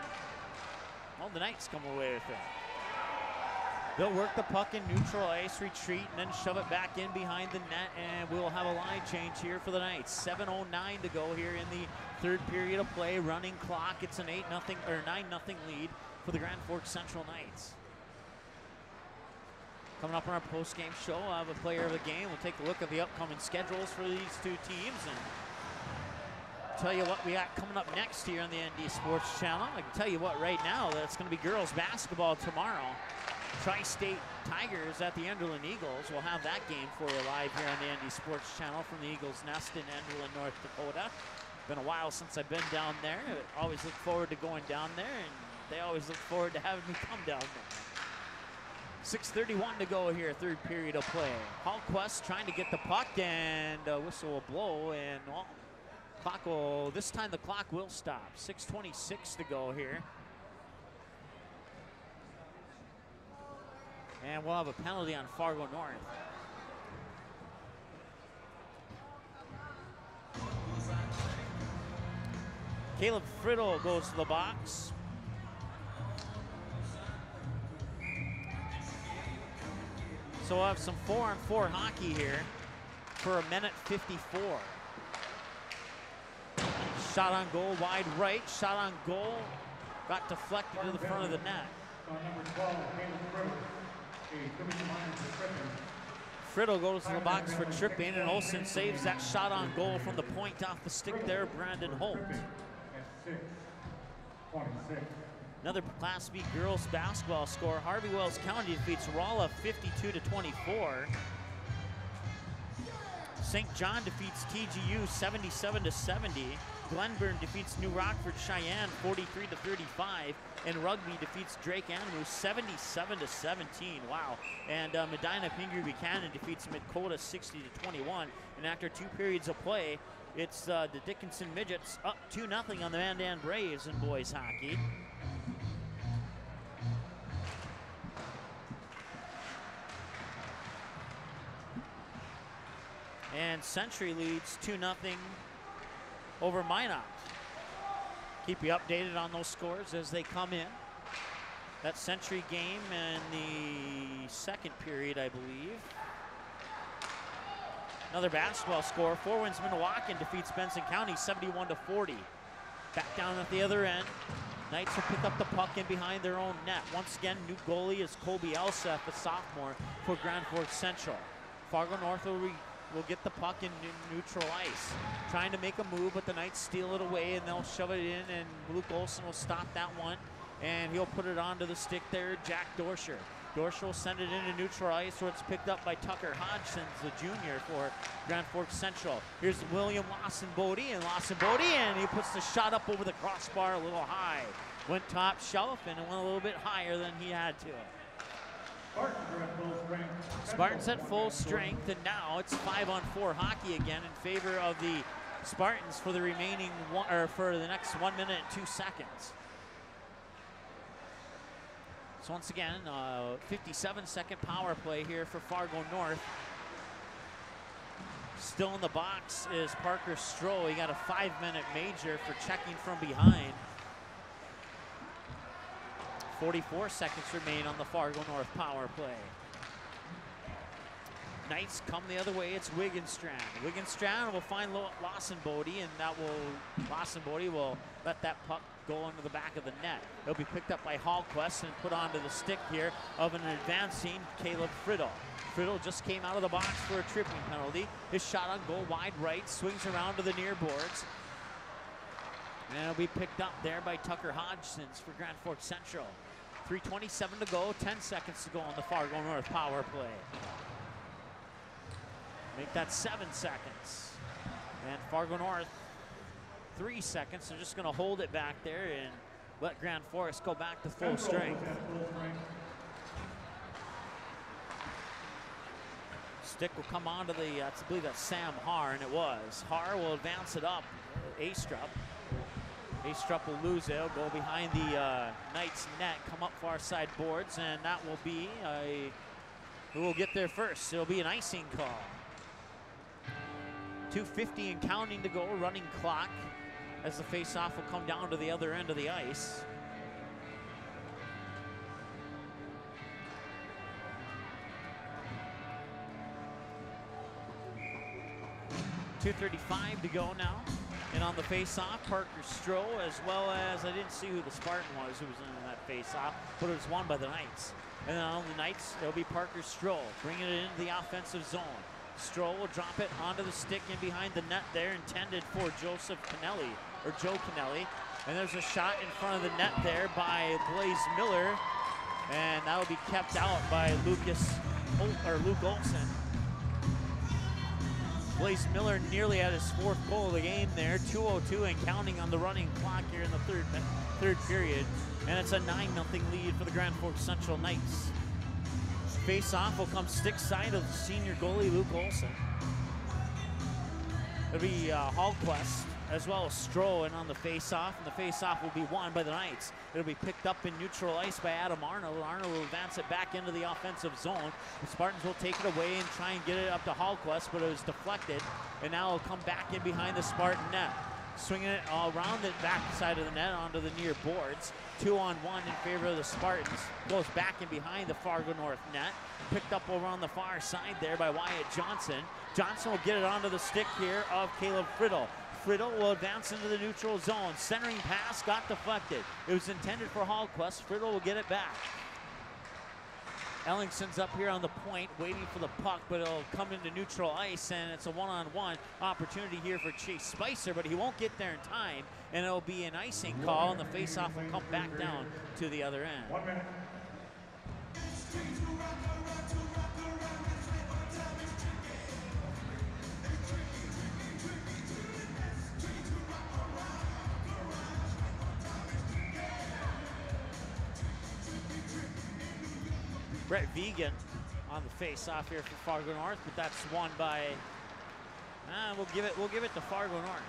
well, the Knights come away with it. They'll work the puck in neutral ice, retreat, and then shove it back in behind the net, and we'll have a line change here for the Knights. 7:09 to go here in the third period of play. Running clock. It's an 8-0 or 9-0 lead for the Grand Forks Central Knights. Coming up on our post-game show, I'll have a player of the game. We'll take a look at the upcoming schedules for these 2 teams and tell you what we got coming up next here on the ND Sports Channel. I can tell you what right now, that it's going to be girls basketball tomorrow. Tri-State Tigers at the Enderlin Eagles. We'll have that game for you live here on the ND Sports Channel from the Eagles' Nest in Enderlin, North Dakota. Been a while since I've been down there. I always look forward to going down there, and they always look forward to having me come down there. 6:31 to go here, third period of play. Hallquist trying to get the puck, and a whistle will blow, and well, this time the clock will stop. 6:26 to go here. And we'll have a penalty on Fargo North. Caleb Friddle goes to the box. So we'll have some 4-on-4 hockey here for 1:54. Shot on goal, wide right. Shot on goal, got deflected to the front of the net. Number 12, Caleb Friddle. Friddle goes to the box for tripping, and Olsen saves that shot on goal from the point off the stick there, Brandon Holt. Another Class B girls basketball score. Harvey Wells County defeats Rolla 52-24. St. John defeats TGU 77-70. Glenburn defeats New Rockford Cheyenne 43-35, and Rugby defeats Drake Animu 77-17. Wow! And Medina Pingree Buchanan defeats Midkota 60-21. And after 2 periods of play, it's the Dickinson Midgets up 2-0 on the Mandan Braves in boys hockey. And Century leads 2-0 over Minot. Keep you updated on those scores as they come in. That Century game in the second period, I believe. Another basketball score. Four Winds Minnewacan defeats Benson County 71-40. Back down at the other end. Knights will pick up the puck in behind their own net. Once again, new goalie is Colby Elseth, the sophomore for Grand Forks Central. Fargo North will get the puck in neutral ice. Trying to make a move, but the Knights steal it away, and they'll shove it in, and Luke Olson will stop that one, and he'll put it onto the stick there, Jack Dorsher. Dorsher will send it into neutral ice, where it's picked up by Tucker Hodgson's, the junior for Grand Forks Central. Here's William Lawson Bodie, and he puts the shot up over the crossbar a little high. Went top shelf, and it went a little bit higher than he had to. Spartans at full strength, and now it's 5-on-4 hockey again in favor of the Spartans for the remaining for the next 1 minute and 2 seconds. So once again, 57-second power play here for Fargo North. Still in the box is Parker Stroh. He got a 5-minute major for checking from behind. 44 seconds remain on the Fargo North power play. Knights come the other way, it's Wiggenstrand. Wiggenstrand will find Lawson Bodie, and Lawson Bodie will let that puck go into the back of the net. It'll be picked up by Hallquist and put onto the stick here of an advancing Caleb Friddle. Friddle just came out of the box for a tripping penalty. His shot on goal wide right, swings around to the near boards. And it'll be picked up there by Tucker Hodgsons for Grand Forks Central. 3:27 to go, 10 seconds to go on the Fargo North power play. Make that 7 seconds. And Fargo North, 3 seconds. They're just going to hold it back there and let Grand Forks go back to full strength. Stick will come onto the, I believe that's Sam Haar, and it was. Haar will advance it up. Astrup. Astrup will lose it. It'll go behind the Knights net, come up far side boards, and that will be who will get there first. It'll be an icing call. 2:50 and counting to go, running clock, as the face-off will come down to the other end of the ice. .235 to go now. And on the face-off, Parker Stroh, as well as, I didn't see who the Spartan was who was in that face-off, but it was won by the Knights. And then on the Knights, it'll be Parker Stroh, bringing it into the offensive zone. Stroh will drop it onto the stick and behind the net there, intended for Joe Kennelly. And there's a shot in front of the net there by Blaze Miller, and that will be kept out by Luke Olson. Blaze Miller nearly at his 4th goal of the game there, 2:02 and counting on the running clock here in the third period. And it's a 9-0 lead for the Grand Forks Central Knights. Face-off will come stick side of the senior goalie, Luke Olson. It'll be Hallquist as well as Stroh and on the face-off, and the face-off will be won by the Knights. It'll be picked up in neutral ice by Adam Arnold. Arnold will advance it back into the offensive zone. The Spartans will take it away and try and get it up to Hallquist, but it was deflected, and now it'll come back in behind the Spartan net. Swinging it all around the back side of the net onto the near boards. 2-on-1 in favor of the Spartans. Goes back in behind the Fargo North net. Picked up over on the far side there by Wyatt Johnson. Johnson will get it onto the stick here of Caleb Friddle. Friddle will advance into the neutral zone. Centering pass got deflected. It was intended for Hallquist. Friddle will get it back. Ellingson's up here on the point waiting for the puck, but it'll come into neutral ice, and it's a one-on-one opportunity here for Chase Spicer, but he won't get there in time, and it'll be an icing call, and the face-off will come back down to the other end. 1 minute. Brett Vegan on the face-off here for Fargo North, but that's won by. We'll give it to Fargo North.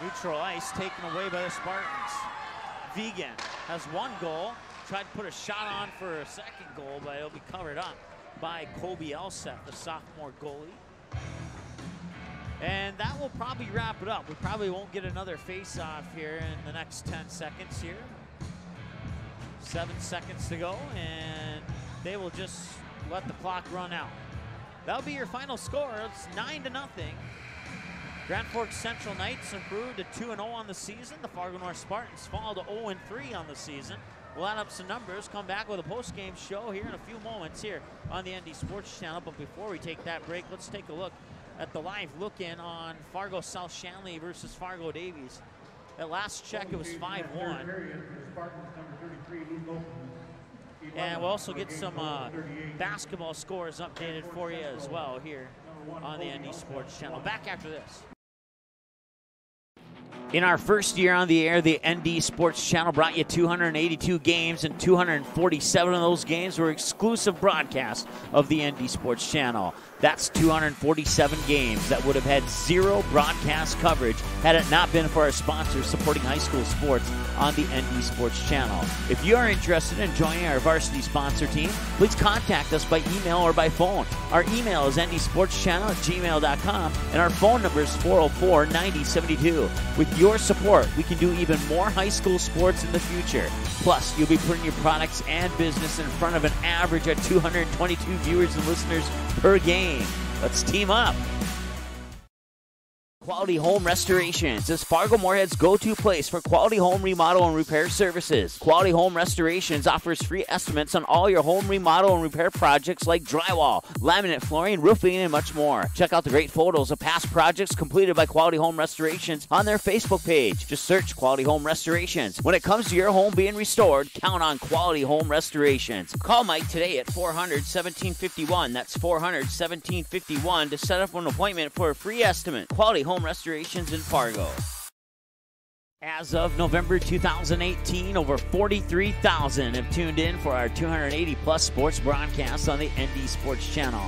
Neutral ice taken away by the Spartans. Vegan has 1 goal. Tried to put a shot on for a 2nd goal, but it'll be covered up by Colby Elseth, the sophomore goalie. And that will probably wrap it up. We probably won't get another face-off here in the next 10 seconds here. 7 seconds to go, and they will just let the clock run out. That'll be your final score. It's 9-0. Grand Forks Central Knights improved to 2-0 on the season. The Fargo North Spartans fall to 0-3 on the season. We'll add up some numbers, come back with a post-game show here in a few moments here on the ND Sports Channel. But before we take that break, let's take a look at the live look-in on Fargo South Shanley versus Fargo Davies. At last check, it was 5-1. And we'll also get some basketball scores updated for you as well here on the ND Sports Channel. Back after this. In our first year on the air, the ND Sports Channel brought you 282 games, and 247 of those games were exclusive broadcasts of the ND Sports Channel. That's 247 games that would have had 0 broadcast coverage had it not been for our sponsors supporting high school sports on the ND Sports Channel. If you are interested in joining our varsity sponsor team, please contact us by email or by phone. Our email is ndsportschannel@gmail.com, and our phone number is 404-9072. With your support, we can do even more high school sports in the future. Plus, you'll be putting your products and business in front of an average of 222 viewers and listeners per game. Let's team up. Quality Home Restorations is Fargo Moorhead's go-to place for quality home remodel and repair services. Quality Home Restorations offers free estimates on all your home remodel and repair projects like drywall, laminate flooring, roofing, and much more. Check out the great photos of past projects completed by Quality Home Restorations on their Facebook page. Just search Quality Home Restorations. When it comes to your home being restored, count on Quality Home Restorations. Call Mike today at 400-1751. That's 400-1751 to set up an appointment for a free estimate. Quality Home Restorations in Fargo. As of November 2018, over 43,000 have tuned in for our 280-plus sports broadcasts on the ND Sports Channel.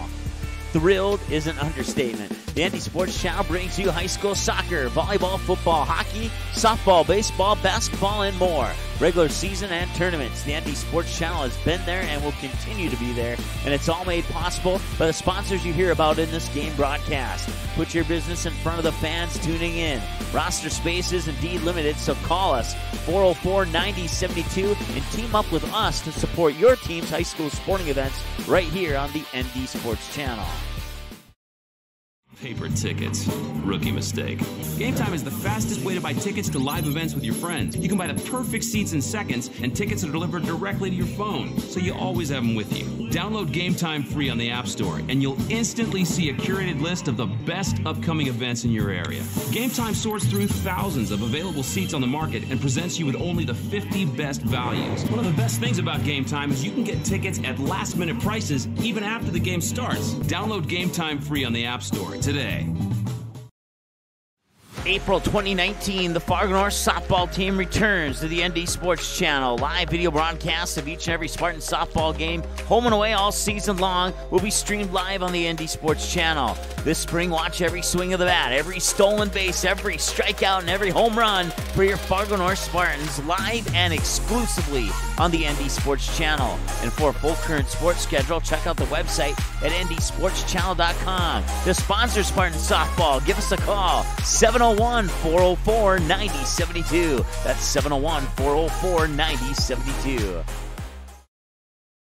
Thrilled is an understatement. The ND Sports Channel brings you high school soccer, volleyball, football, hockey, softball, baseball, basketball, and more. Regular season and tournaments. The ND Sports Channel has been there and will continue to be there, and it's all made possible by the sponsors you hear about in this game broadcast. Put your business in front of the fans tuning in. Roster space is indeed limited, so call us 404-9072 and team up with us to support your team's high school sporting events right here on the ND Sports Channel. Paper tickets. Rookie mistake. Game Time is the fastest way to buy tickets to live events with your friends. You can buy the perfect seats in seconds, and tickets are delivered directly to your phone, so you always have them with you. Download Game Time free on the App Store, and you'll instantly see a curated list of the best upcoming events in your area. Game Time sorts through thousands of available seats on the market and presents you with only the 50 best values. One of the best things about Game Time is you can get tickets at last-minute prices even after the game starts. Download Game Time free on the App Store today. April 2019, the Fargo North softball team returns to the ND Sports Channel. Live video broadcasts of each and every Spartan softball game, home and away all season long, will be streamed live on the ND Sports Channel. This spring, watch every swing of the bat, every stolen base, every strikeout, and every home run for your Fargo North Spartans live and exclusively on the ND Sports Channel. And for a full current sports schedule, check out the website at ndsportschannel.com. To sponsor Spartan softball, give us a call, 701-404-9072. That's 701-404-9072.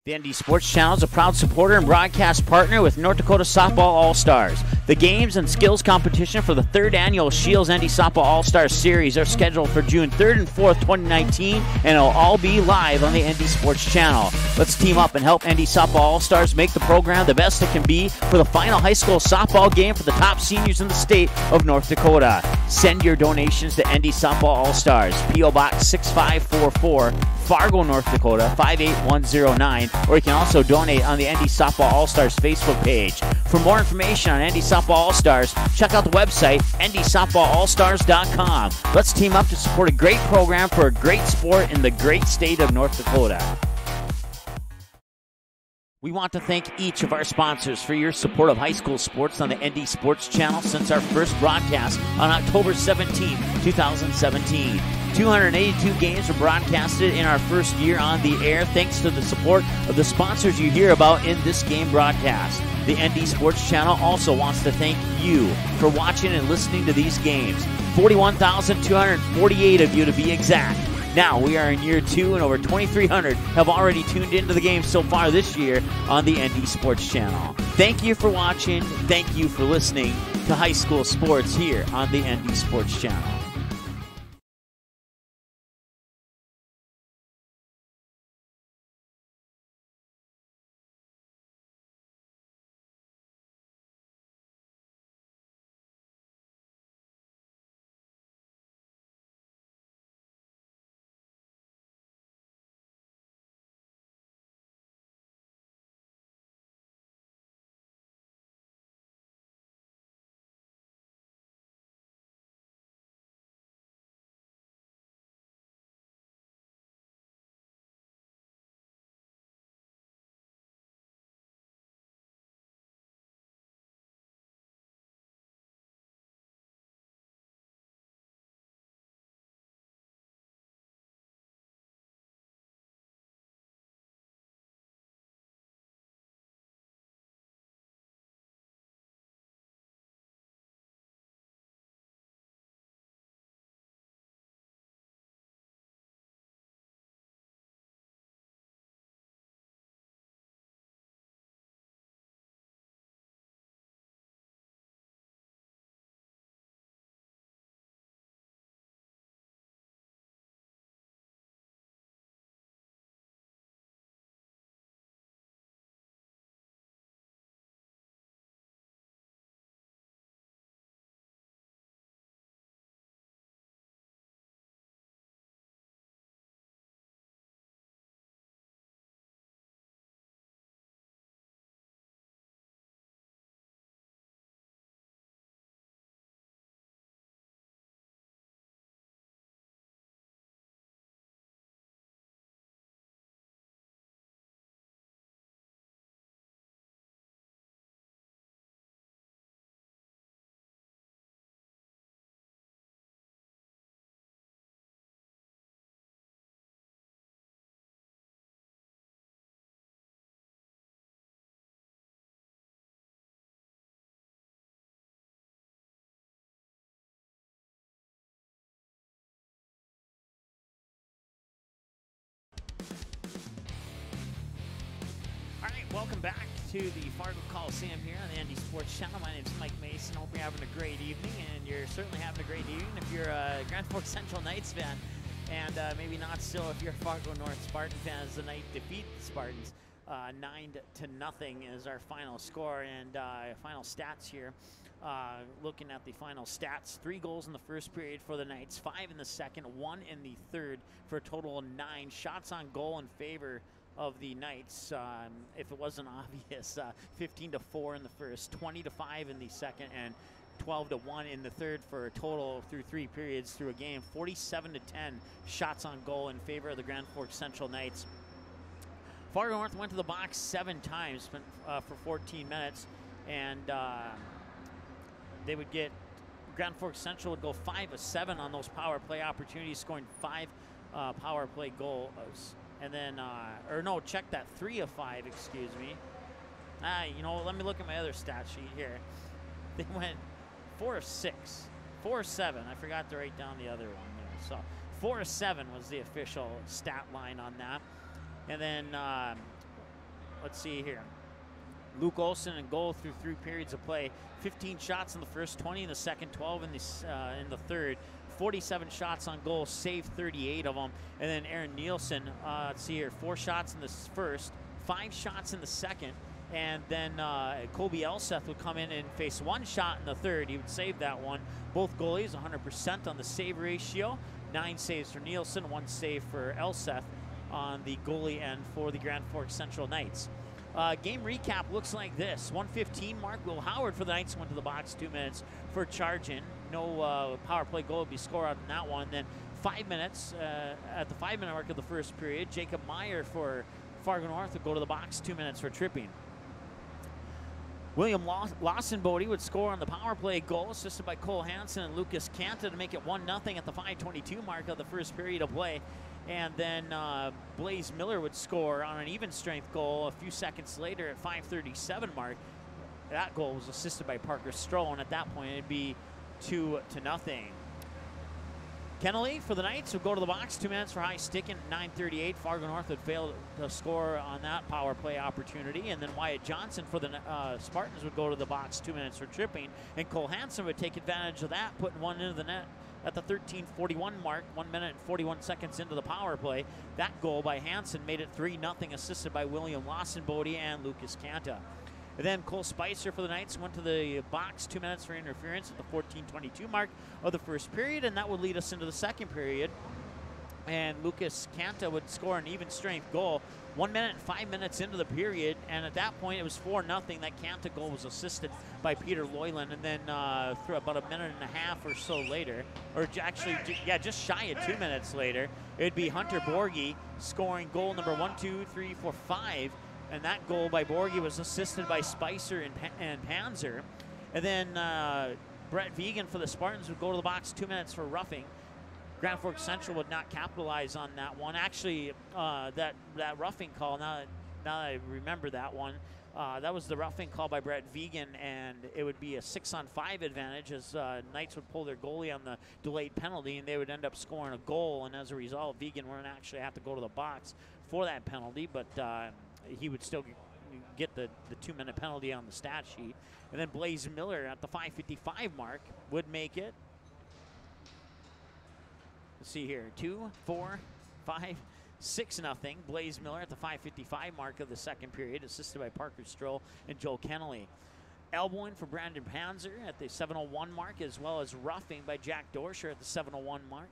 The ND Sports Channel is a proud supporter and broadcast partner with North Dakota Softball All-Stars. The games and skills competition for the 3rd annual Shields ND Softball All-Stars Series are scheduled for June 3rd and 4th, 2019, and it'll all be live on the ND Sports Channel. Let's team up and help ND Softball All-Stars make the program the best it can be for the final high school softball game for the top seniors in the state of North Dakota. Send your donations to ND Softball All-Stars, P.O. Box 6544, Fargo, North Dakota 58109, or you can also donate on the ND Softball All-Stars Facebook page. For more information on ND Softball All-Stars, check out the website, ndsoftballallstars.com. Let's team up to support a great program for a great sport in the great state of North Dakota. We want to thank each of our sponsors for your support of high school sports on the ND Sports Channel since our first broadcast on October 17, 2017. 282 games were broadcasted in our first year on the air thanks to the support of the sponsors you hear about in this game broadcast. The ND Sports Channel also wants to thank you for watching and listening to these games. 41,248 of you to be exact. Now we are in year 2 and over 2,300 have already tuned into the game so far this year on the ND Sports Channel. Thank you for watching. Thank you for listening to high school sports here on the ND Sports Channel. Welcome back to the Fargo Coliseum here on the ND Sports Channel. My name is Mike Mason. Hope you're having a great evening, and you're certainly having a great evening if you're a Grand Forks Central Knights fan, and maybe not still if you're a Fargo North Spartan fan, as the Knights defeat the Spartans 9-0 is our final score, and final stats here. Looking at the final stats, 3 goals in the first period for the Knights, 5 in the second, 1 in the third, for a total of 9 shots on goal in favor of the Knights. If it wasn't obvious, 15-4 in the first, 20-5 in the second, and 12-1 in the third, for a total through 3 periods through a game, 47-10 shots on goal in favor of the Grand Forks Central Knights. Fargo North went to the box 7 times for 14 minutes, and they would get, Grand Forks Central would go 5 of 7 on those power play opportunities, scoring 5 power play goals. And then, check that, 3 of 5, excuse me. Let me look at my other stat sheet here. They went 4 of 6, 4 of 7. I forgot to write down the other one there. So 4 of 7 was the official stat line on that. And then, let's see here. Luke Olsen in goal through 3 periods of play. 15 shots in the first, 20 in the second, 12 in the third. 47 shots on goal, saved 38 of them. And then Aaron Nielsen, let's see here, 4 shots in the first, 5 shots in the second. And then Colby Elseth would come in and face 1 shot in the third. He would save that one. Both goalies 100% on the save ratio. 9 saves for Nielsen, 1 save for Elseth on the goalie end for the Grand Forks Central Knights. Game recap looks like this. 1:15 mark, Will Howard for the Knights went to the box 2 minutes for charging. No power play goal would be scored on that one. Then 5 minutes, at the 5-minute mark of the first period, Jacob Meyer for Fargo North would go to the box 2 minutes for tripping. William Lawson-Bodie would score on the power play goal, assisted by Cole Hansen and Lucas Canta, to make it 1-0 at the 5:22 mark of the first period of play. And then Blaze Miller would score on an even-strength goal a few seconds later at 5:37 mark. That goal was assisted by Parker Stroh, and at that point it'd be 2-0. Kennelly for the Knights would go to the box 2 minutes for high sticking at 9:38. Fargo North would fail to score on that power play opportunity. And then Wyatt Johnson for the Spartans would go to the box 2 minutes for tripping. And Cole Hansen would take advantage of that, putting one into the net at the 13:41 mark, 1 minute and 41 seconds into the power play. That goal by Hansen made it 3-0, assisted by William Lawson-Bodie and Lucas Canta. And then Cole Spicer for the Knights went to the box 2 minutes for interference at the 14:22 mark of the first period, and that would lead us into the second period. And Lucas Canta would score an even-strength goal 1 minute and 5 minutes into the period, and at that point it was 4-0. That Canta goal was assisted by Peter Loyland, and then through about a minute and a half or so later, or actually, just shy of 2 minutes later, it'd be Hunter Borgie scoring goal number 1, 2, 3, 4, 5. And that goal by Borgie was assisted by Spicer and Panzer. And then Brett Vegan for the Spartans would go to the box 2 minutes for roughing. Grand Forks Central would not capitalize on that one. Actually, that roughing call, now that I remember that one, that was the roughing call by Brett Vegan, and it would be a 6-on-5 advantage as Knights would pull their goalie on the delayed penalty, and they would end up scoring a goal. And as a result, Vegan wouldn't actually have to go to the box for that penalty, but he would still get the 2-minute penalty on the stat sheet. And then Blaze Miller at the 5:55 mark would make it. Let's see here, 2, 4, 5, 6-0. Blaze Miller at the 5:55 mark of the second period, assisted by Parker Stroh and Joel Kennelly. Elbowing for Brandon Panzer at the 7:01 mark, as well as roughing by Jack Dorsher at the 7:01 mark.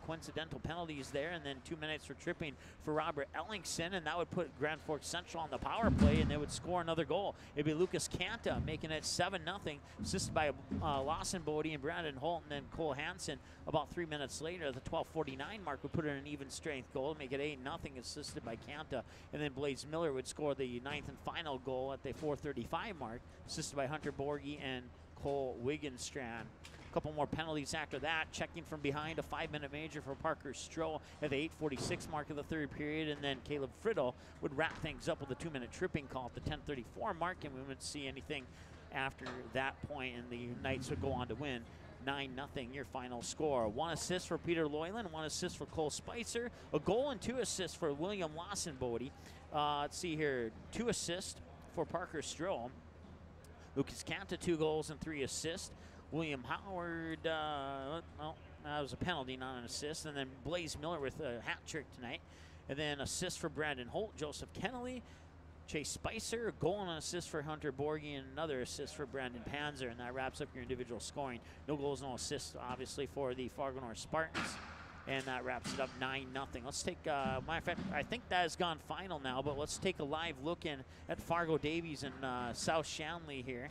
Coincidental penalties there, and then 2 minutes for tripping for Robert Ellingson, and that would put Grand Forks Central on the power play, and they would score another goal. It'd be Lucas Canta making it 7-0, assisted by Lawson-Bodie and Brandon Holt, and then Cole Hansen about 3 minutes later at the 12:49 mark would put in an even strength goal to make it 8-0, assisted by Canta, and then Blaze Miller would score the 9th and final goal at the 4:35 mark, assisted by Hunter Borgie and Cole Wiggenstrand. A couple more penalties after that. Checking from behind, a 5-minute major for Parker Stroh at the 8:46 mark of the third period, and then Caleb Friddle would wrap things up with a 2-minute tripping call at the 10:34 mark, and we wouldn't see anything after that point, and the Knights would go on to win 9-0, your final score. 1 assist for Peter Loyland, 1 assist for Cole Spicer, a goal and 2 assists for William Lawson-Bodie, Let's see here. 2 assists for Parker Stroh. Lucas Canta, 2 goals and 3 assists. William Howard, no, that was a penalty, not an assist. And then Blaze Miller with a hat trick tonight. And then assist for Brandon Holt, Joseph Kennelly, Chase Spicer, a goal and an assist for Hunter Borgi, and another assist for Brandon Panzer. And that wraps up your individual scoring. No goals, no assists, obviously, for the Fargo North Spartans. And that wraps it up 9-0. Let's take, matter of fact, I think that has gone final now, but let's take a live look in at Fargo Davies and South Shanley here.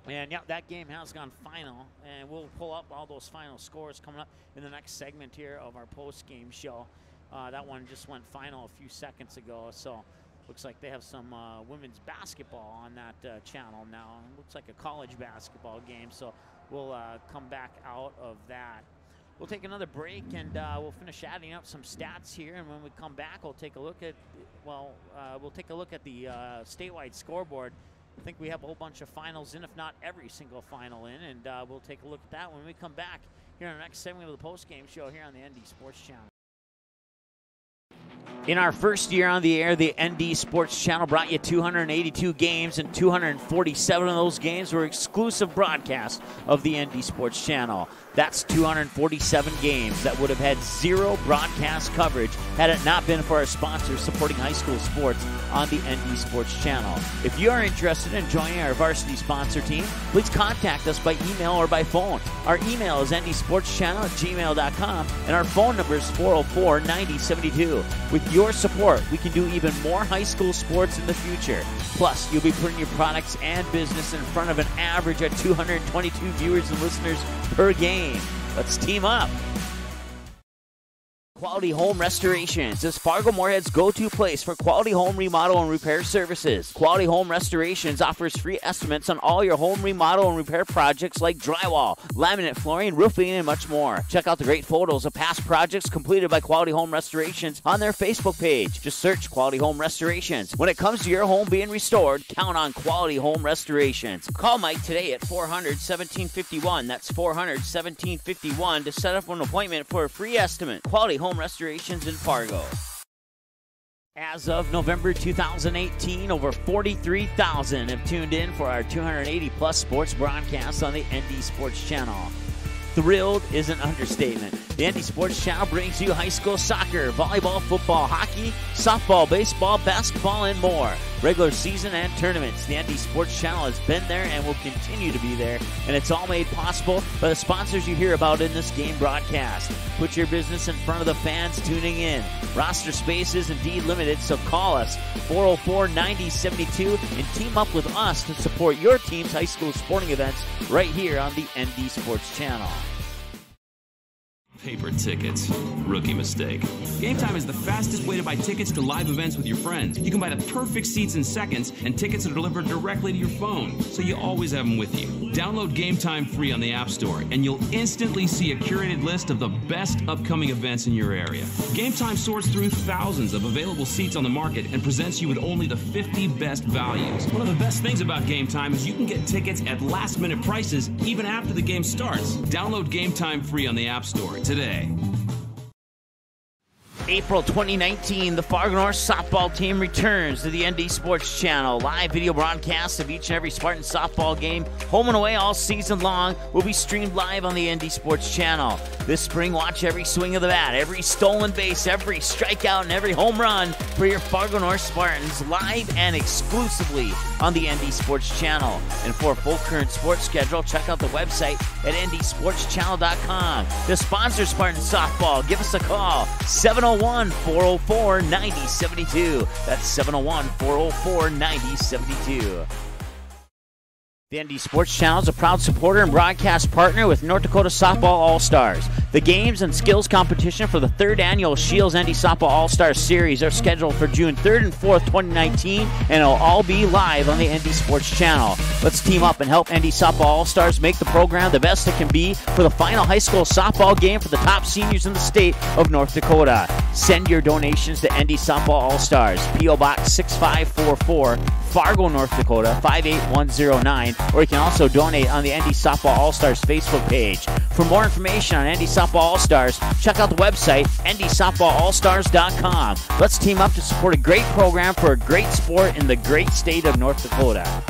And yeah, that game has gone final, and we'll pull up all those final scores coming up in the next segment here of our post-game show. That one just went final a few seconds ago, so looks like they have some women's basketball on that channel now. It looks like a college basketball game, so we'll come back out of that. We'll take another break, and we'll finish adding up some stats here, and when we come back, we'll take a look at, we'll take a look at the statewide scoreboard. I think we have a whole bunch of finals in, if not every single final in, and we'll take a look at that when we come back here in the next segment of the post-game show here on the ND Sports Channel. In our first year on the air, the ND Sports Channel brought you 282 games, and 247 of those games were exclusive broadcasts of the ND Sports Channel. That's 247 games that would have had 0 broadcast coverage had it not been for our sponsors supporting high school sports on the ND Sports Channel. If you are interested in joining our varsity sponsor team, please contact us by email or by phone. Our email is ndsportschannel@gmail.com, and our phone number is 404-9072. With your support, we can do even more high school sports in the future. Plus, you'll be putting your products and business in front of an average of 222 viewers and listeners per game. Let's team up. Quality Home Restorations is Fargo Moorhead's go-to place for quality home remodel and repair services. Quality Home Restorations offers free estimates on all your home remodel and repair projects like drywall, laminate flooring, roofing, and much more. Check out the great photos of past projects completed by Quality Home Restorations on their Facebook page. Just search Quality Home Restorations. When it comes to your home being restored, count on Quality Home Restorations. Call Mike today at 400-1751. That's 400-1751 to set up an appointment for a free estimate. Quality Home Restorations in Fargo. As of November 2018, over 43,000 have tuned in for our 280-plus sports broadcasts on the ND Sports Channel. Thrilled is an understatement. The ND Sports Channel brings you high school soccer, volleyball, football, hockey, softball, baseball, basketball, and more. Regular season and tournaments. The ND Sports Channel has been there and will continue to be there, and it's all made possible by the sponsors you hear about in this game broadcast. Put your business in front of the fans tuning in. Roster space is indeed limited, so call us 404-9072 and team up with us to support your team's high school sporting events right here on the ND Sports Channel. Paper tickets. Rookie mistake. Game Time is the fastest way to buy tickets to live events with your friends. You can buy the perfect seats in seconds, and tickets are delivered directly to your phone, so you always have them with you. Download Game Time free on the App Store, and you'll instantly see a curated list of the best upcoming events in your area. Game Time sorts through thousands of available seats on the market and presents you with only the 50 best values. One of the best things about Game Time is you can get tickets at last-minute prices even after the game starts. Download Game Time free on the App Store today. April 2019, the Fargo North softball team returns to the ND Sports Channel. Live video broadcasts of each and every Spartan softball game, home and away all season long, will be streamed live on the ND Sports Channel. This spring, watch every swing of the bat, every stolen base, every strikeout, and every home run for your Fargo North Spartans, live and exclusively on the ND Sports Channel. And for a full current sports schedule, check out the website at ndsportschannel.com. To sponsor Spartan softball, give us a call, 701-404-9072. That's 701-404-9072. The ND Sports Channel is a proud supporter and broadcast partner with North Dakota Softball All-Stars. The games and skills competition for the 3rd annual Shields ND Softball All-Stars Series are scheduled for June 3rd and 4th, 2019, and it'll all be live on the ND Sports Channel. Let's team up and help ND Softball All-Stars make the program the best it can be for the final high school softball game for the top seniors in the state of North Dakota. Send your donations to ND Softball All-Stars, P.O. Box 6544, Fargo, North Dakota 58109, or you can also donate on the ND Softball All-Stars Facebook page. For more information on ND Softball All-Stars, check out the website, ndsoftballallstars.com. Let's team up to support a great program for a great sport in the great state of North Dakota.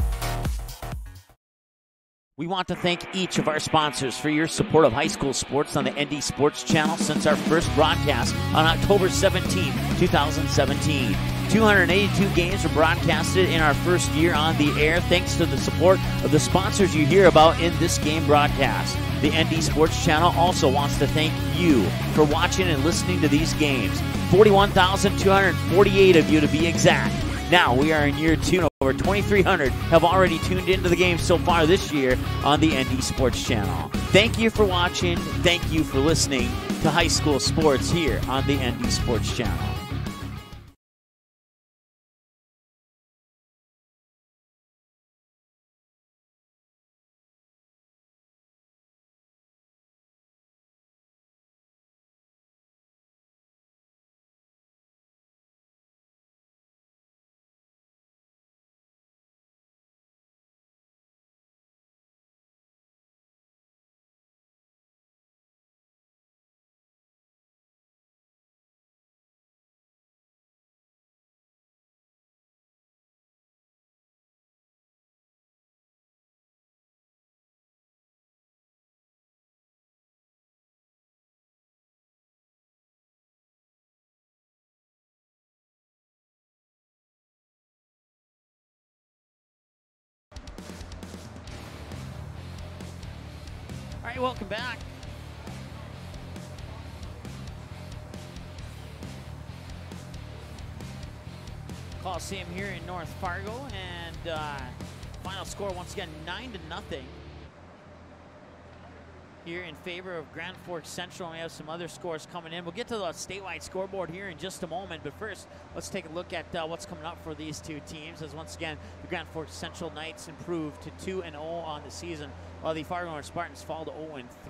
We want to thank each of our sponsors for your support of high school sports on the ND Sports Channel since our first broadcast on October 17, 2017. 282 games were broadcasted in our first year on the air thanks to the support of the sponsors you hear about in this game broadcast. The ND Sports Channel also wants to thank you for watching and listening to these games. 41,248 of you to be exact. Now we are in year 2. Over 2,300 have already tuned into the game so far this year on the ND Sports Channel. Thank you for watching. Thank you for listening to high school sports here on the ND Sports Channel. All right, welcome back. Coliseum here in North Fargo, and final score once again 9-0 here in favor of Grand Forks Central. We have some other scores coming in. We'll get to the statewide scoreboard here in just a moment, but first let's take a look at what's coming up for these two teams, as once again the Grand Forks Central Knights improved to 2-0 on the season, while the Fargo North Spartans fall to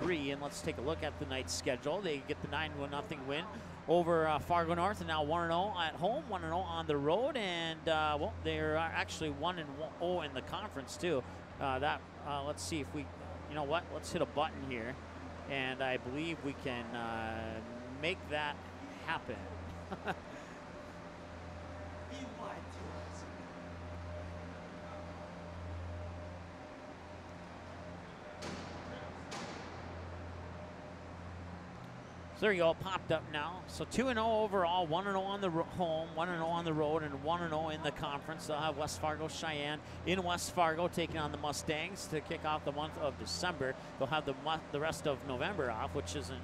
0-3. And let's take a look at the Knights' schedule. They get the 9-0 win over Fargo North, and now 1-0 at home, 1-0 on the road, and well, they're actually 1-0 in the conference too. Let's see if we, you know what? Let's hit a button here, and I believe we can make that happen. So there you go, it popped up now. So 2-0 overall, 1-0 on the home, 1-0 on the road, and 1-0 in the conference. They'll have West Fargo Cheyenne in West Fargo taking on the Mustangs to kick off the month of December. They'll have the rest of November off, which isn't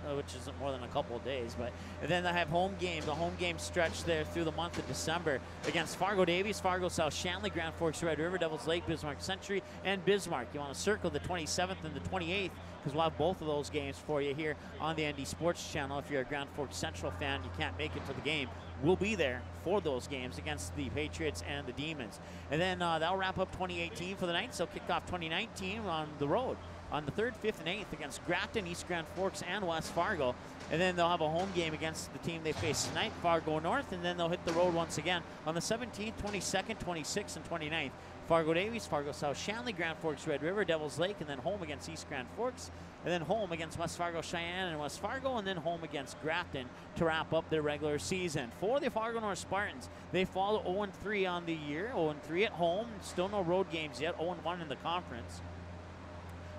more than a couple of days. But and then they have home games, a home game stretch there through the month of December against Fargo Davies, Fargo South Shanley, Grand Forks Red River, Devils Lake, Bismarck Century, and Bismarck. You want to circle the 27th and the 28th, because we'll have both of those games for you here on the ND Sports Channel. If you're a Grand Forks Central fan, you can't make it to the game, we'll be there for those games against the Patriots and the Demons. And then that'll wrap up 2018 for the Knights. They'll kick off 2019 on the road on the 3rd, 5th, and 8th against Grafton, East Grand Forks, and West Fargo. And then they'll have a home game against the team they face tonight, Fargo North, and then they'll hit the road once again on the 17th, 22nd, 26th, and 29th. Fargo Davies, Fargo South Shanley, Grand Forks Red River, Devils Lake, and then home against East Grand Forks, and then home against West Fargo Cheyenne and West Fargo, and then home against Grafton to wrap up their regular season. For the Fargo North Spartans, they fall to 0-3 on the year, 0-3 at home, still no road games yet, 0-1 in the conference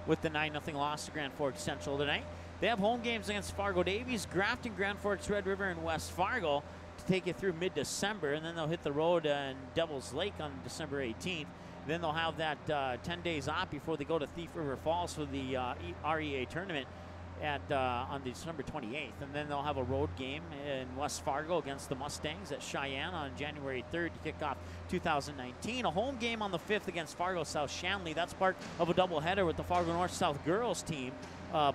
with the 9-0 loss to Grand Forks Central tonight. They have home games against Fargo Davies, Grafton, Grand Forks Red River, and West Fargo to take you through mid-December, and then they'll hit the road in Devils Lake on December 18th. Then they'll have that 10 days off before they go to Thief River Falls for the REA tournament on December 28th. And then they'll have a road game in West Fargo against the Mustangs at Cheyenne on January 3rd to kick off 2019. A home game on the 5th against Fargo South Shanley. That's part of a doubleheader with the Fargo North South girls team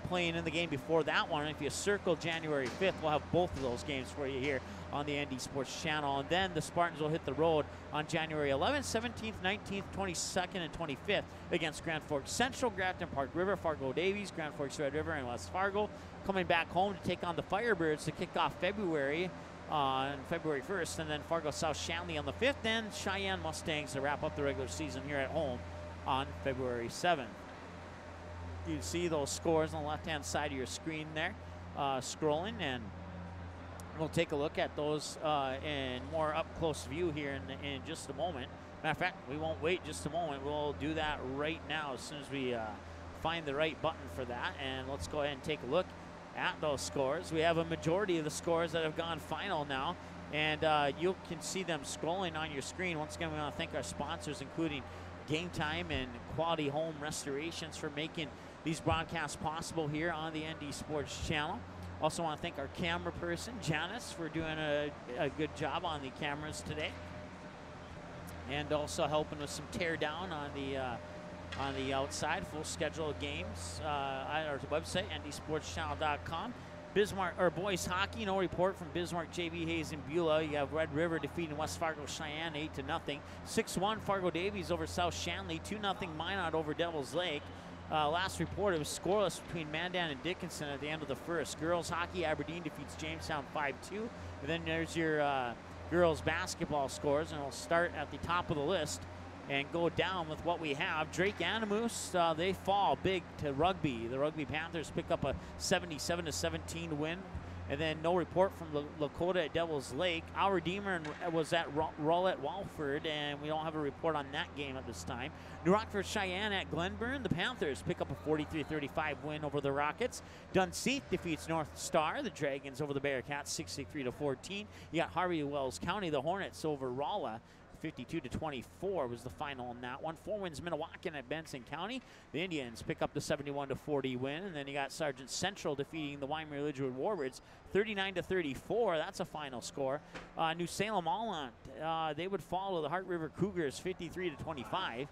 playing in the game before that one. And if you circle January 5th, we'll have both of those games for you here on the ND Sports Channel. And then the Spartans will hit the road on January 11th, 17th, 19th, 22nd, and 25th against Grand Forks Central, Grafton Park River, Fargo Davies, Grand Forks Red River, and West Fargo. Coming back home to take on the Firebirds to kick off February on February 1st, and then Fargo South Shanley on the 5th, and Cheyenne Mustangs to wrap up the regular season here at home on February 7th. You see those scores on the left-hand side of your screen there, scrolling, and we'll take a look at those in more up-close view here in just a moment. Matter of fact, we won't wait just a moment. We'll do that right now as soon as we find the right button for that. And let's go ahead and take a look at those scores. We have a majority of the scores that have gone final now, and you can see them scrolling on your screen. Once again, we want to thank our sponsors, including Game Time and Quality Home Restorations, for making these broadcasts possible here on the ND Sports Channel. Also want to thank our camera person, Janice, for doing a good job on the cameras today, and also helping with some tear down on the outside. Full schedule of games on our website, ndsportschannel.com. Bismarck, or boys hockey, no report from Bismarck, JV Hayes, and Beulah. You have Red River defeating West Fargo Cheyenne 8-0. 6-1 Fargo Davies over South Shanley. 2-0 Minot over Devils Lake. Last report, it was scoreless between Mandan and Dickinson at the end of the first. Girls hockey, Aberdeen defeats Jamestown 5-2. And then there's your girls basketball scores, and we'll start at the top of the list and go down with what we have. Drake Animus, they fall big to Rugby. The Rugby Panthers pick up a 77-17 win. And then no report from Lakota at Devils Lake. Our Redeemer was at Rowlett Walford, and we don't have a report on that game at this time. New Rockford Cheyenne at Glenburn. The Panthers pick up a 43-35 win over the Rockets. Dunseith defeats North Star. The Dragons over the Bearcats 63-14. You got Harvey Wells County. The Hornets over Rolla. 52-24 was the final in that one. 4 wins Minnewacan at Benson County. The Indians pick up the 71-40 win, and then you got Sargent Central defeating the Weimar Lidgewood Warbirds 39-34. That's a final score. New Salem Allant, they would follow the Heart River Cougars 53-25.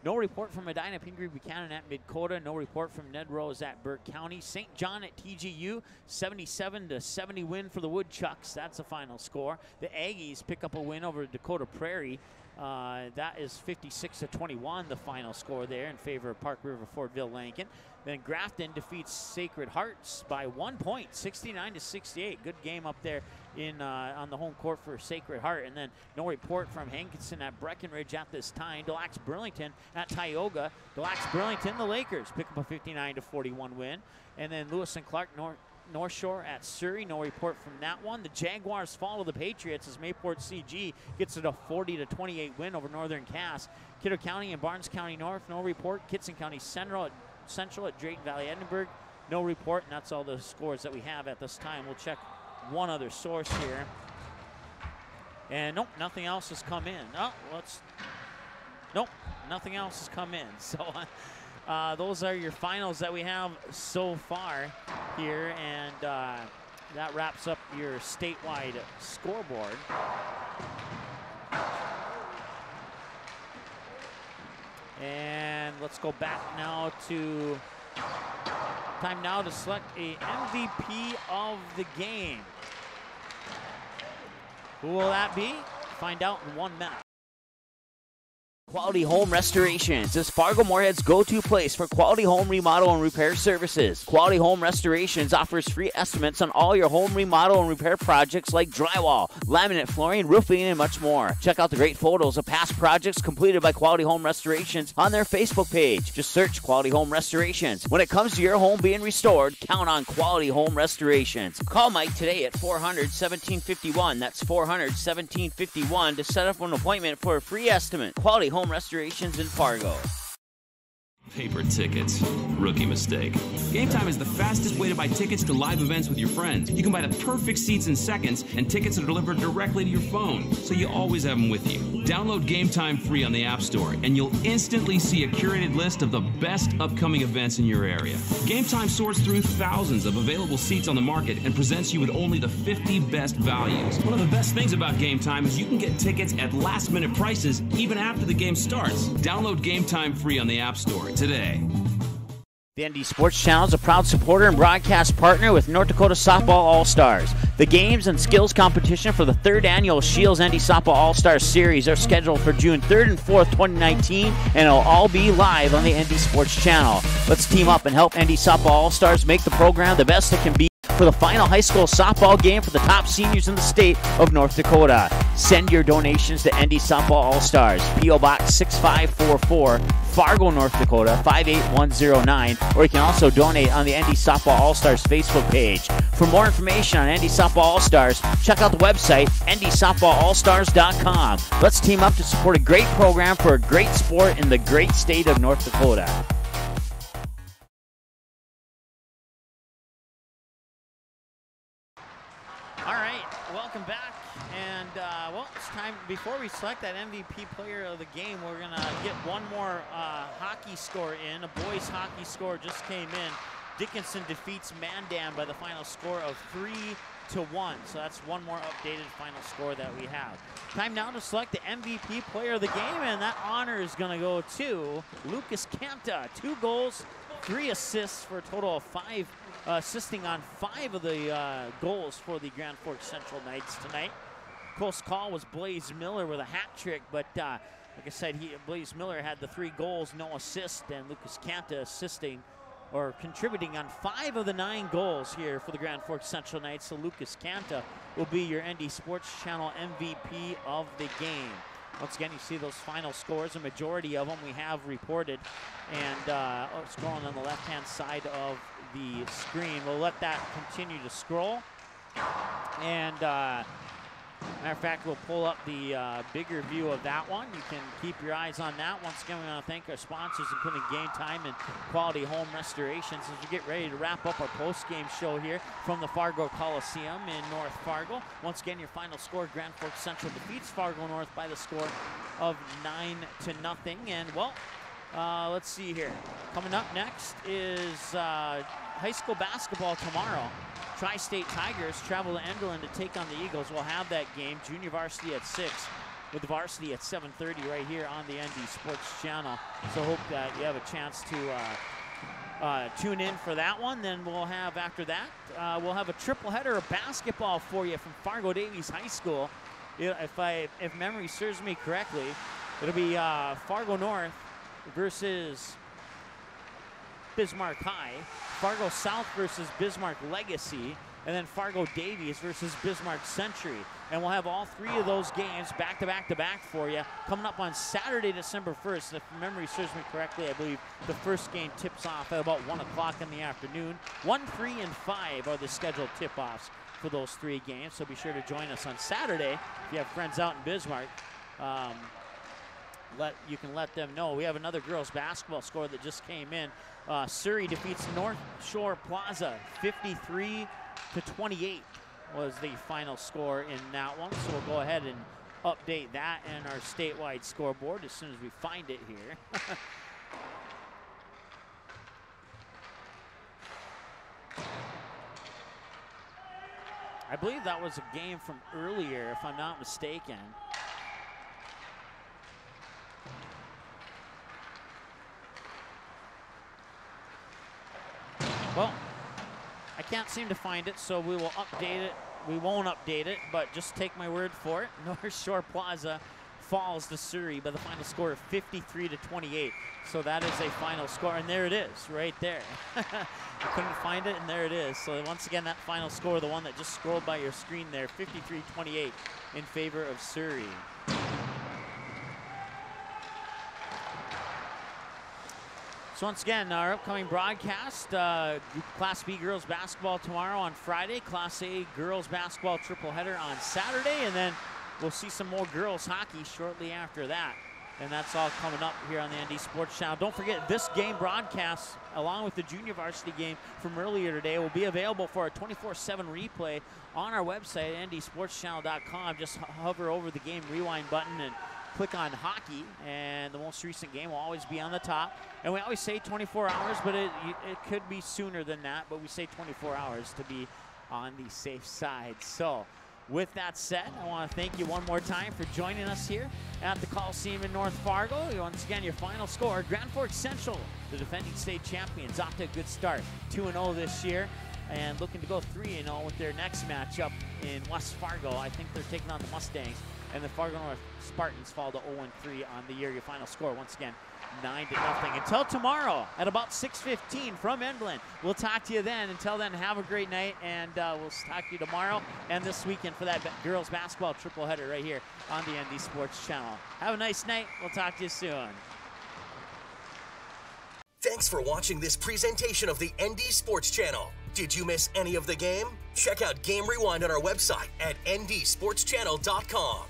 No report from Medina Pingree Buchanan at Midkota. No report from Ned Rose at Burke County. St. John at TGU, 77-70 win for the Woodchucks. That's a final score. The Aggies pick up a win over Dakota Prairie. That is 56-21, the final score there in favor of Park River Fortville Lankin. Then Grafton defeats Sacred Hearts by 1 point, 69-68. Good game up there on the home court for Sacred Heart. And then no report from Hankinson at Breckenridge at this time. Des Lacs Burlington at Tioga. Des Lacs Burlington, the Lakers pick up a 59-41 win. And then Lewis and Clark North Shore at Surrey. No report from that one. The Jaguars follow the Patriots as Mayport CG gets it a 40-28 win over Northern Cass. Kidder County and Barnes County North. No report. Kitson County Central at Drayton Valley Edinburgh. No report, and that's all the scores that we have at this time. We'll check one other source here. And nope, nothing else has come in. Nope, nothing else has come in. So those are your finals that we have so far here, and that wraps up your statewide scoreboard. And let's go back now to time now to select a MVP of the game. Who will that be? Find out in 1 minute. Quality Home Restorations is Fargo Moorhead's go-to place for quality home remodel and repair services. Quality Home Restorations offers free estimates on all your home remodel and repair projects like drywall, laminate flooring, roofing, and much more. Check out the great photos of past projects completed by Quality Home Restorations on their Facebook page. Just search Quality Home Restorations. When it comes to your home being restored, count on Quality Home Restorations. Call Mike today at 400-1751. That's 400-1751 to set up an appointment for a free estimate. Quality Home Restorations in Fargo. Paper tickets. Rookie mistake. Game Time is the fastest way to buy tickets to live events with your friends. You can buy the perfect seats in seconds, and tickets are delivered directly to your phone, so you always have them with you. Download Game Time free on the App Store, and you'll instantly see a curated list of the best upcoming events in your area. Game Time sorts through thousands of available seats on the market and presents you with only the 50 best values. One of the best things about Game Time is you can get tickets at last-minute prices even after the game starts. Download Game Time free on the App Store today. The ND Sports Channel is a proud supporter and broadcast partner with North Dakota Softball All-Stars. The games and skills competition for the 3rd annual Shields ND Softball All-Stars Series are scheduled for June 3rd and 4th, 2019, and it'll all be live on the ND Sports Channel. Let's team up and help ND Softball All-Stars make the program the best it can be for the final high school softball game for the top seniors in the state of North Dakota. Send your donations to ND Softball All-Stars, P.O. Box 6544, Fargo, North Dakota 58109, or you can also donate on the ND Softball All-Stars Facebook page. For more information on ND Softball All-Stars, check out the website, ndsoftballallstars.com. Let's team up to support a great program for a great sport in the great state of North Dakota. All right, welcome back. And, well, it's time, before we select that MVP player of the game, we're going to get one more hockey score in. A boys hockey score just came in. Dickinson defeats Mandan by the final score of 3-1. So that's one more updated final score that we have. Time now to select the MVP player of the game, and that honor is going to go to Lucas Canta. 2 goals, 3 assists for a total of 5, assisting on 5 of the goals for the Grand Forks Central Knights tonight. Close call was Blaze Miller with a hat trick, but like I said, Blaze Miller had the 3 goals, no assist, and Lucas Canta assisting or contributing on 5 of the 9 goals here for the Grand Forks Central Knights. So Lucas Canta will be your ND Sports Channel MVP of the game. Once again, you see those final scores. A majority of them we have reported, and scrolling on the left-hand side of the screen. We'll let that continue to scroll. And matter of fact, we'll pull up the bigger view of that one. You can keep your eyes on that. Once again, we want to thank our sponsors, including Game Time and Quality Home Restorations, as we get ready to wrap up our post-game show here from the Fargo Coliseum in North Fargo. Once again, your final score, Grand Forks Central defeats Fargo North by the score of 9-0. And, well, let's see here. Coming up next is high school basketball tomorrow. Tri-State Tigers travel to Enderlin to take on the Eagles. We'll have that game, junior varsity at 6, with the varsity at 7:30 right here on the ND Sports Channel. So hope that you have a chance to tune in for that one. Then we'll have, after that, we'll have a triple header of basketball for you from Fargo Davies High School. If memory serves me correctly, it'll be Fargo North versus Bismarck High, Fargo South versus Bismarck Legacy, and then Fargo Davies versus Bismarck Century. And we'll have all 3 of those games back to back to back for you coming up on Saturday, December 1st. If memory serves me correctly, I believe the first game tips off at about 1 o'clock in the afternoon. 1, 3, and 5 are the scheduled tip-offs for those 3 games. So be sure to join us on Saturday if you have friends out in Bismarck. You can let them know. We have another girls basketball score that just came in. Surrey defeats North Shore Plaza 53-28 was the final score in that one. So we'll go ahead and update that in our statewide scoreboard as soon as we find it here. I believe that was a game from earlier, if I'm not mistaken. Well, I can't seem to find it, so we will update it. We won't update it, but just take my word for it. North Shore Plaza falls to Surrey by the final score of 53-28. So that is a final score, and there it is, right there. I couldn't find it, and there it is. So once again, that final score, the one that just scrolled by your screen there, 53-28 in favor of Surrey. So once again, our upcoming broadcast, Class B girls basketball tomorrow on Friday, Class A girls basketball triple header on Saturday, and then we'll see some more girls hockey shortly after that. And that's all coming up here on the ND Sports Channel. Don't forget, this game broadcast, along with the junior varsity game from earlier today, will be available for a 24/7 replay on our website, ndsportschannel.com. Just hover over the game rewind button and click on hockey, and the most recent game will always be on the top. And we always say 24 hours, but it could be sooner than that, but we say 24 hours to be on the safe side. So with that said, I want to thank you one more time for joining us here at the Coliseum in North Fargo. Once again, your final score, Grand Forks Central, the defending state champions, off to a good start, 2-0 this year, and looking to go 3-0 with their next matchup in West Fargo. I think they're taking on the Mustangs, and the Fargo North Spartans fall to 0-3 on the year. Your final score, once again, 9-0. Until tomorrow at about 6:15 from Emblem. We'll talk to you then. Until then, have a great night, and we'll talk to you tomorrow and this weekend for that girls basketball triple header right here on the ND Sports Channel. Have a nice night. We'll talk to you soon. Thanks for watching this presentation of the ND Sports Channel. Did you miss any of the game? Check out Game Rewind on our website at ndsportschannel.com.